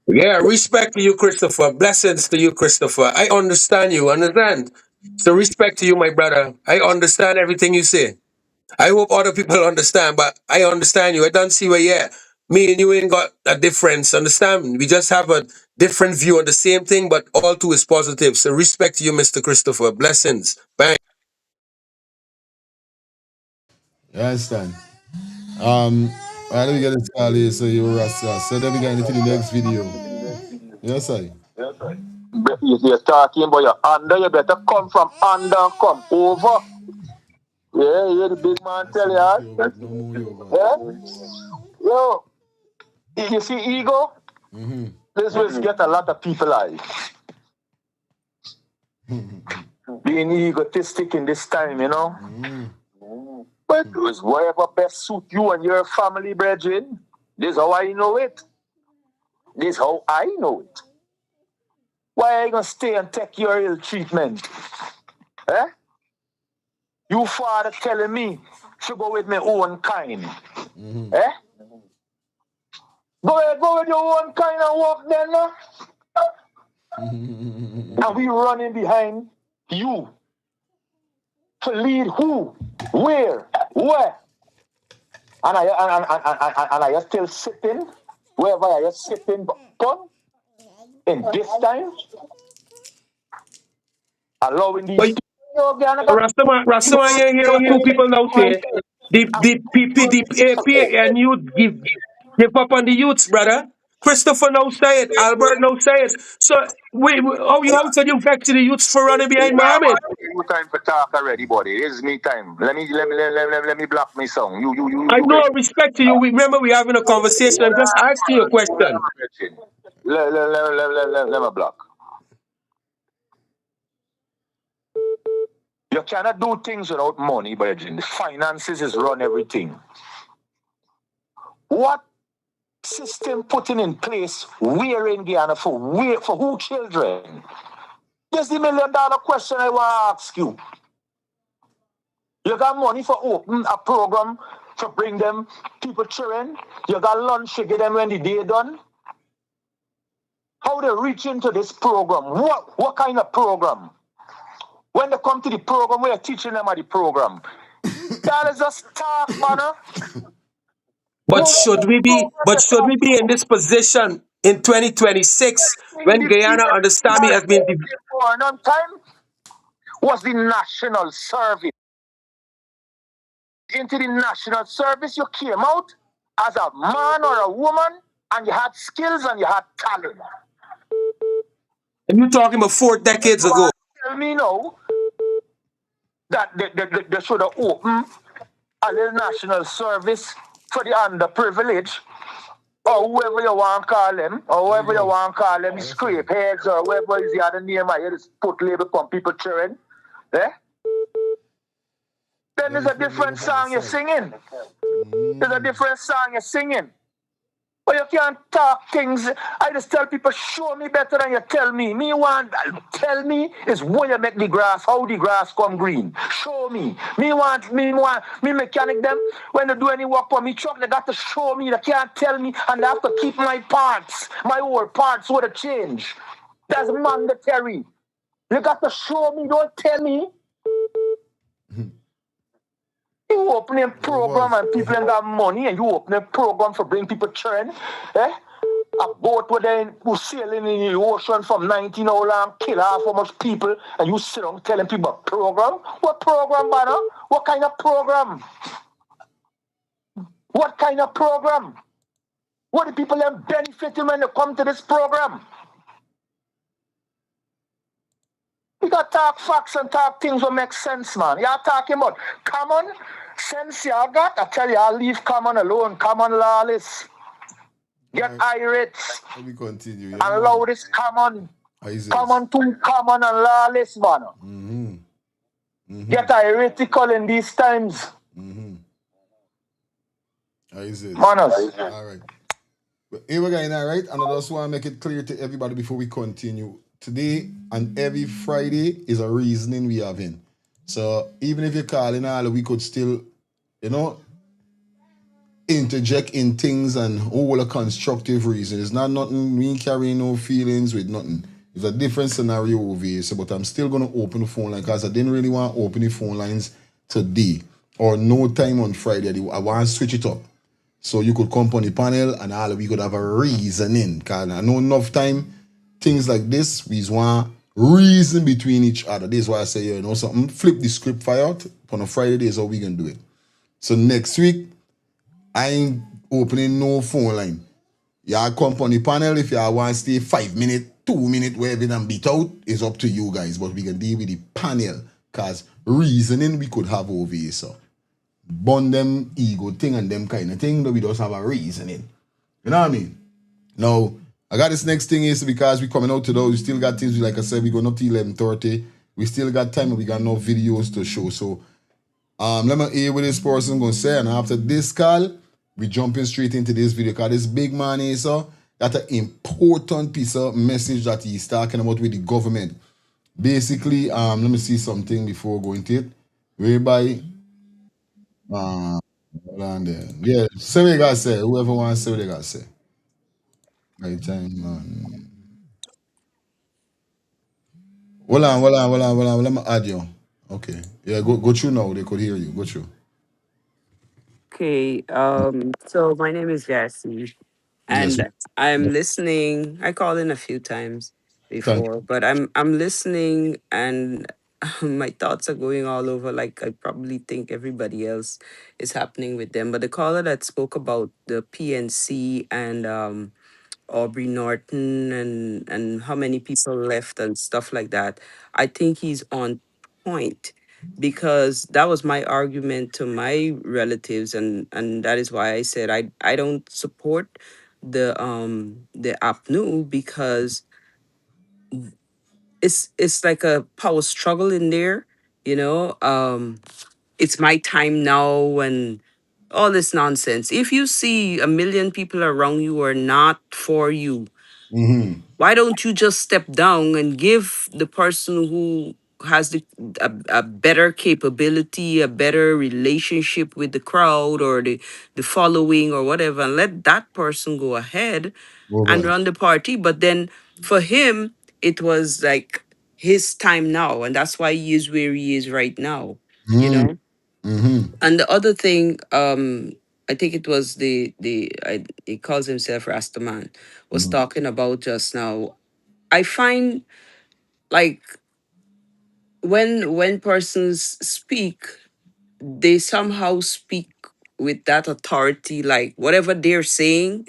Yeah, respect to you, Christopher. Blessings to you, Christopher. I understand you, understand? So respect to you, my brother. I understand everything you say. I hope other people understand, but I understand you. I don't see where yet. Me and you ain't got a difference, understand? We just have a different view on the same thing, but all two is positive. So respect to you, Mr. Christopher. Blessings. Bang. You understand? All right, let me get this call here so you Rasta. So then we get into the next video. Yes, I. If you're talking about your under, you better come from under and come over. Yeah, you hear the big man tell you. Yeah? Yo, you see ego? This will get a lot of people out. Being egotistic in this time, you know? But it was whatever best suit you and your family, brethren. This is how I know it. This is how I know it. Why are you gonna stay and take your ill treatment? Eh? You father telling me to go with my own kind. Eh? Go with your own kind and walk then, no? And we running behind you to lead who, where, where? And I still sitting Wherever you're sitting upon in this time, allowing these But people, you know, Guyana got Rastaman, you hear what two people now say? The APA and youth give up on the youths, brother. Christopher now say it. Albert now say it. So how said you vex the youths for running behind Mohammed? no time for talk already, buddy. This is me time. Let me block me song. I You know ready? I respect you. Remember we having a conversation. I'm just asking you a question. Let me block. You cannot do things without money, but the finances is run everything. What system putting in place where in Guyana for who children? That's the $1 million question I want to ask you. You got money for open a program to bring them people children. You got lunch to get them when the day done. How they reach into this program? What kind of program? When they come to the program, we are teaching them at the program. That is just talk, man. But should we be in this position in 2026 when Guyana understand me has been For a time was the national service. Into the national service, you came out as a man or a woman, and you had skills and you had talent. and you talking about 4 decades ago. Tell me now that they should have opened a little national service for the underprivileged, or whoever you want to call them, or whoever you want to call them, scrape heads, or whoever is the other name I just put label on people children. Eh? Then there's a different song you're singing. There's a different song you're singing. But you can't talk things. I just tell people, show me better than you tell me. Tell me is where you make the grass, how the grass come green. Show me. Me mechanic them, when they do any work for me truck, they got to show me. They can't tell me, and they have to keep my parts, my old parts with a change. That's mandatory. You got to show me, don't tell me. You open a program and people ain't got money, and you open a program for bring people churn. Eh? A boat who sailing in the ocean from 19 hours and kill half how much people, and you sit down telling people program? What program, brother? What kind of program? What kind of program? What do people are benefiting when they come to this program? You got to talk facts and talk things that make sense, man. You're talking about common sense you got. I tell you, I'll leave common alone. Common lawless. Get irate. Let me continue. And allow this common. Common too common and lawless, man. Get iratical in these times. Manners. All right. Here we're going, all right? And I just want to make it clear to everybody before we continue. Today and every Friday is a reasoning we have in. So even if you're calling all, we could still, interject in things and all a constructive reason. It's not nothing, we ain't carrying no feelings with nothing. It's a different scenario over here. So, but I'm still going to open the phone line because I didn't really want to open the phone lines today or no time on Friday. I want to switch it up. So you could come on the panel and all we could have a reasoning. Because I know enough time, things like this, we want reason between each other. This is why I say, something, flip the script fire out. On a Friday, this is how we can do it. So next week, I ain't opening no phone line. Y'all come on the panel. If y'all want to stay 5 minutes, 2 minutes, wherever them beat out, it's up to you guys. But we can deal with the panel. Because reasoning we could have over here, so. Bond them ego thing and them kind of thing, but we just have a reasoning. You know what I mean? Now, I got this next thing is because we coming out to those, we still got things, like I said, we going up to 11:30. We still got time and we got no videos to show. So, let me hear what this person going to say. And after this call, we jumping straight into this video. Because this big man is got an important piece of message that he's talking about with the government. Basically, let me see something before going to it. Whereby... hold on there. Yeah, say what you gotta say. Whoever wants to say what they gotta say. Right time, man. Hold on. Let me add you. Okay. Yeah, go through now. They could hear you. Go through. Okay, so my name is Jesse. Yes. and I'm listening. I called in a few times Thank before, but I'm listening, and my thoughts are going all over. Like I probably think everybody else is happening with them. But the caller that spoke about the PNC and Aubrey Norton and how many people left and stuff like that, I think he's on point because that was my argument to my relatives, and that is why I said I don't support the APNU because it's like a power struggle in there, you know. It's my time now and all this nonsense. If you see a million people around you are not for you, Mm-hmm. why don't you just step down and give the person who has a better capability, a better relationship with the crowd or the following or whatever, and let that person go ahead and Over. run the party? But then for him, it was like his time now, and that's why he is where he is right now, you Mm. know. Mm-hmm. And the other thing, I think it was he calls himself Rastaman, was Mm-hmm. talking about just now. I find like when persons speak, they somehow speak with that authority, like whatever they're saying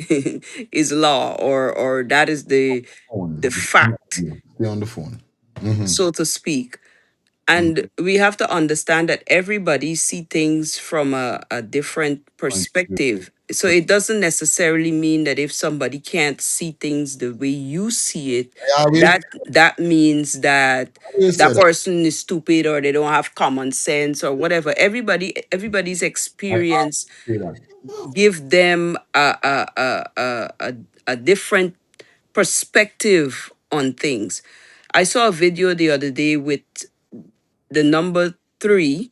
is law, or that is the Phone. fact, Stay on the phone. Mm-hmm. so to speak. And we have to understand that everybody see things from a different perspective. So it doesn't necessarily mean that if somebody can't see things the way you see it, I always, that means that always say that that. person is stupid or they don't have common sense or whatever. Everybody's I always experience say that. give them a different perspective on things. I saw a video the other day with the number 3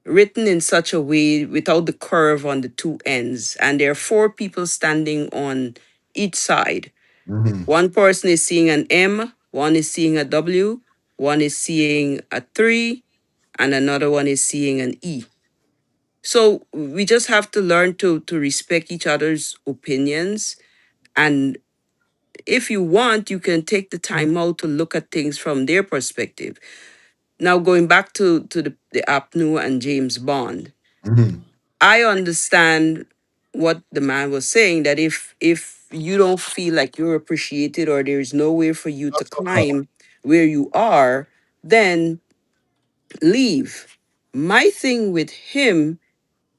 written in such a way without the curve on the two ends. And there are 4 people standing on each side. Mm-hmm. One person is seeing an M, one is seeing a W, one is seeing a 3, and another one is seeing an E. So we just have to learn to respect each other's opinions. And if you want, you can take the time out to look at things from their perspective. Now, going back to the Apnu and James Bond, Mm-hmm. I understand what the man was saying, that if you don't feel like you're appreciated or there's nowhere for you to That's a fact. climb where you are, then leave. My thing with him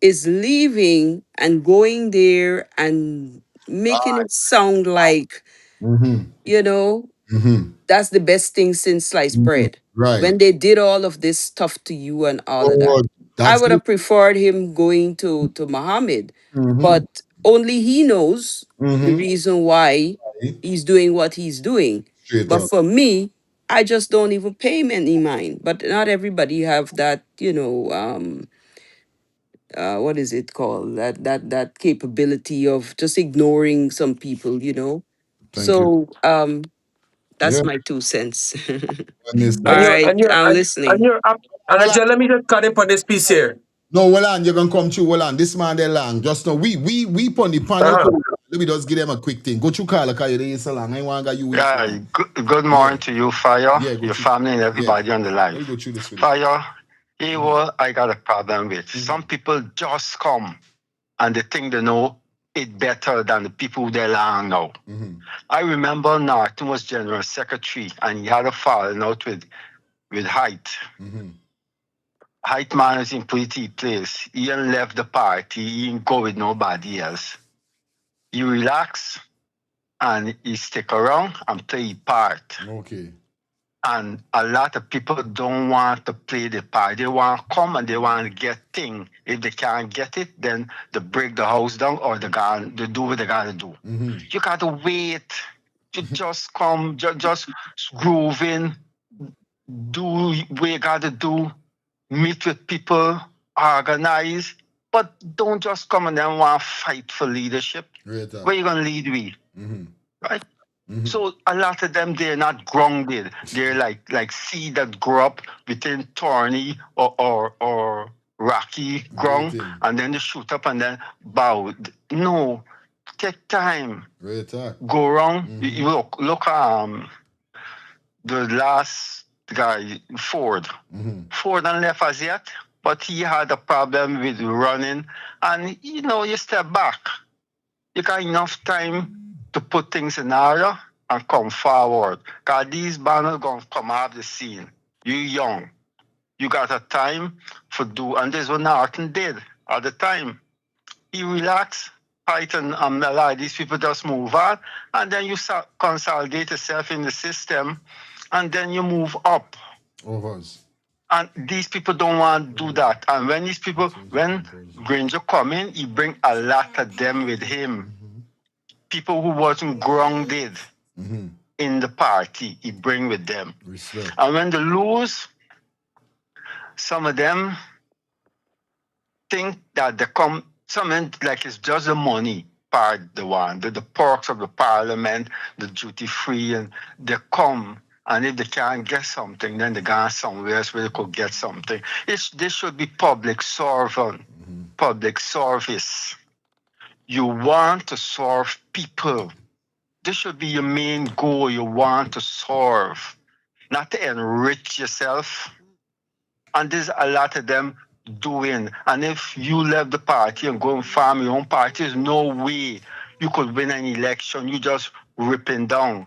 is leaving and going there and making it sound like, Mm-hmm. you know, Mm-hmm. that's the best thing since sliced Mm-hmm. bread. Right. When they did all of this stuff to you and all of that. Oh, I that's would it. have preferred him going to Muhammad, Mm-hmm. but only he knows the Mm-hmm. reason why he's doing what he's doing. Straight But up. for me, I just don't even pay him any mind. But not everybody have that, what is it called? That capability of just ignoring some people. Thank you. So Yeah. that's my 2 cents. And this, All And that's, you're right, and you're I'm and listening. you're up. And I well, just let me just cut in on this piece here. no, well, on, you're gonna come through. Well, on, this man, they long. Just now, we on the panel. Uh-huh. Let me just give them a quick thing. Go to Carla, because you're so long. I want to you wait for Yeah, long. good Yeah. morning to you, Fire, Yeah, go your through. family, and Yeah. everybody on the Let me live. go through this with it. Fire, here what I got a problem with. Some people just come and they think they know it better than the people they long now. I remember Norton was general secretary and he had a falling out with Height. Height man is in pretty place. He ain't left the party. He ain't go with nobody else. He relax and he stick around and play his part. Okay. And a lot of people don't want to play the part. They want to come and they want to get thing. If they can't get it, then they break the house down or they do what they gotta do. You gotta wait. You just come, just groove in, do what you gotta do, meet with people, organize. But don't just come and then want to fight for leadership. Right. Where you gonna lead we? Right? So a lot of them, they're not grounded. They're like seed that grow up within thorny or rocky ground, and then they shoot up and then bow. No, take time. Real talk. Go around. You look the last guy, Ford. Ford and left as yet, but he had a problem with running. And you step back. You got enough time to put things in order and come forward. Because these banners going to come off the scene. You young. You got a time for do, and this is what Norton did at the time. He relaxed, Python and Mela, these people just move on, and then you consolidate yourself in the system, and then you move up. Overs. And these people don't want to do that. And when these people, when Granger come in, he bring a lot of them with him. People who wasn't grounded in the party, he bring with them. Respect. And when they lose, some of them think that they come, something like it's just the money part, the perks of the parliament, the duty free, and they come. And if they can't get something, then they go somewhere else where they could get something. This should be public servant, public service. You want to serve people. This should be your main goal. You want to serve, not to enrich yourself. And there's a lot of them doing. And if you left the party and go and farm your own party, there's no way you could win an election. You just ripping down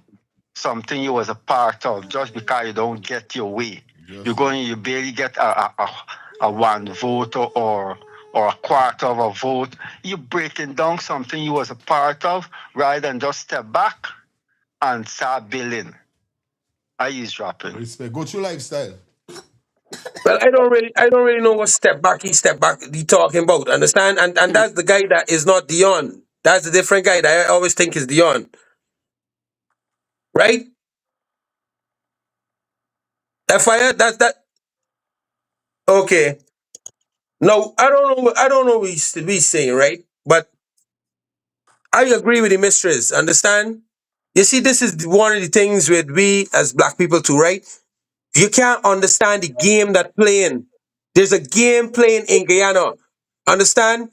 something you was a part of just because you don't get your way. You barely get a one vote or a quarter of a vote. You're breaking down something you was a part of rather than just step back and start building. I is dropping. Respect. Go through lifestyle. Well, I don't really know what step back he talking about. Understand? And that's the guy that is not Dion. That's the different guy that I always think is Dion. Right? FIR, that's that. Okay. No, I don't know what he's saying, right? But I agree with the mistress. Understand? You see, this is one of the things with we as black people too, right? You can't understand the game that playing. There's a game playing in Guyana. Understand?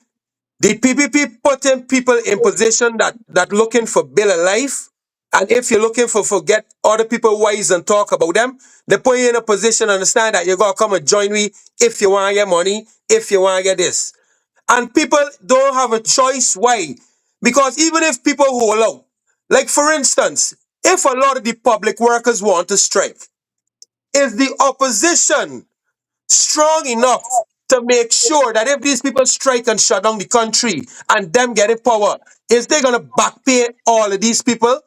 The PPP putting people in position that looking for bill of life. And if you're looking for forget other people wise and talk about them, they put you in a position, understand that you gotta come and join me if you want to get money, if you want to get this. And people don't have a choice. Why? Because even if people hold out, like for instance, if a lot of the public workers want to strike, is the opposition strong enough to make sure that if these people strike and shut down the country and them getting power, is they gonna back pay all of these people?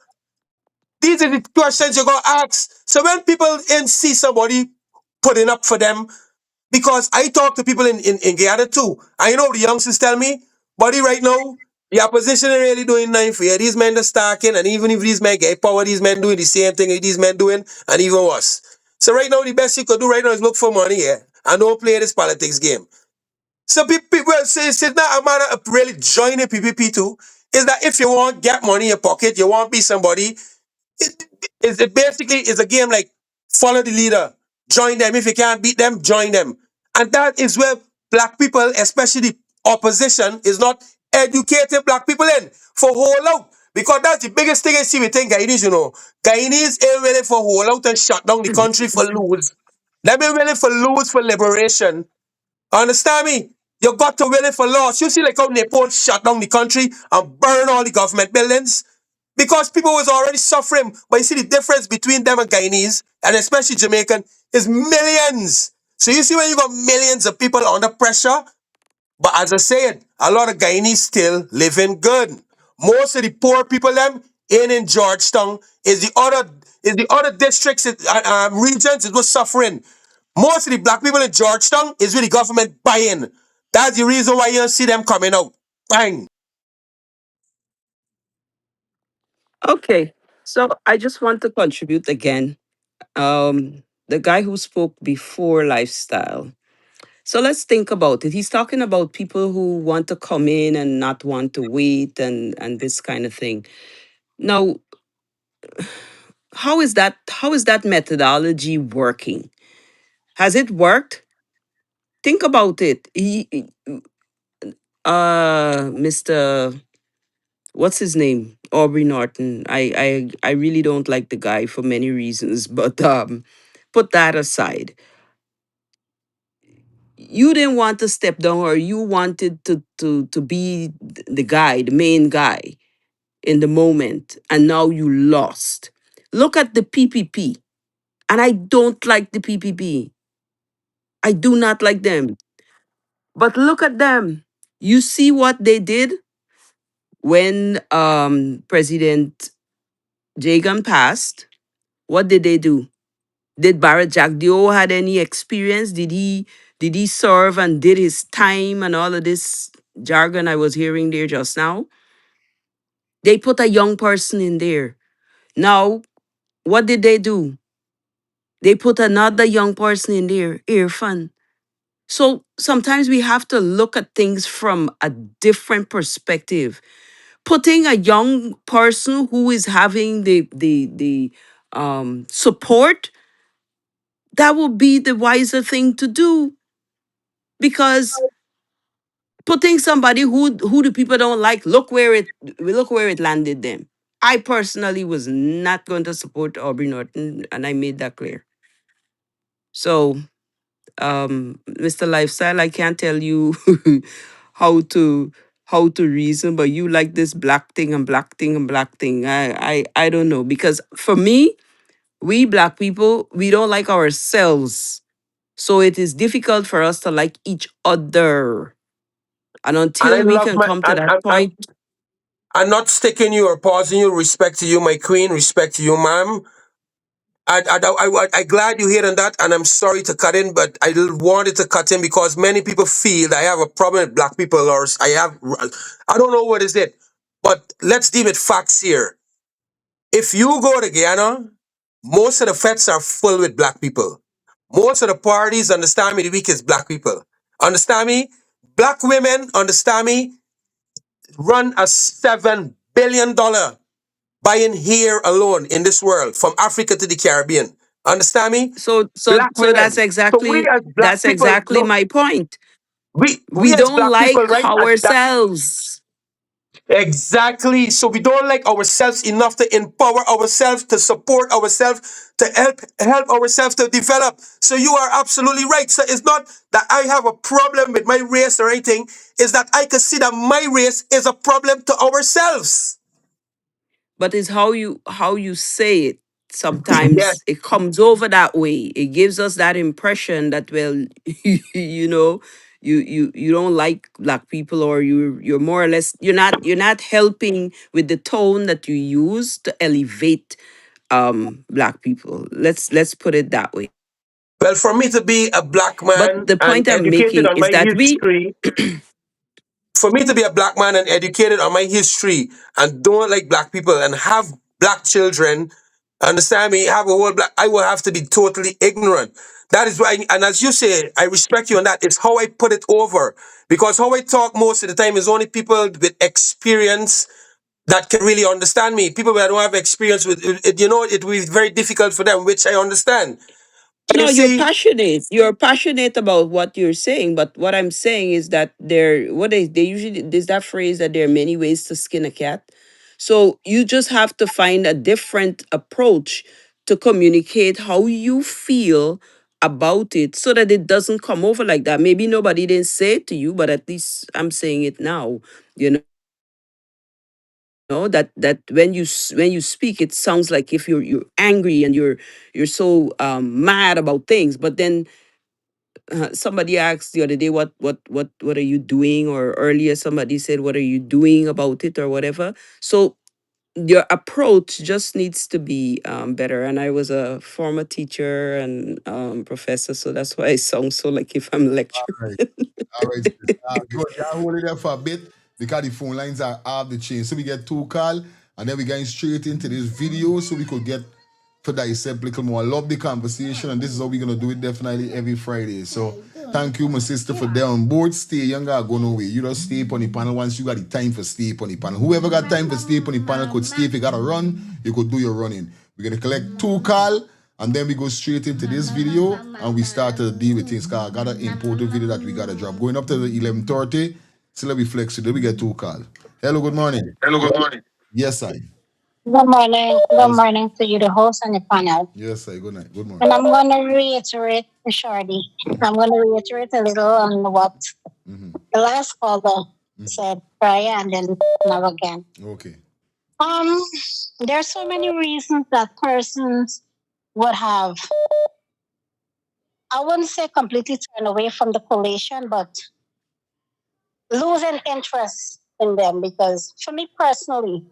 These are the questions you're gonna ask. So when people in see somebody putting up for them, because I talk to people in Guyana too. I know the youngsters tell me, buddy, right now, the opposition ain't really doing nothing for you. These men are stacking, and even if these men get power, these men doing the same thing these men doing, and even worse. So right now, the best you could do right now is look for money here and don't play this politics game. So people say it's not a matter of really joining PPP too. Is that if you want get money in your pocket, you want to be somebody, it basically is a game like follow the leader, join them. If you can't beat them, join them. And that is where black people, especially the opposition, is not educating black people in for whole out. Because that's the biggest thing I see with Guyanese, you know. Guyanese ain't ready for whole out and shut down the country for lose. Them ain't ready for lose for liberation. Understand me? You got to willing for loss. You see like how Nepal shut down the country and burn all the government buildings? Because people was already suffering. But you see the difference between them and Guyanese, and especially Jamaican, is millions. So you see when you got millions of people under pressure, but as I said, a lot of Guyanese still living good. Most of the poor people them in Georgetown is the other districts regions is what's suffering. Most of the black people in Georgetown is with the government buying. That's the reason why you don't see them coming out. Bang. Okay. So I just want to contribute again. The guy who spoke before lifestyle. So let's think about it. He's talking about people who want to come in and not want to wait and this kind of thing. Now, how is that methodology working? Has it worked? Think about it. Mr. what's his name? Aubrey Norton. I really don't like the guy for many reasons, but put that aside. You didn't want to step down, or you wanted to be the guy, the main guy in the moment, and now you lost. Look at the PPP, and I don't like the PPP. I do not like them. But look at them. You see what they did when President Jagan passed. What did they do? Did Barrett Jagdeo had any experience? Did he serve and did his time and all of this jargon I was hearing there just now? They put a young person in there. Now, what did they do? They put another young person in there, Irfan. So sometimes we have to look at things from a different perspective. Putting a young person who is having the support, that would be the wiser thing to do, because putting somebody who the people don't like, look where it landed them. I personally was not going to support Aubrey Norton, and I made that clear. So, Mr. Lifestyle, I can't tell you how to reason, but you like this black thing and black thing and black thing. I don't know, because for me, we black people, we don't like ourselves. So it is difficult for us to like each other. And And I until we love can my, come to that point, I'm not sticking you or pausing you. Respect to you, my queen. Respect to you, ma'am. I glad you hearing that, and I'm sorry to cut in, but I wanted to cut in because many people feel that I have a problem with black people, or I don't know what is it, but let's deal with facts here. If you go to Guyana, most of the fests are full with black people. Most of the parties, understand me, the week is black people. Understand me? Black women, understand me, run a $7 billion buying here alone in this world, from Africa to the Caribbean. Understand me? so so Black so that's women. So we exactly as black that's people, exactly my point. we We as don't black people, like right? At that ourselves. exactly. So we don't like ourselves enough to empower ourselves, to support ourselves, to help ourselves to develop. So you are absolutely right. So it's not that I have a problem with my race or anything. It's that I can see that my race is a problem to ourselves. But it's how you say it. Yes. Sometimes it comes over that way. It gives us that impression that, well, you know, you don't like black people, or you're more or less, you're not helping with the tone that you use to elevate black people. Let's put it that way. Well, for me to be a black But man the and point I'm educated making on is my that we history, for me to be a black man and educated on my history and don't like black people and have black children, understand me, have a whole black, I will have to be totally ignorant. That is why, and as you say, I respect you on that. It's how I put it over. Because how I talk most of the time is only people with experience that can really understand me. People that don't have experience with it, it will be very difficult for them, which I understand. But you No, you're see, passionate. You're passionate about what you're saying, but what I'm saying is that they usually, there's that phrase that there are many ways to skin a cat. So you just have to find a different approach to communicate how you feel about it, so that it doesn't come over like that. Maybe nobody didn't say it to you, but at least I'm saying it now. You know that when you speak, it sounds like if you're angry and you're so mad about things, but then somebody asked the other day, what are you doing, or earlier somebody said, what are you doing about it, or whatever. So your approach just needs to be better. And I was a former teacher and professor, so that's why I sound so like if I'm lecturing. All right, sis. Good. Yeah, hold it there for a bit because the phone lines are off the chain. So we get two call and then we going straight into this video so we could get to dissect a little more. I love the conversation, and this is how we're gonna do it definitely every Friday. So thank you, my sister, for there on board. Stay younger, go no way. You just stay up on the panel once you got the time for stay up on the panel. Whoever got time for stay up on the panel could stay. If you gotta run, you could do your running. We're gonna collect two call. And then we go straight into this video and we start to deal with things. Cause I got an important video that we gotta drop. Going up to the 11:30, still we flex it. Then we get two call. Hello, good morning. Hello, good morning. Yes, I. Good morning. Good Yes, morning to you, the host and the panel. yes, I. Good night. Good And morning. I'm going to reiterate, Shorty, I'm going to reiterate a little on what the last caller said prior and then now again. Okay. Um, there's so many reasons that persons would have, I wouldn't say completely turn away from the collation, but losing interest in them because for me personally,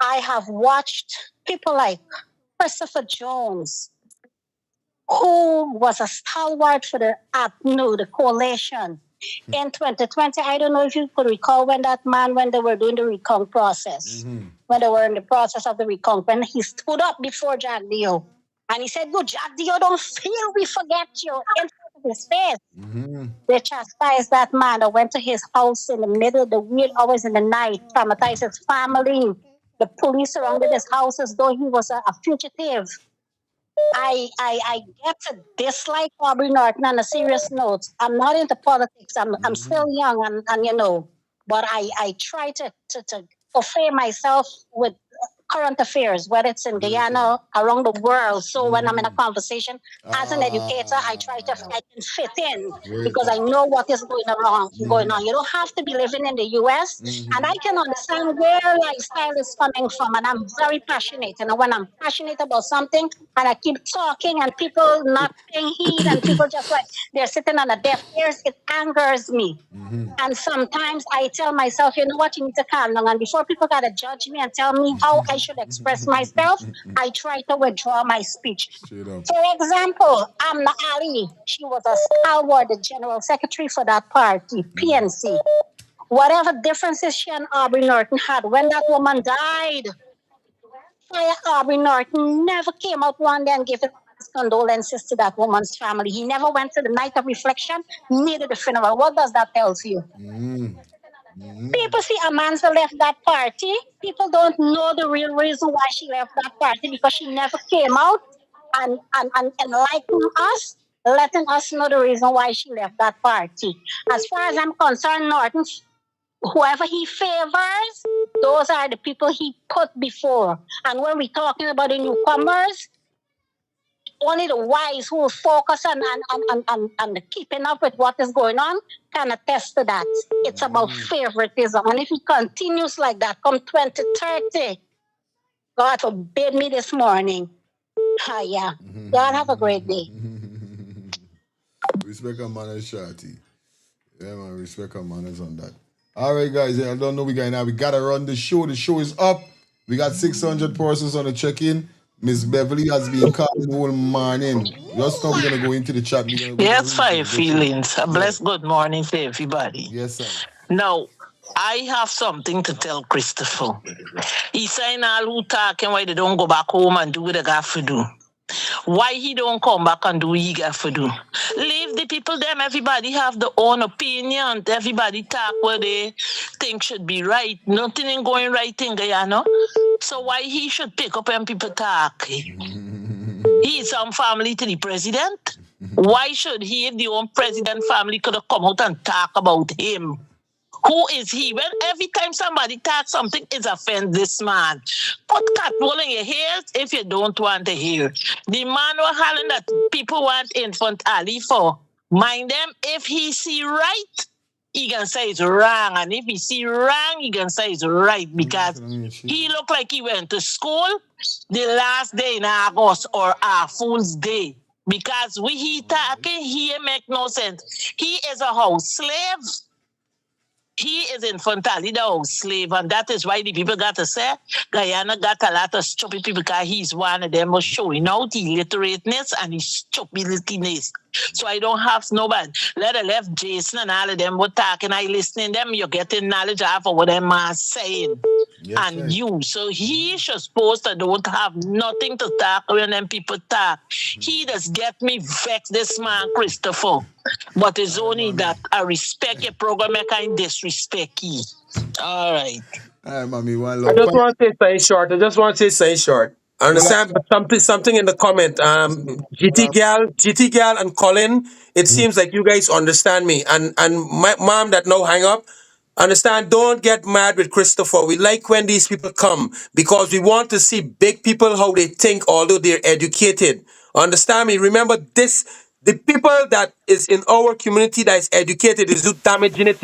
I have watched people like Christopher Jones, who was a stalwart for the the coalition in 2020. I don't know if you could recall when that man, when they were doing the recount process, when they were in the process of the recount, when he stood up before Jack Dio and he said, "Good Jack Dio, don't feel we forget you," in front of his face. They chastised that man. I went to his house in the middle of the weird hours in the night, traumatized his family. The police surrounded his house as though he was a fugitive. I get to dislike Aubrey Norton on a serious note. I'm not into politics. I'm still young and but I try to portray myself with current affairs, whether it's in Guyana, around the world. So when I'm in a conversation, as an educator, I can fit in because I know what is going on. You don't have to be living in the US. And I can understand where lifestyle is coming from. And I'm very passionate. And when I'm passionate about something and I keep talking and people not paying heed and people just like they're sitting on a deaf ears, it angers me. And sometimes I tell myself, you know what, you need to calm down. And before people gotta judge me and tell me how I should express myself, I try to withdraw my speech. For example, Amna Ali, she was a stalwart, the general secretary for that party, PNC. Whatever differences she and Aubrey Norton had, when that woman died, Aubrey Norton never came out one day and gave his condolences to that woman's family. He never went to the night of reflection, neither the funeral. What does that tell you? People see Amanda left that party. People don't know the real reason why she left that party because she never came out and enlightening us, letting us know the reason why she left that party. As far as I'm concerned, Norton, whoever he favors, those are the people he put before. And when we're talking about the newcomers, only the wise who focus on the keeping up with what is going on can attest to that. It's about favoritism. And if it continues like that, come 2030, God forbid me this morning. Yeah. God have a great day. Respect and manners, Shorty. Yeah, man, respect and manners on that. All right, guys. Yeah, I don't know we got now. We gotta run the show. The show is up. We got 600 persons on the check-in. Miss Beverly has been calling all morning. Just now we're gonna go into the chat. Yes, for your feelings. A blessed good morning to everybody. Yes, sir. Now, I have something to tell Christopher. He's saying all who talking why they don't go back home and do what they got to do. Why he don't come back and do what he got to do? Leave the people them. Everybody have their own opinion. Everybody talk what they think should be right. Nothing ain't going right in Guyana. So why he should pick up and people talk? He is some family to the president. Why should he, if the own president family could have come out and talk about him? Who is he? Well, every time somebody talks something, it offends this man. Put catwool in your ears if you don't want to hear. The man was hollering that people want infant Ali for. Mind them, if he see right, he can say it's wrong. And if he see wrong, he can say it's right. Because he look like he went to school the last day in August or a Fool's Day. Because we he talking, he make no sense. He is a house slave. He is infantile, the slave, and that is why the people got to say Guyana got a lot of stupid people because he's one of them was showing out illiterateness and his stupidness. So I don't have nobody. Let her left Jason and all of them were talking, I listening them, you're getting knowledge out of what them are saying. Yes, and right. You. So he should supposed to don't have nothing to talk when them people talk. He just get me vexed, this man, Christopher. But it's only that I respect your program, I can disrespect you. All right. All right, mommy. One I love. just want to say something short. I understand, but something in the comment. GT gal, and Colin. It seems like you guys understand me. And my mom that now hang up. Understand? Don't get mad with Christopher. We like when these people come because we want to see big people how they think, although they're educated. Understand me? Remember this: the people that is in our community that is educated is who damaging it,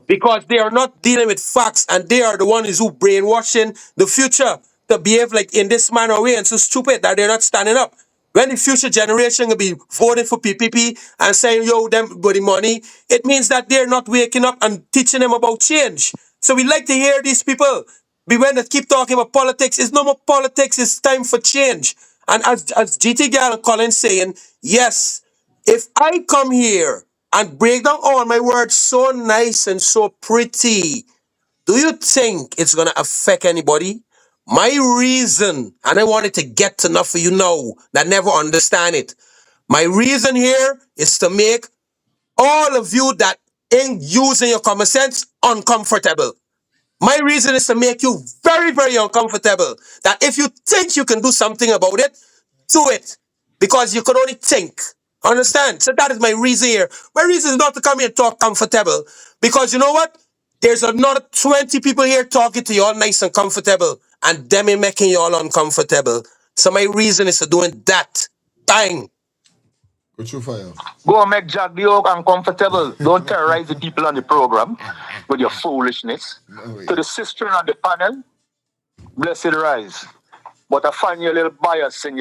because they are not dealing with facts and they are the ones who brainwashing the future to behave like in this manner way and so stupid that they're not standing up. When the future generation will be voting for PPP and saying, yo, them got the money, it means that they're not waking up and teaching them about change. So we like to hear these people. Be when they keep talking about politics, it's no more politics, it's time for change. And as GT Gal and Colin saying, yes, if I come here and break down all my words so nice and so pretty, do you think it's gonna affect anybody? My reason, and I wanted to get to enough for you now that never understand it. My reason here is to make all of you that ain't using your common sense uncomfortable. My reason is to make you very, very uncomfortable. That if you think you can do something about it, do it. Because you can only think. Understand? So that is my reason here. My reason is not to come here and talk comfortable. Because you know what? There's another 20 people here talking to you all nice and comfortable. And them ain't making you all uncomfortable. So my reason is to doing that. Bang. Go through fire. Go and make Jack the Oak uncomfortable. Don't terrorize the people on the program with your foolishness. To the sister on the panel, blessed rise. But I find you a little bias in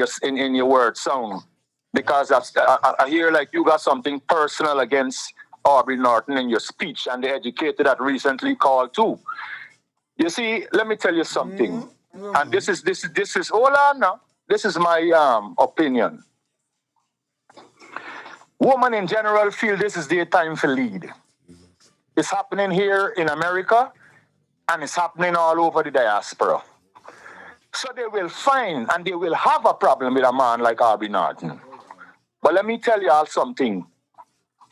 your word sound. Because I hear like you got something personal against Aubrey Norton in your speech and the educated that recently called too. You see, let me tell you something. And this is hold on now. This is my opinion. Women in general feel this is their time to lead. It's happening here in America and it's happening all over the diaspora. So they will find and they will have a problem with a man like Aubrey Norton. But let me tell you all something.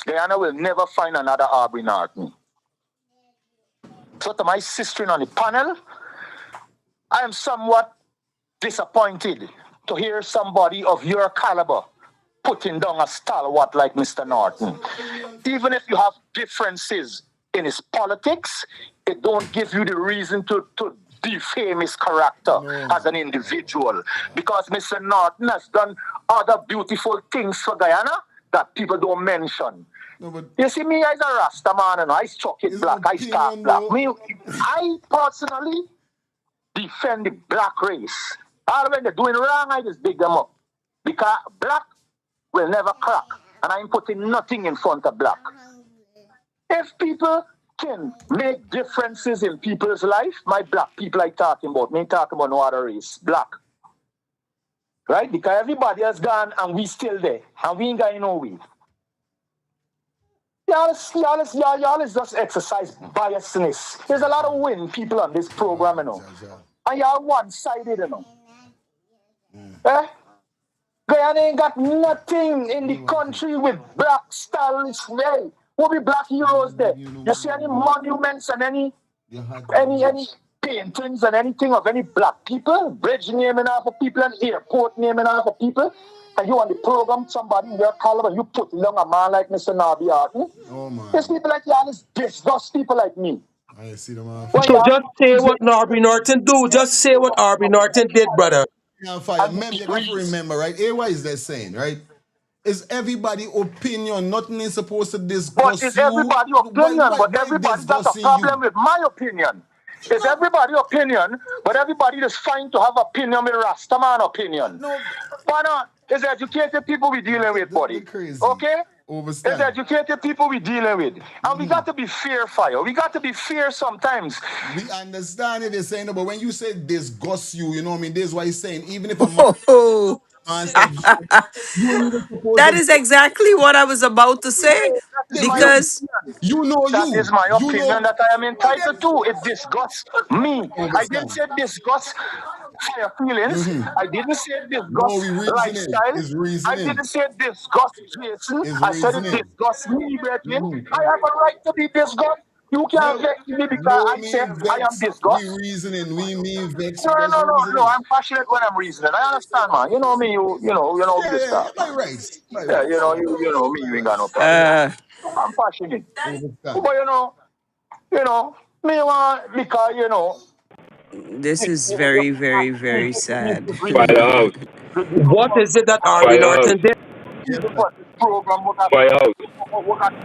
Guyana will never find another Aubrey Norton. So to my sister on the panel, I am somewhat disappointed to hear somebody of your caliber putting down a stalwart like Mr. Norton. Even if you have differences in his politics, it don't give you the reason to defame his character as an individual. Because Mr. Norton has done other beautiful things for Guyana that people don't mention. You see, me as a Rasta man, and I struck it black, I start black. I personally defend the black race. All when they're doing wrong, I just dig them up. Because black will never crack. And I'm putting nothing in front of black. If people can make differences in people's life, my black people I talking about, me talking about no other race, black. Right? Because everybody has gone and we still there. And we ain't going nowhere. Y'all is just exercise biasness. There's a lot of win people on this program, you know. And y'all one-sided, you know. Eh? Guyana ain't got nothing in the country with black stylists there. What be black heroes there? You see any monuments and any paintings and anything of any black people? Bridge naming half of people and airport naming half of people? And you on the program, somebody in your caliber, you put along a man like Mr. Nabi Arden? Oh man. There's people like y'all disgust people like me. I see them off. So just say what Aubrey Norton do. Just say what Aubrey Norton did, brother. On fire. Remember, you got to remember, right? Here, what is that saying, right? Is everybody opinion? Nothing is supposed to discuss But it's you. everybody opinion, but everybody got a problem with my opinion. It's everybody opinion, but everybody is fine to have opinion with Rastaman opinion. No. Why not? It's educated people we dealing with, buddy. Okay? It's educated people we dealing with. And we got to be fair, fire. We got to be fair sometimes. We understand it, they're saying, no, but when you say disgust you, you know what I mean? This is why he's saying, even if a man, Oh, said, you ain't even supposed that to. is exactly what I was about to say. Because You know that you. is my You opinion know. that I am entitled to. It disgusts me. I didn't say disgust fire feelings. I didn't say No, disgust we reasoning. lifestyle. It's I reasoning. didn't say disgust Jason. It's I said it reasoning. disgusts me, brethren. I have a right to be disgust. You can't vex me because No, I say mean I am vex. We disgust. reasoning. We mean vex. No, We no, just no, no, no. reasoning. I'm passionate when I'm reasoning. I understand, man. You know me. You know Yeah, this yeah, stuff, yeah. By man. rights. By Yeah, rights. you know me. By You ain't got no rights. problem. uh, I'm passionate. Understand. But you know. You know, me want because This is very, very, very sad. Firehouse. What is it that RB Firehouse. Norton did? Yes, sir. Because this program would have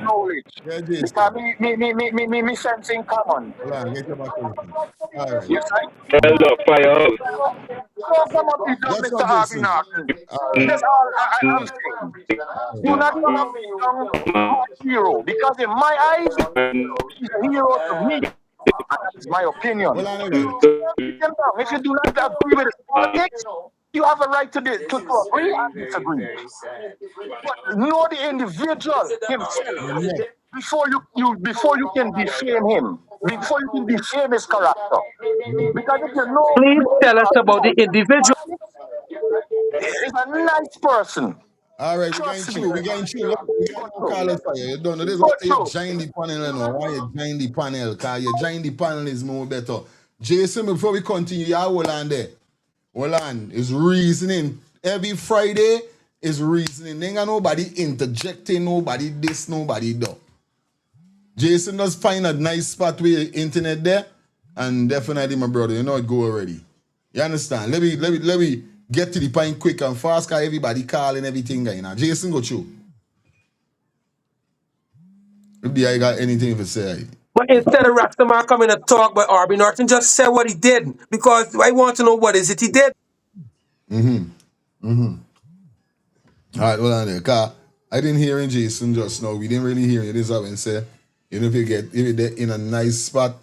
knowledge. Yeah, Because Jason. me sensing common. Hold on, get your back everything. All right. Yes, I. Hello, Firehouse. Don't come up with that, Yes, sir, Mr. Harvey Jason. Norton. All right. That's all I'm saying. Do not come up with our hero. Because in my eyes, he's a hero to me. And that is my opinion. Hold on again. If you do not agree with his politics, you have a right to, to agree Very, and very, disagree. very sad. But know the individual himself You're next. before you can defame him, before you can defame his character. Because if you know Please Mr. tell us Harvey about the individual. he's a nice person. All right, we're going Trust me. through. We're going through. Look, we got Go no through. call it fire. You don't know this. Go After you through. join the panel, you know. Why you join the panel? Because you join the panel is more better. Jason, before we continue, you hold on there. Hold on. It's reasoning. Every Friday is reasoning. Ain't got nobody interjecting, nobody this, nobody that. Jason just find a nice spot with the internet there. And definitely, my brother, you know it go already. You understand? Let me get to the point quick and fast, cause everybody calling everything, you know. Jason, go through. If I got anything to say. But instead of Rastaman coming to talk about RB Norton, just say what he did. Because I want to know what is it he did. All right, hold on there. Cause I didn't hear in Jason just now. We didn't really hear it. This is what I say. You know, if you get in a nice spot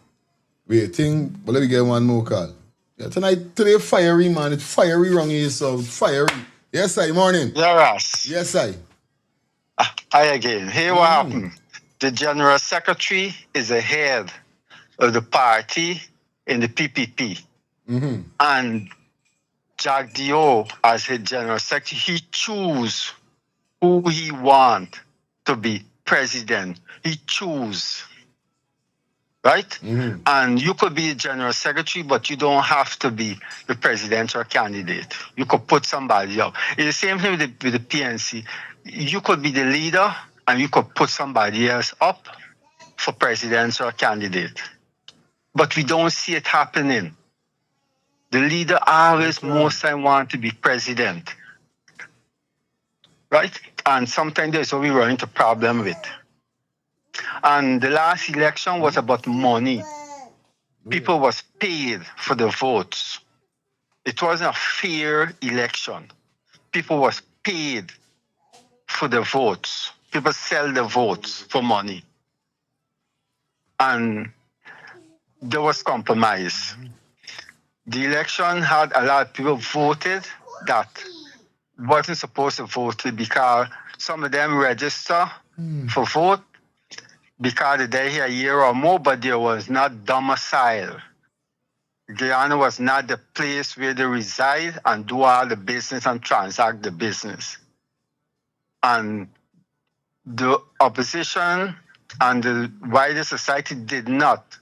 where you think, but let me get one more call. Yeah, today fiery, man. It's fiery wrong here, so fiery. Yes, I morning. Yeah, Ross. Yes, I. I again. Here what happened. The General Secretary is the head of the party in the PPP. And Jack Dio, as his General Secretary, he choose who he want to be president. He choose. Right? And you could be a general secretary, but you don't have to be the presidential candidate. You could put somebody up. It's the same thing with the PNC. You could be the leader, and you could put somebody else up for presidential candidate. But we don't see it happening. The leader always most time want to be president. Right? And sometimes that's what we run into problem with. And the last election was about money. People was paid for the votes. It wasn't a fair election. People was paid for the votes. People sell the votes for money. And there was compromise. The election had a lot of people voted that wasn't supposed to vote because some of them register for vote because they're here a year or more, but there was not domicile. Guyana was not the place where they reside and do all the business and transact the business. And the opposition and the wider society did not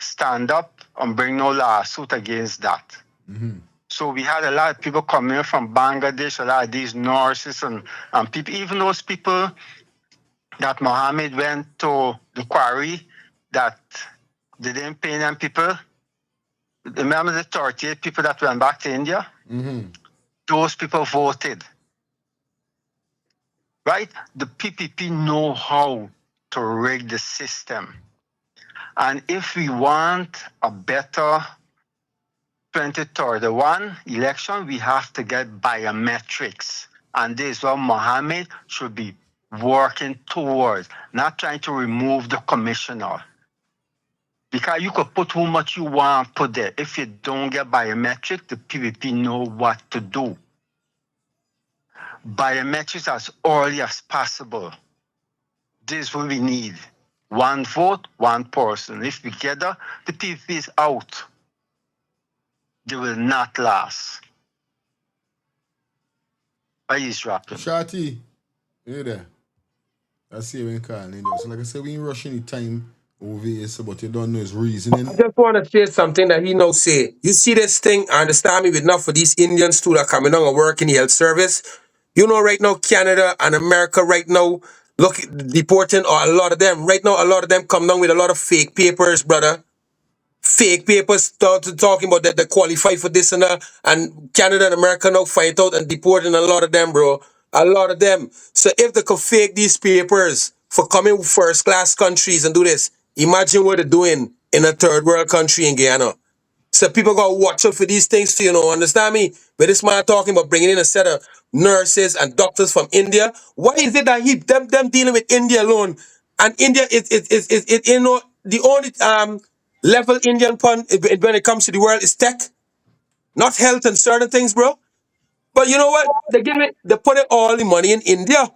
stand up and bring no lawsuit against that. So we had a lot of people coming from Bangladesh, a lot of these nurses and people, even those people that Mohammed went to the quarry that they didn't pay them people. Remember the 38 people that went back to India? Those people voted. Right? The PPP know how to rig the system. And if we want a better 2031 election, we have to get biometrics. And this is what Mohammed should be working towards, not trying to remove the commissioner. Because you could put how much you want put there. If you don't get biometric, the PPP know what to do. Biometrics as early as possible. This is what we need. One vote, one person. If we get the PPP is out. They will not last. I is dropping. Shorty, you there? I see you in calling. So like I said, we ain't rushing the time over here, so but you don't know his reasoning. I just want to say something that he now say. You see this thing, I understand me with enough for these Indians too that coming on and work in the health service. You know right now, Canada and America right now, Look, deporting or a lot of them. Right now, a lot of them come down with a lot of fake papers, brother. Fake papers talking about that they qualify for this and that. And Canada and America now fight out and deporting a lot of them, bro. A lot of them. So if they could fake these papers for coming first class countries and do this, imagine what they're doing in a third world country in Guyana. So people gotta watch out for these things too, understand me? But this man talking about bringing in a set of nurses and doctors from India. Why is it that them dealing with India alone? And India is the only level Indian pun when it comes to the world is tech, not health and certain things, bro. But you know what? They put it all the money in India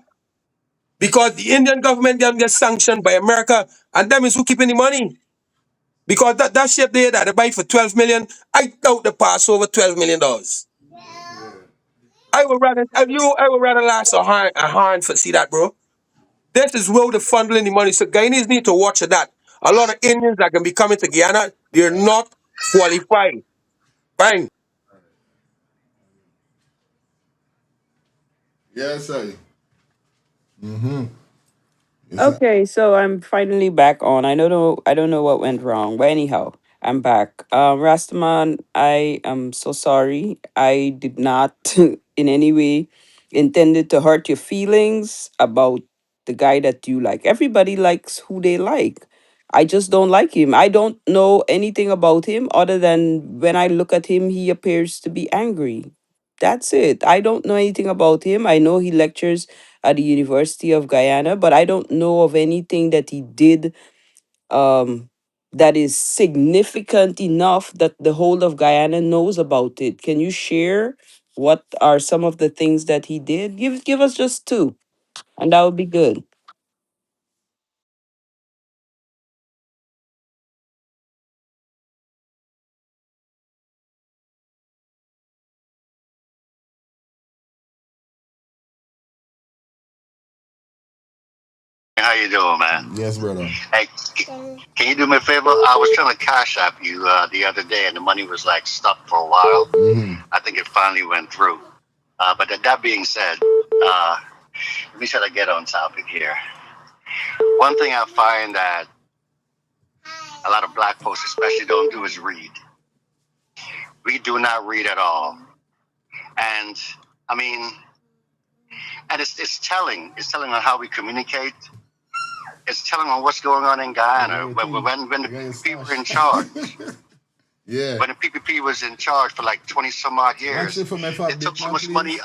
because the Indian government them get sanctioned by America, and them is who keeping the money. Because that ship there that they buy for 12 million, I doubt they pass over $12 million. I would rather last a hand for see that, bro. This is where they're funneling the money. So Guyanese need to watch that. A lot of Indians that can be coming to Guyana, they're not qualified. Bang. Yes, sir. Mm-hmm. Yes, sir. Okay, so I'm finally back on. I don't know what went wrong, but anyhow, I'm back. Rastaman, I am so sorry. I did not in any way intended to hurt your feelings about the guy that you like. Everybody likes who they like. I just don't like him. I don't know anything about him other than when I look at him, he appears to be angry. That's it. I don't know anything about him. I know he lectures at the University of Guyana, but I don't know of anything that he did that is significant enough that the whole of Guyana knows about it. Can you share what are some of the things that he did? Give us just two, and that would be good. How you doing, man? Yes, brother. Hey, can you do me a favor? I was trying to cash app you the other day, and the money was like stuck for a while. Mm-hmm. I think it finally went through. But that being said, let me try to get on topic here. One thing I find that a lot of black folks especially don't do is read. We do not read at all. And I mean, and it's telling. It's telling on how we communicate. It's telling on what's going on in Guyana when the people were in charge. Yeah. When the PPP was in charge for like 20 some odd years, Actually, for my they took so much money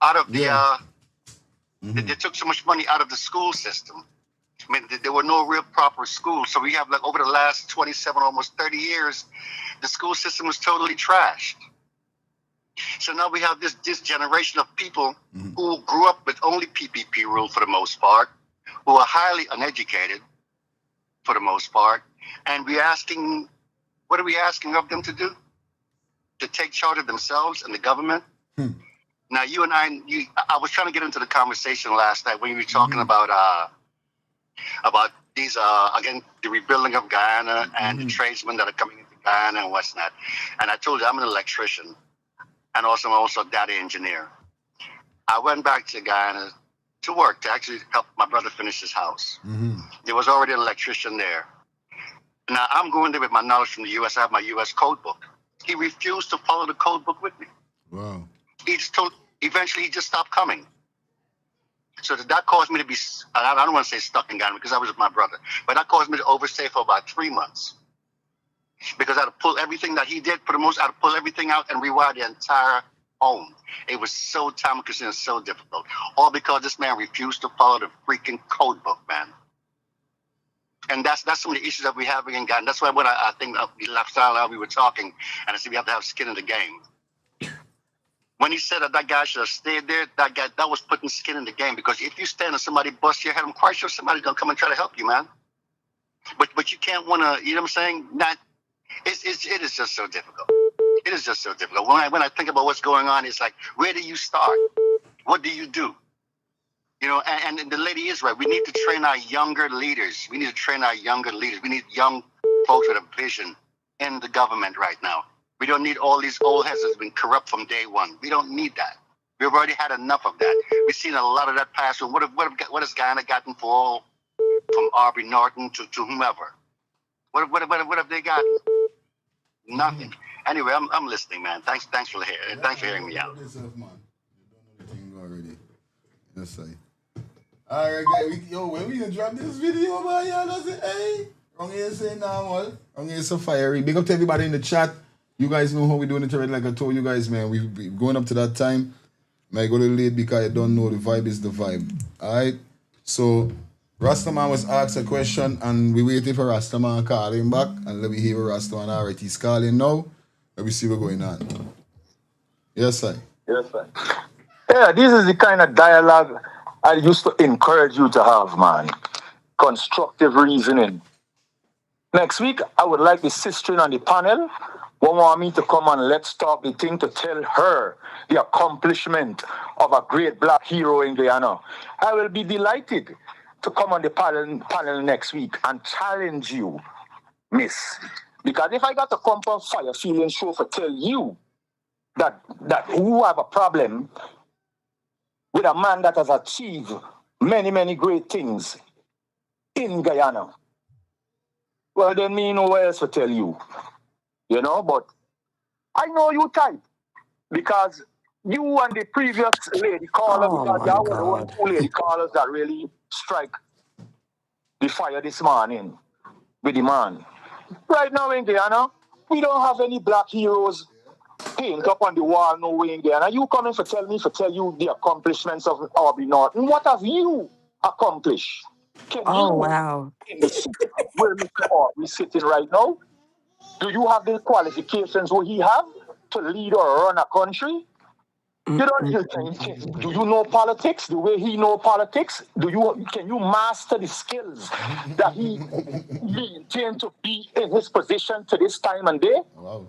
out of the they took so much money out of the school system. I mean, there were no real proper schools. So we have like over the last 27, almost 30 years, the school system was totally trashed. So now we have this generation of people who grew up with only PPP rule for the most part, who are highly uneducated for the most part, and what are we asking of them to do? To take charge of themselves and the government? Now, you and I was trying to get into the conversation last night when you were talking about these, again, the rebuilding of Guyana and the tradesmen that are coming into Guyana and what's not. And I told you I'm an electrician and also I'm also a data engineer. I went back to Guyana to work to actually help my brother finish his house. There was already an electrician there. Now, I'm going there with my knowledge from the U.S. I have my U.S. code book. He refused to follow the code book with me. Wow. Eventually he just stopped coming. So that caused me to be, I don't want to say stuck in Ghana because I was with my brother, but that caused me to overstay for about 3 months. Because I had to pull everything that he did, for the most, I had to pull everything out and rewire the entire home. It was so time consuming, so difficult. All because this man refused to follow the freaking code book, man. And that's some of the issues that we have in Ghana. That's why when I think of the lifestyle how we were talking, and I said we have to have skin in the game. When he said that guy should have stayed there, that was putting skin in the game. Because if you stand and somebody busts your head, I'm quite sure somebody's gonna come and try to help you, man. But you can't wanna, you know what I'm saying? It is just so difficult. It is just so difficult. When I think about what's going on, it's like, where do you start? What do you do? You know, and the lady is right. We need to train our younger leaders. We need to train our younger leaders. We need young folks with a vision in the government right now. We don't need all these old heads that's been corrupt from day one. We don't need that. We've already had enough of that. We've seen a lot of that pass. What has Guyana gotten for all, from Aubrey Norton to whomever? What have they gotten? Nothing. Anyway, I'm listening, man. Thanks for hearing me out. Already. Yes, sir. Alright, guys. Yo, when we gonna drop this video, man, y'all know say, hey. Wrong here say normal. Wrong here so fiery. Big up to everybody in the chat. You guys know how we doing it already. Like I told you guys, man, we going up to that time. Might go a little late because I don't know the vibe is the vibe. Alright? So Rastaman was asked a question and we waiting for Rastaman calling back. And let me hear what Rastaman alright. He's calling now. Let me see what's going on. Yes, sir. Yes, sir. Yeah, this is the kind of dialogue I used to encourage you to have, man. Constructive reasoning. Next week, I would like the sister on the panel who want me to come and let's talk the thing to tell her the accomplishment of a great black hero in Guyana. I will be delighted to come on the panel next week and challenge you, miss. Because if I got to come from Fire Feeling Show to tell you that who have a problem with a man that has achieved many, many great things in Guyana, well, then me know what else to tell you. You know, but I know you type because you and the previous lady caller, Oh because my that were the only God. two lady callers that really strike the fire this morning with the man. Right now in Guyana, we don't have any black heroes paint up on the wall, no way in Guyana. You coming to tell you the accomplishments of Aubrey Norton. What have you accomplished? Can Oh you, wow. in the seat where Mr. Aubrey is sitting right now, do you have the qualifications what he have to lead or run a country? You don't. Do you know politics the way he know politics? Can you master the skills that he maintained to be in his position to this time and day? Wow.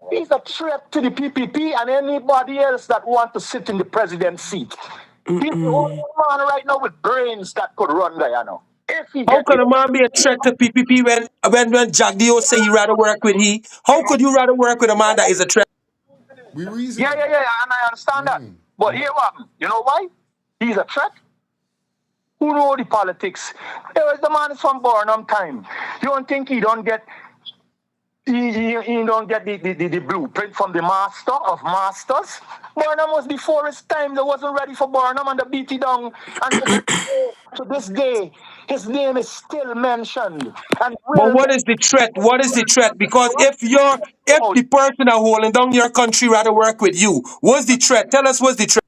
He's a threat to the PPP and anybody else that want to sit in the president's seat. He's the only man right now with brains that could run Guyana. If he How get can a man be a threat to PPP when Jack Dio say he rather work with he? How could you rather work with a man that is a threat? We reasoning. yeah, and I understand that. But here what happened? You know why? He's a threat. Who know the politics? There was the man from Burnham time. You don't think he don't get he don't get the blueprint from the master of masters? Burnham was before his time. They wasn't ready for Burnham and they beat it down. And to this day, his name is still mentioned. And But will what is the threat? What is the threat? Because if the person that holding down your country rather work with you, what's the threat? Tell us what's the threat.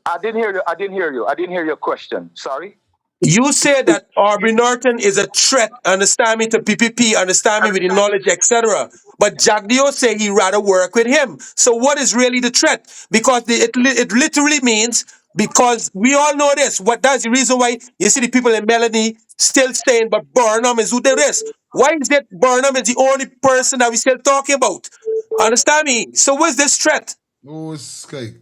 I didn't hear you. I didn't hear you. I didn't hear your question. Sorry. You say that Aubrey Norton is a threat, understand me, to PPP, understand me with the knowledge, etc. But Jack Dio say he rather work with him. So what is really the threat? Because it literally means, because we all know this. What that's the reason why you see the people in Melanie still saying, but Burnham is who there is. Why is that Burnham is the only person that we still talking about? Understand me? So what's this threat? Oh, Sky.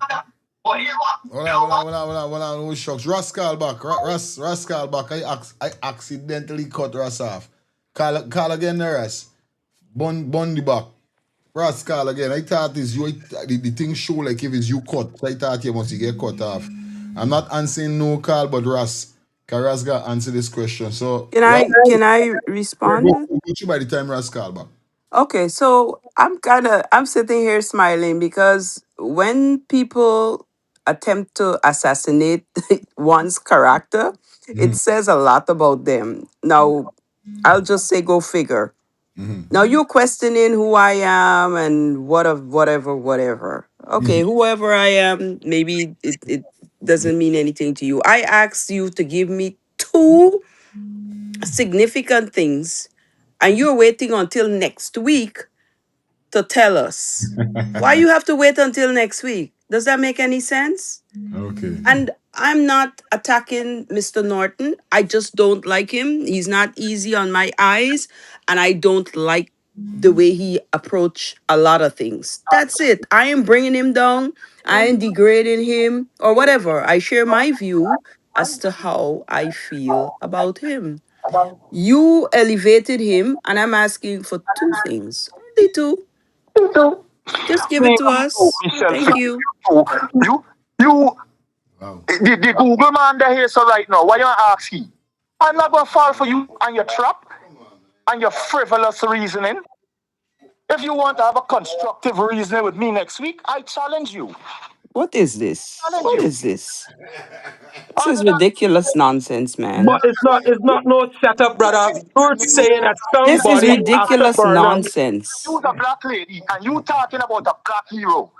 Hold on. Oh, shucks. Rascal back. Rascal back. I accidentally cut Ras off. Call again, the Ras. Bun the back. Rascal again. I thought this you the thing show like if it's you cut. So I thought you must get cut off. I'm not answering no call, but Ras. Cause Ras got answer this question. So Ras, Can I go respond? you by the time Ras call back. Okay, so I'm sitting here smiling because when people attempt to assassinate one's character, it says a lot about them. Now, I'll just say go figure. Now you're questioning who I am and whatever. Okay, whoever I am, maybe it doesn't mean anything to you. I asked you to give me two significant things, and you're waiting until next week to tell us. Why you have to wait until next week? Does that make any sense? Okay. And I'm not attacking Mr. Norton. I just don't like him. He's not easy on my eyes, and I don't like the way he approach a lot of things. That's it. I am bringing him down. I am degrading him or whatever. I share my view as to how I feel about him. You elevated him, and I'm asking for two things. Only two. Just give it Me, to us. Michelle, Thank forgive you. you too. The Google man there here so right now. Why you ask he? I'm not gonna fall for you and your trap and your frivolous reasoning. If you want to have a constructive reasoning with me next week, I challenge you. What is this? Challenge What you. is this? This Other is than ridiculous nonsense, man. But it's not no setup, brother. You're saying that This is somebody after ridiculous Burnham. nonsense. use a black lady and you talking about a black hero.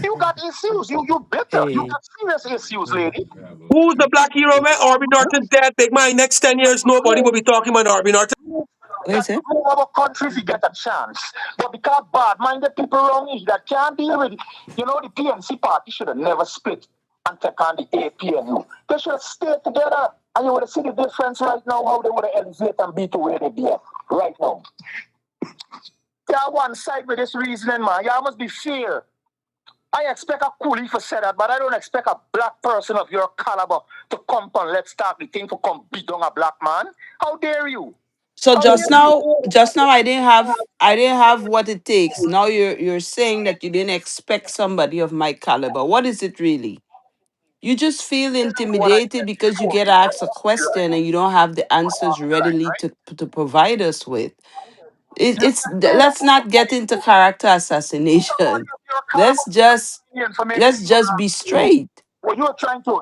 You got issues. You bitter. You Hey. got serious issues, lady. Who's the black hero, man? Arby Norton dead. Big man, next 10 years, nobody will be talking about Arby Norton. What is it? Move our country if you get a chance. But because bad-minded people around here that can't deal with it, the PNC party should have never split and take on the APNU. They should have stayed together, and you would have seen the difference right now, how they would have elevated and beat to where they be right now. Y'all one side with this reasoning, man. Y'all must be fair. I expect a coolie for say that, but I don't expect a black person of your caliber to come and let's start the thing to come beat on a black man. How dare you? So How dare you? just now I didn't have what it takes. Now you're saying that you didn't expect somebody of my caliber. What is it really? You just feel What I intimidated said because you before. get asked a question and you don't have the answers readily to provide us with. You say that Let's not get into character assassination. your Let's caliber just information. let's just be straight. What you're trying to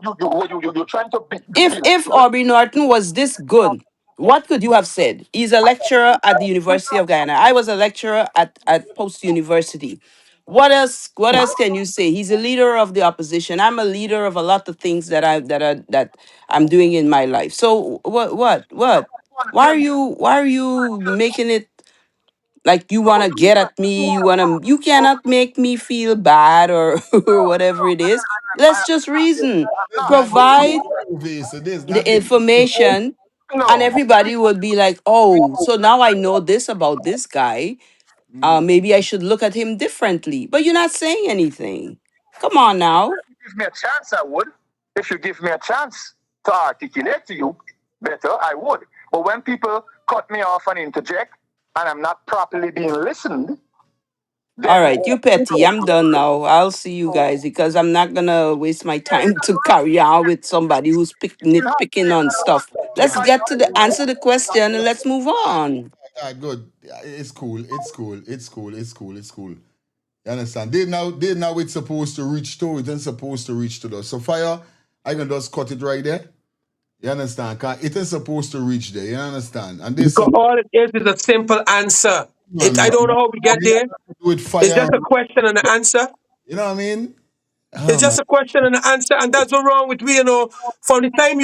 you're trying to If Aubrey Norton was this good, what could you have said? He's a lecturer at the University of Guyana. I was a lecturer at Post University. What else can you say? He's a leader of the opposition. I'm a leader of a lot of things that I'm doing in my life. So what? Why are you making it like you want to get at me? You cannot make me feel bad or or whatever it is. Let's just reason. There's not Provide movie, so there's the not the information, and No. everybody will be like, oh, so now I know this about this guy. Maybe I should look at him differently. But you're not saying anything. Come on now. Give me a chance, I would. If you give me a chance to articulate to you better, I would. But when people cut me off and interject, and I'm not properly being listened, All then right, you petty. I'm done now. I'll see you guys because I'm not gonna waste my time to carry on with somebody who's nitpicking on stuff. Let's get to the answer the question and let's move on. good. It's cool. It's cool. It's cool. It's cool. It's cool. You understand? They now it's supposed to reach to. It ain't supposed to reach to the. So fire, I can just cut it right there. You understand? 'Cause it ain't supposed to reach there. You understand? And this Because all it is a simple answer. I man. don't know how we get there. With It's fire. just a question and an answer. You know what I mean? It's Oh man. just a question and an answer, and that's what's wrong with we. From the time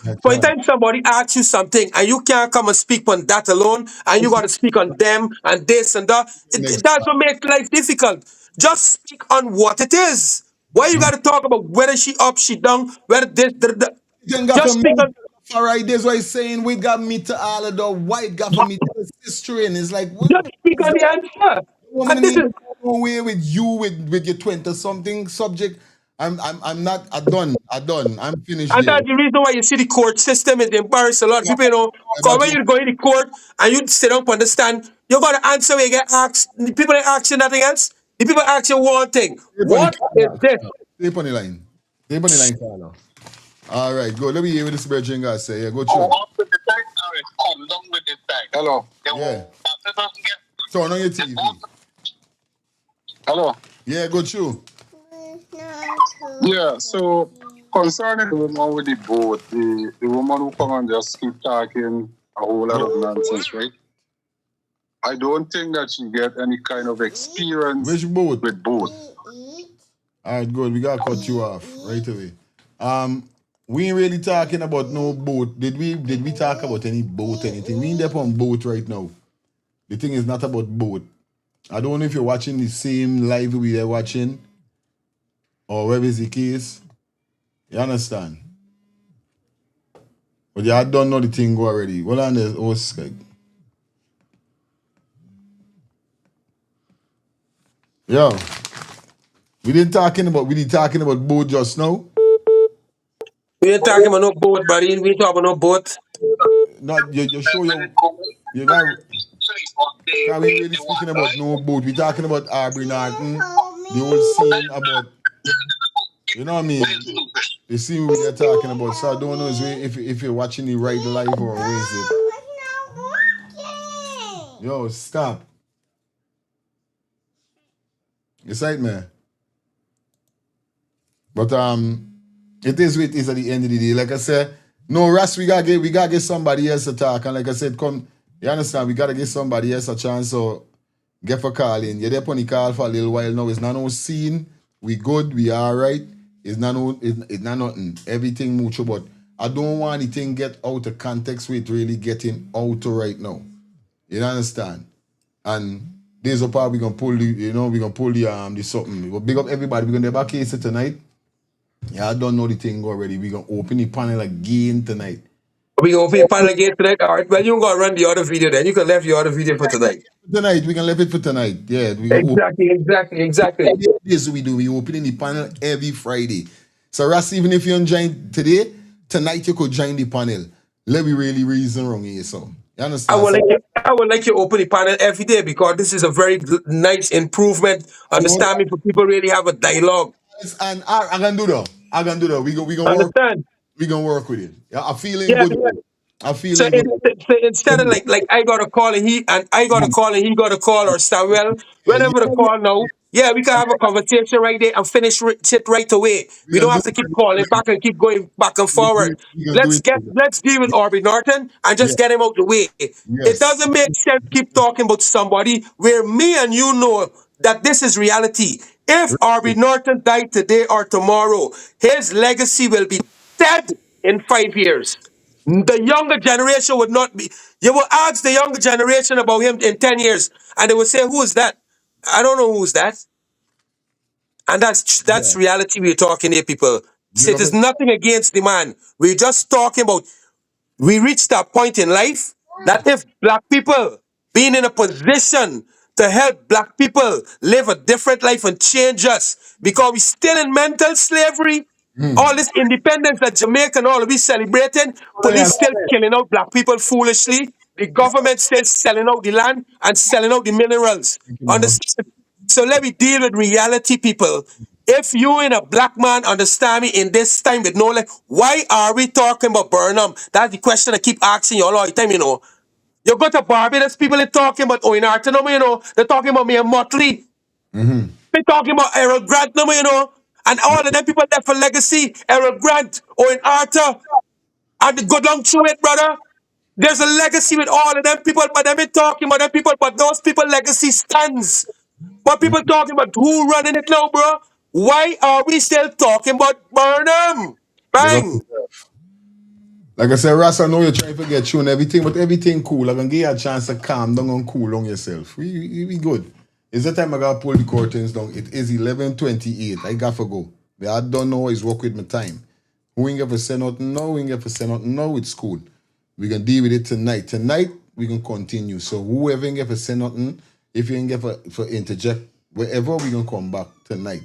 I from the try. time somebody asks you something, and you can't come and speak on that alone, and you got to speak on them and this and that. Next. That's what makes life difficult. Just speak on what it is. Why you got to talk about whether she up, she down, whether this, Then got to just speak make on. all right. That's why he's saying we got me to all of the white got for me to the sister and it's like what Just speak is on that? the answer. Woman And this need is to go away with you with your 20 something subject. I'm not I done. I done. I'm finished And there. that's the reason why you see the court system is embarrassed a lot of people, because That when is you go in the court and you sit up and understand, you got to answer when you get asked. The people ain't ask you nothing else. The people ask you one thing. stay on What is the this? stay on the line. Stay on the line, Carla. All right, go. Let me hear what this virgin guy say. Yeah, go Go through. up with the tank, come down with the tank. Hello. Yeah. Turn on your TV. Hello. Yeah, go through. Yeah, so concerning the woman with the boat, the woman who come and just keep talking a whole lot of nonsense, right? I don't think that she get any kind of experience Which boat? with boat. All right, good. We gotta cut you off right away. We ain't really talking about no boat. Did we talk about any boat, anything? We ain't there on boat right now. The thing is not about boat. I don't know if you're watching the same live we are watching or whatever is the case. You understand? But yeah, I don't know the thing go already. Hold on there, oh Skype. Yo, we didn't talking about boat just now. We ain't talking about no boat, buddy. We ain't talking about no boat. Not you show you got Because we really speaking about no boat. We're talking about Aubrey Norton, the whole scene about, you know what I mean? The scene we're talking about. So I don't know if you're watching the right live or where is it. Yo, stop. It's right, man. But it is what it is at the end of the day. Like I said, no, Ras, we gotta get somebody else to talk. And like I said, come, you understand, we gotta give somebody else a chance. So get for calling. You're there on the call for a little while now. It's not no scene. We good, we alright. It's not nothing. Everything mucho, but I don't want anything get out of context with really getting out right now. You understand? And there's a part we're gonna pull the something. We'll big up everybody. We're gonna have a case tonight. Yeah, I don't know the thing already. We're gonna open the panel again tonight. We gonna open the panel again tonight? Alright, well, you gonna run the other video then. You can leave the other video for tonight. Tonight, we can leave it for tonight. Yeah, we Exactly. This we do. We opening the panel every Friday. So Ras, even if you don't join today, tonight you could join the panel. Let me really reason wrong here, so you understand? I would like you open the panel every day because this is a very nice improvement. Understand me? For people really have a dialogue. And I'm gonna do that. We gonna understand. Work. We gonna work with it. Yeah, I'm feeling good. I'm feeling good. So instead of like I got a call and he got a call, or Samuel, whenever the call now, yeah, we can have a conversation right there and finish shit right away. We don't have to keep calling back and keep going back and forward. Let's deal with Aubrey Norton and just get him out the way. It doesn't make sense to keep talking about somebody where me and you know that this is reality. If Aubrey Norton died today or tomorrow, his legacy will be dead in 5 years. The younger generation would not be. You will ask the younger generation about him in 10 years, and they will say, "Who is that? I don't know who's that." And that's reality we're talking here, people. So it is nothing against the man. We're just talking about, we reached that point in life that if black people being in a position to help black people live a different life and change us, because we're still in mental slavery. All this independence that Jamaica and all we celebrating, police still killing out black people foolishly. The government still selling out the land and selling out the minerals. Understand? So let me deal with reality, people. If you in a black man, understand me, in this time with no life, why are we talking about Burnham? That's the question I keep asking you all the time, you know. You go to Barbados, people are talking about Owen Arton, you know. They're talking about me and Motley. They're talking about Errol Grant, you know. And all of them people there for legacy, Errol Grant, Owen Arthur, and go down through it, brother. There's a legacy with all of them people, but they've been talking about them people, but those people legacy stands. But people talking about who running it now, bro. Why are we still talking about Burnham? Bang! Like I said, Ras, I know you're trying to get through and everything, but everything cool. I'm gonna give you a chance to calm down and cool on yourself. We good. It's the time I gotta pull the curtains down. It is 11:28. I gotta go. But I don't know is work with my time. Who ain't ever say nothing now? We ain't ever say nothing now. It's cool. We can deal with it tonight. Tonight we can continue. So whoever ain't ever say nothing, if you ain't ever for interject, wherever we gonna come back tonight.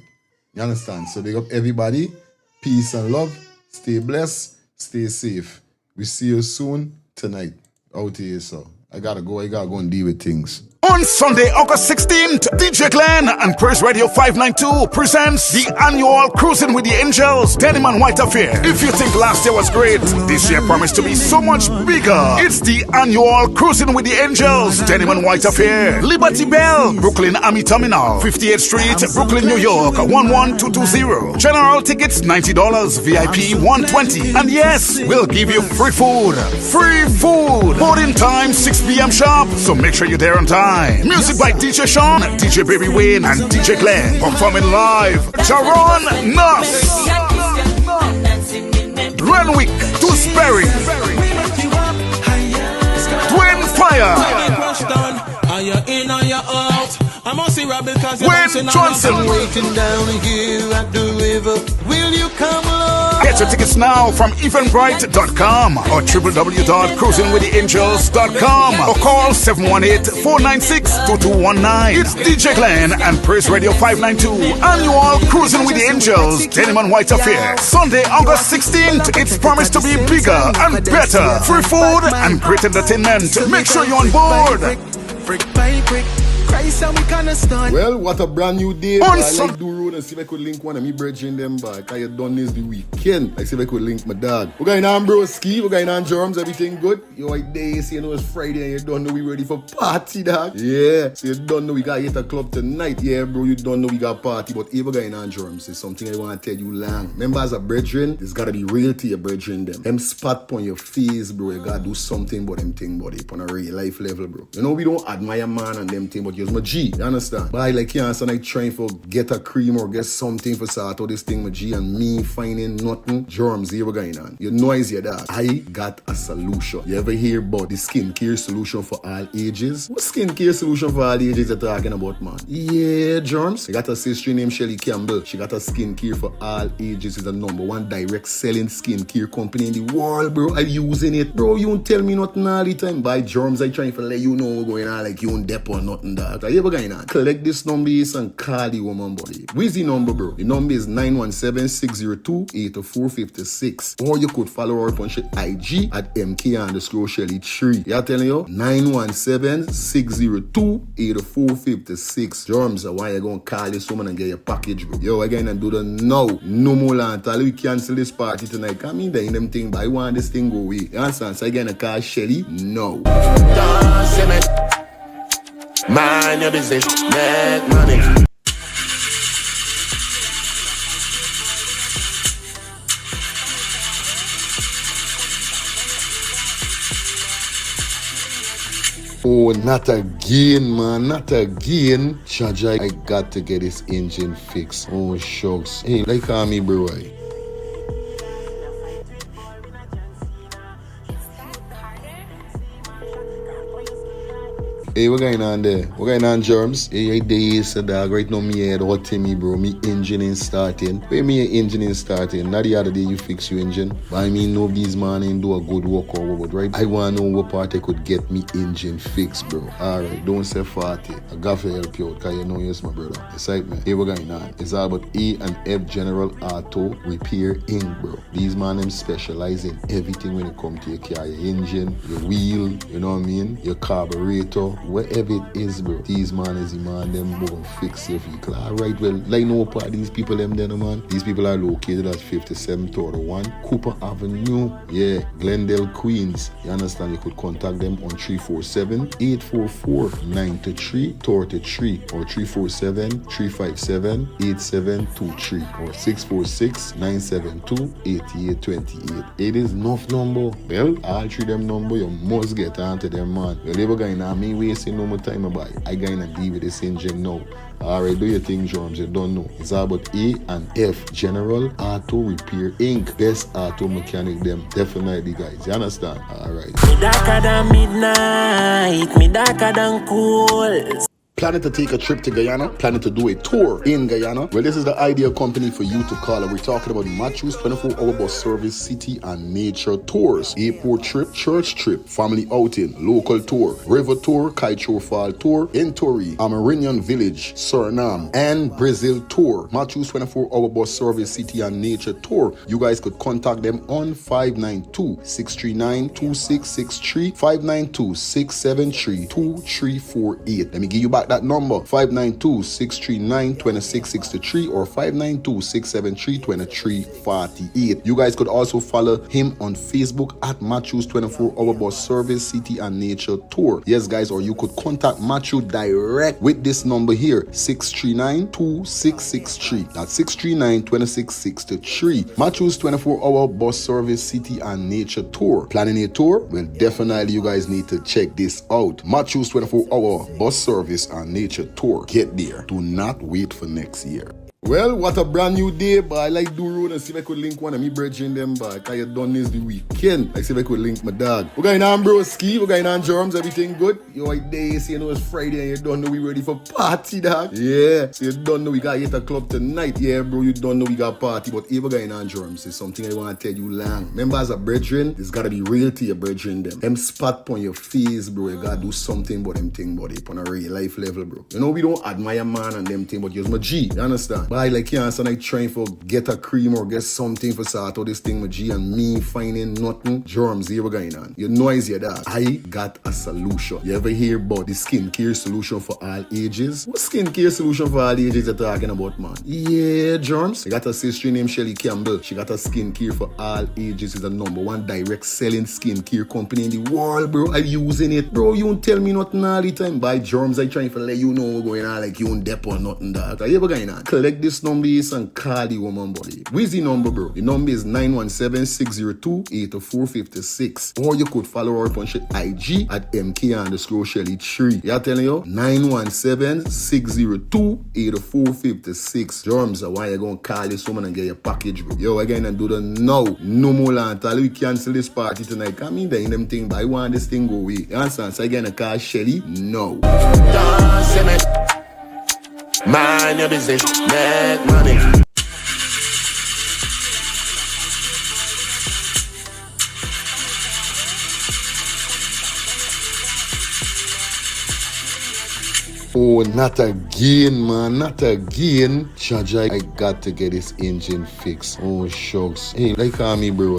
You understand? So big up everybody. Peace and love. Stay blessed. Stay safe. We see you soon tonight. Out here, so I gotta go and deal with things. On Sunday, August 16th, DJ Glenn and Praise Radio 592 presents the annual Cruising with the Angels Denim and White Affair. If you think last year was great, this year promised to be so much bigger. It's the annual Cruising with the Angels Denim and White Affair. Liberty Bell, Brooklyn Army Terminal, 58th Street, Brooklyn, New York, 11220. General tickets $90, VIP $120. And yes, we'll give you free food. Free food! Boarding time 6 p.m. sharp, so make sure you're there on time. Music by DJ Sean, DJ Baby Wayne, and DJ Glenn. Performing live, Jaron Nuss, Renwick, Dewsbury, Twin Fire, Wayne Johnson. Get your tickets now from eventbrite.com or www.cruisingwiththeangels.com or call 718-496-2219. It's DJ Glenn and Praise Radio 592 annual Cruising with the Angels Denim and White Affair. Sunday, August 16th. It's promised to be bigger and better. Free food and great entertainment. Make sure you're on board. Frick by quick. Christ and we kinda stun. Well, what a brand new day, boy. I like do road and see if I could link one of me brethren them back. I had done this the weekend. Like see if I could link my dog. We're going on broski, we're going on germs, everything good. You like days, you know it's Friday and you don't know we ready for party, dog. Yeah. So you don't know we got hit a club tonight. Yeah, bro, you don't know we got party. But if we're going on germs, it's something I want to tell you long. Remember as a brethren, it's gotta be real to your brethren them. Them spot on your face, bro. You gotta do something about them thing, buddy. On a real life level, bro. You know we don't admire man and them thing, but you're my G. You understand? But I like you understand, I trying for get a cream or get something for sort out this thing with G and me finding nothing. Germs here going on. You know is your dad. I got a solution. You ever hear about the skincare solution for all ages? What skincare solution for all ages you're talking about, man? Yeah, germs. I got a sister named Shelly Campbell. She got a skincare for all ages. It's the #1 direct selling skincare company in the world, bro. I'm using it. Bro, you don't tell me nothing all the time. By germs, I trying to let you know what's going on like you don't dep or nothing, dog. You ever going on? Collect this number and call the woman, buddy. Where's the number, bro? The number is 917-602-8456. Or you could follow her on IG at MK_Shelly3. Yeah, telling you? 917-602-8456. Germs, why you gonna call this woman and get your package, bro? Yo, again, and do the now. No more land. Tell you we cancel this party tonight. Come in there in them thing, but I want this thing go away. You understand? So again, I call Shelly? No. Mind your business, make money. Oh, not again, man. Not again. Chaja, I got to get this engine fixed. Oh, shucks. Hey, like call me, bro. Hey, what going on there? What going on, germs? Hey, days, dog. Right now, me head hot to me, bro. Me engine ain't starting. Where me engine ain't starting? Not the other day you fix your engine. But I mean, nobody's man ain't do a good work or what, right? I want to know what part I could get me engine fixed, bro. Alright, don't say 40. I got to help you out, because you know you're my brother. Excitement. Hey, what going on? It's all about E&F General Auto Repair Inc., bro. These man, them specialize in everything when it comes to your car, your engine, your wheel, you know what I mean? Your carburetor. Whatever it is, bro. These man is the man, them will fix your vehicle. Alright, well, like no part these people them there, man. These people are located at 5731 Cooper Avenue. Yeah, Glendale, Queens. You understand? You could contact them on 347-844-9333 or 347-357-8723 or 646-972-8828. It is enough number. Well, all three them number, you must get onto them, man. You'll never going to me wasting no more time about it. I gonna deal with this engine now. Alright, do your thing, germs. You don't know. It's all about E&F General Auto Repair Inc. Best auto mechanic them. Definitely, guys. You understand? Alright. Me darker than midnight. Me darker than cool. Planning to take a trip to Guyana? Planning to do a tour in Guyana? Well, this is the ideal company for you to call. And we're talking about Matthews 24-hour bus service, city and nature tours. Airport trip, church trip, family outing, local tour, river tour, Kaitro Fall tour, Entori, Amarinian Village, Suriname, and Brazil tour. Matthews 24-hour bus service, city and nature tour. You guys could contact them on 592-639-2663, 592-673-2348. Let me give you back that number, 592-639-2663 or 592-673-2348. You guys could also follow him on Facebook at Matthews 24-hour bus service, city and nature tour. Yes, guys, or you could contact Matthew direct with this number here, 639-2663. That's 639-2663. Matthews 24-hour bus service, city and nature tour. Planning a tour? Well, definitely you guys need to check this out. Matthews 24-hour bus service and nature tour. Get there. Do not wait for next year. Well, what a brand new day, but I like do road and see if I could link one of me brethren them back. I had done this the weekend. I see if I could link my dog. We're going on broski, we're going on germs, everything good. You like days, you know it's Friday and you don't know we ready for party, dog. Yeah, so you don't know we got hit a club tonight. Yeah, bro, you don't know we got party, but if we're going on germs, it's something I want to tell you long. Remember as a brethren, it's gotta be real to your brethren them. Them spot on your face, bro, you gotta do something about them thing, buddy, on a real life level, bro. You know we don't admire man and them thing, but you're my G, you understand? Buy like you understand, like trying for get a cream or get something for sort out this thing with G and me finding nothing. Germs here going on. You noise your dog. I got a solution. You ever hear about the skincare solution for all ages? What skincare solution for all ages you're talking about, man? Yeah, Germs. I got a sister named Shelly Campbell. She got a skincare for all ages. It's the #1 direct selling skincare company in the world, bro. I'm using it. Bro, you don't tell me nothing all the time. By Germs, I trying to let you know what's going on like you don't dep or nothing, dog. Are you ever going on? Collect this number and call the woman, buddy. Where's the number, bro? The number is 917-602-8456. Or you could follow her on IG at MK_Shelly3. Yeah, telling you? 917-602-8456. Germs, why you gonna call this woman and get your package, bro? Yo, again, and do the now. No more land. Tell we cancel this party tonight. Come in there in them thing, but I want this thing go away. You understand? So again, I call Shelly. No. Mind your business, make money. Oh, not again, man. Not again. Jaja, I got to get this engine fixed. Oh, shucks. Hey, like call me, bro.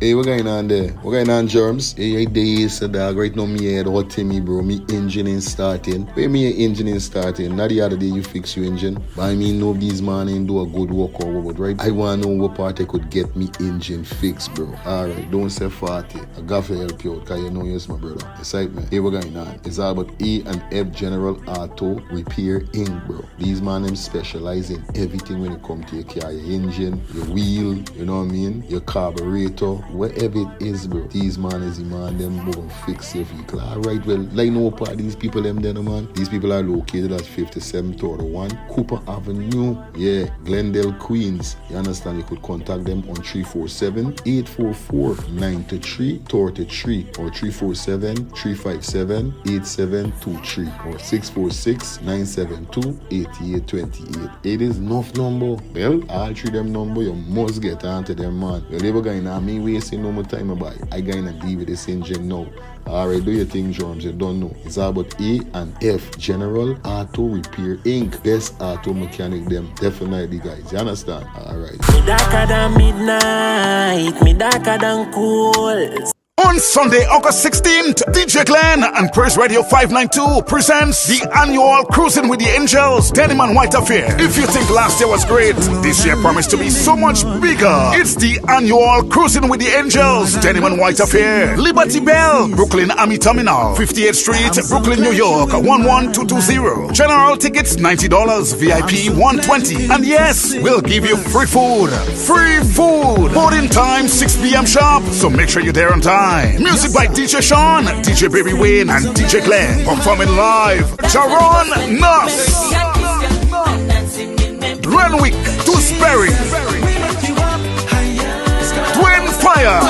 Hey, what going on there? What going on, Germs? Hey, days, dog. Right now, me head hot to me, bro. Me engine ain't starting. Where me engine ain't starting? Not the other day you fix your engine. But I mean, nobody's man ain't do a good work or what, right? I want to know what part I could get me engine fixed, bro. Alright, don't say 40. I got to help you out, because you know you're my brother. Excitement. Hey, what going on? It's all about E&F General Auto Repair Inc., bro. These man, them specialize in everything when it comes to your car, your engine, your wheel, you know what I mean? Your carburetor. Whatever it is, bro, these man is the man, them go fix your vehicle. Alright, well, like no part these people them there, man. These people are located at 5731 Cooper Avenue, yeah, Glendale, Queens. You understand? You could contact them on 347-844-9333 or 347-357-8723 or 646-972-8828. It is enough number. Well, all three them number, you must get onto them, man. You'll never going to me wasting no more time about it. I gonna deal with this engine now. Alright, do your thing, Germs. You don't know. It's all about E&F General Auto Repair Inc. Best auto mechanic them. Definitely, guys. You understand? Alright. Me darker than midnight, me darker than cool. On Sunday, August 16th, DJ Glenn and Praise Radio 592 presents the annual Cruising with the Angels Denim and White Affair. If you think last year was great, this year promised to be so much bigger. It's the annual Cruising with the Angels Denim and White Affair. Liberty Bell, Brooklyn Army Terminal, 58th Street, Brooklyn, New York, 11220. General tickets $90, VIP $120. And yes, we'll give you free food. Free food. Boarding time 6 p.m. sharp, so make sure you're there on time. Music by DJ Sean, DJ Baby Wayne, and DJ Glenn. Performing live, Jaron Nuss, Renwick, Dewsbury, Twin Fire,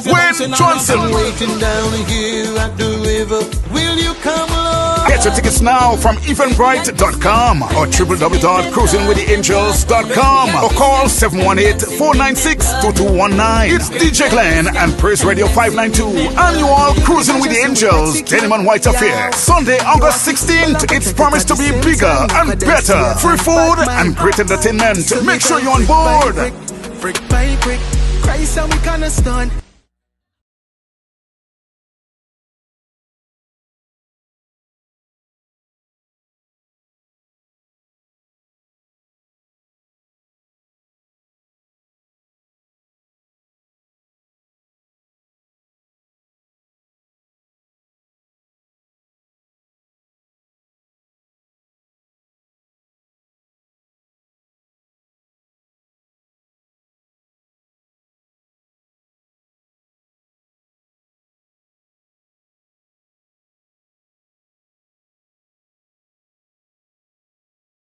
Wayne Johnson. Get your tickets now from eventbrite.com or www.cruisingwiththeangels.com or call 718-496-2219. It's DJ Glenn and Praise Radio 592 annual Cruising with the Angels Denim and White Affair. Sunday, August 16th. It's promised to be bigger and better. Free food and great entertainment. Make sure you're on board. Brick by brick, Christ and we gonna stun.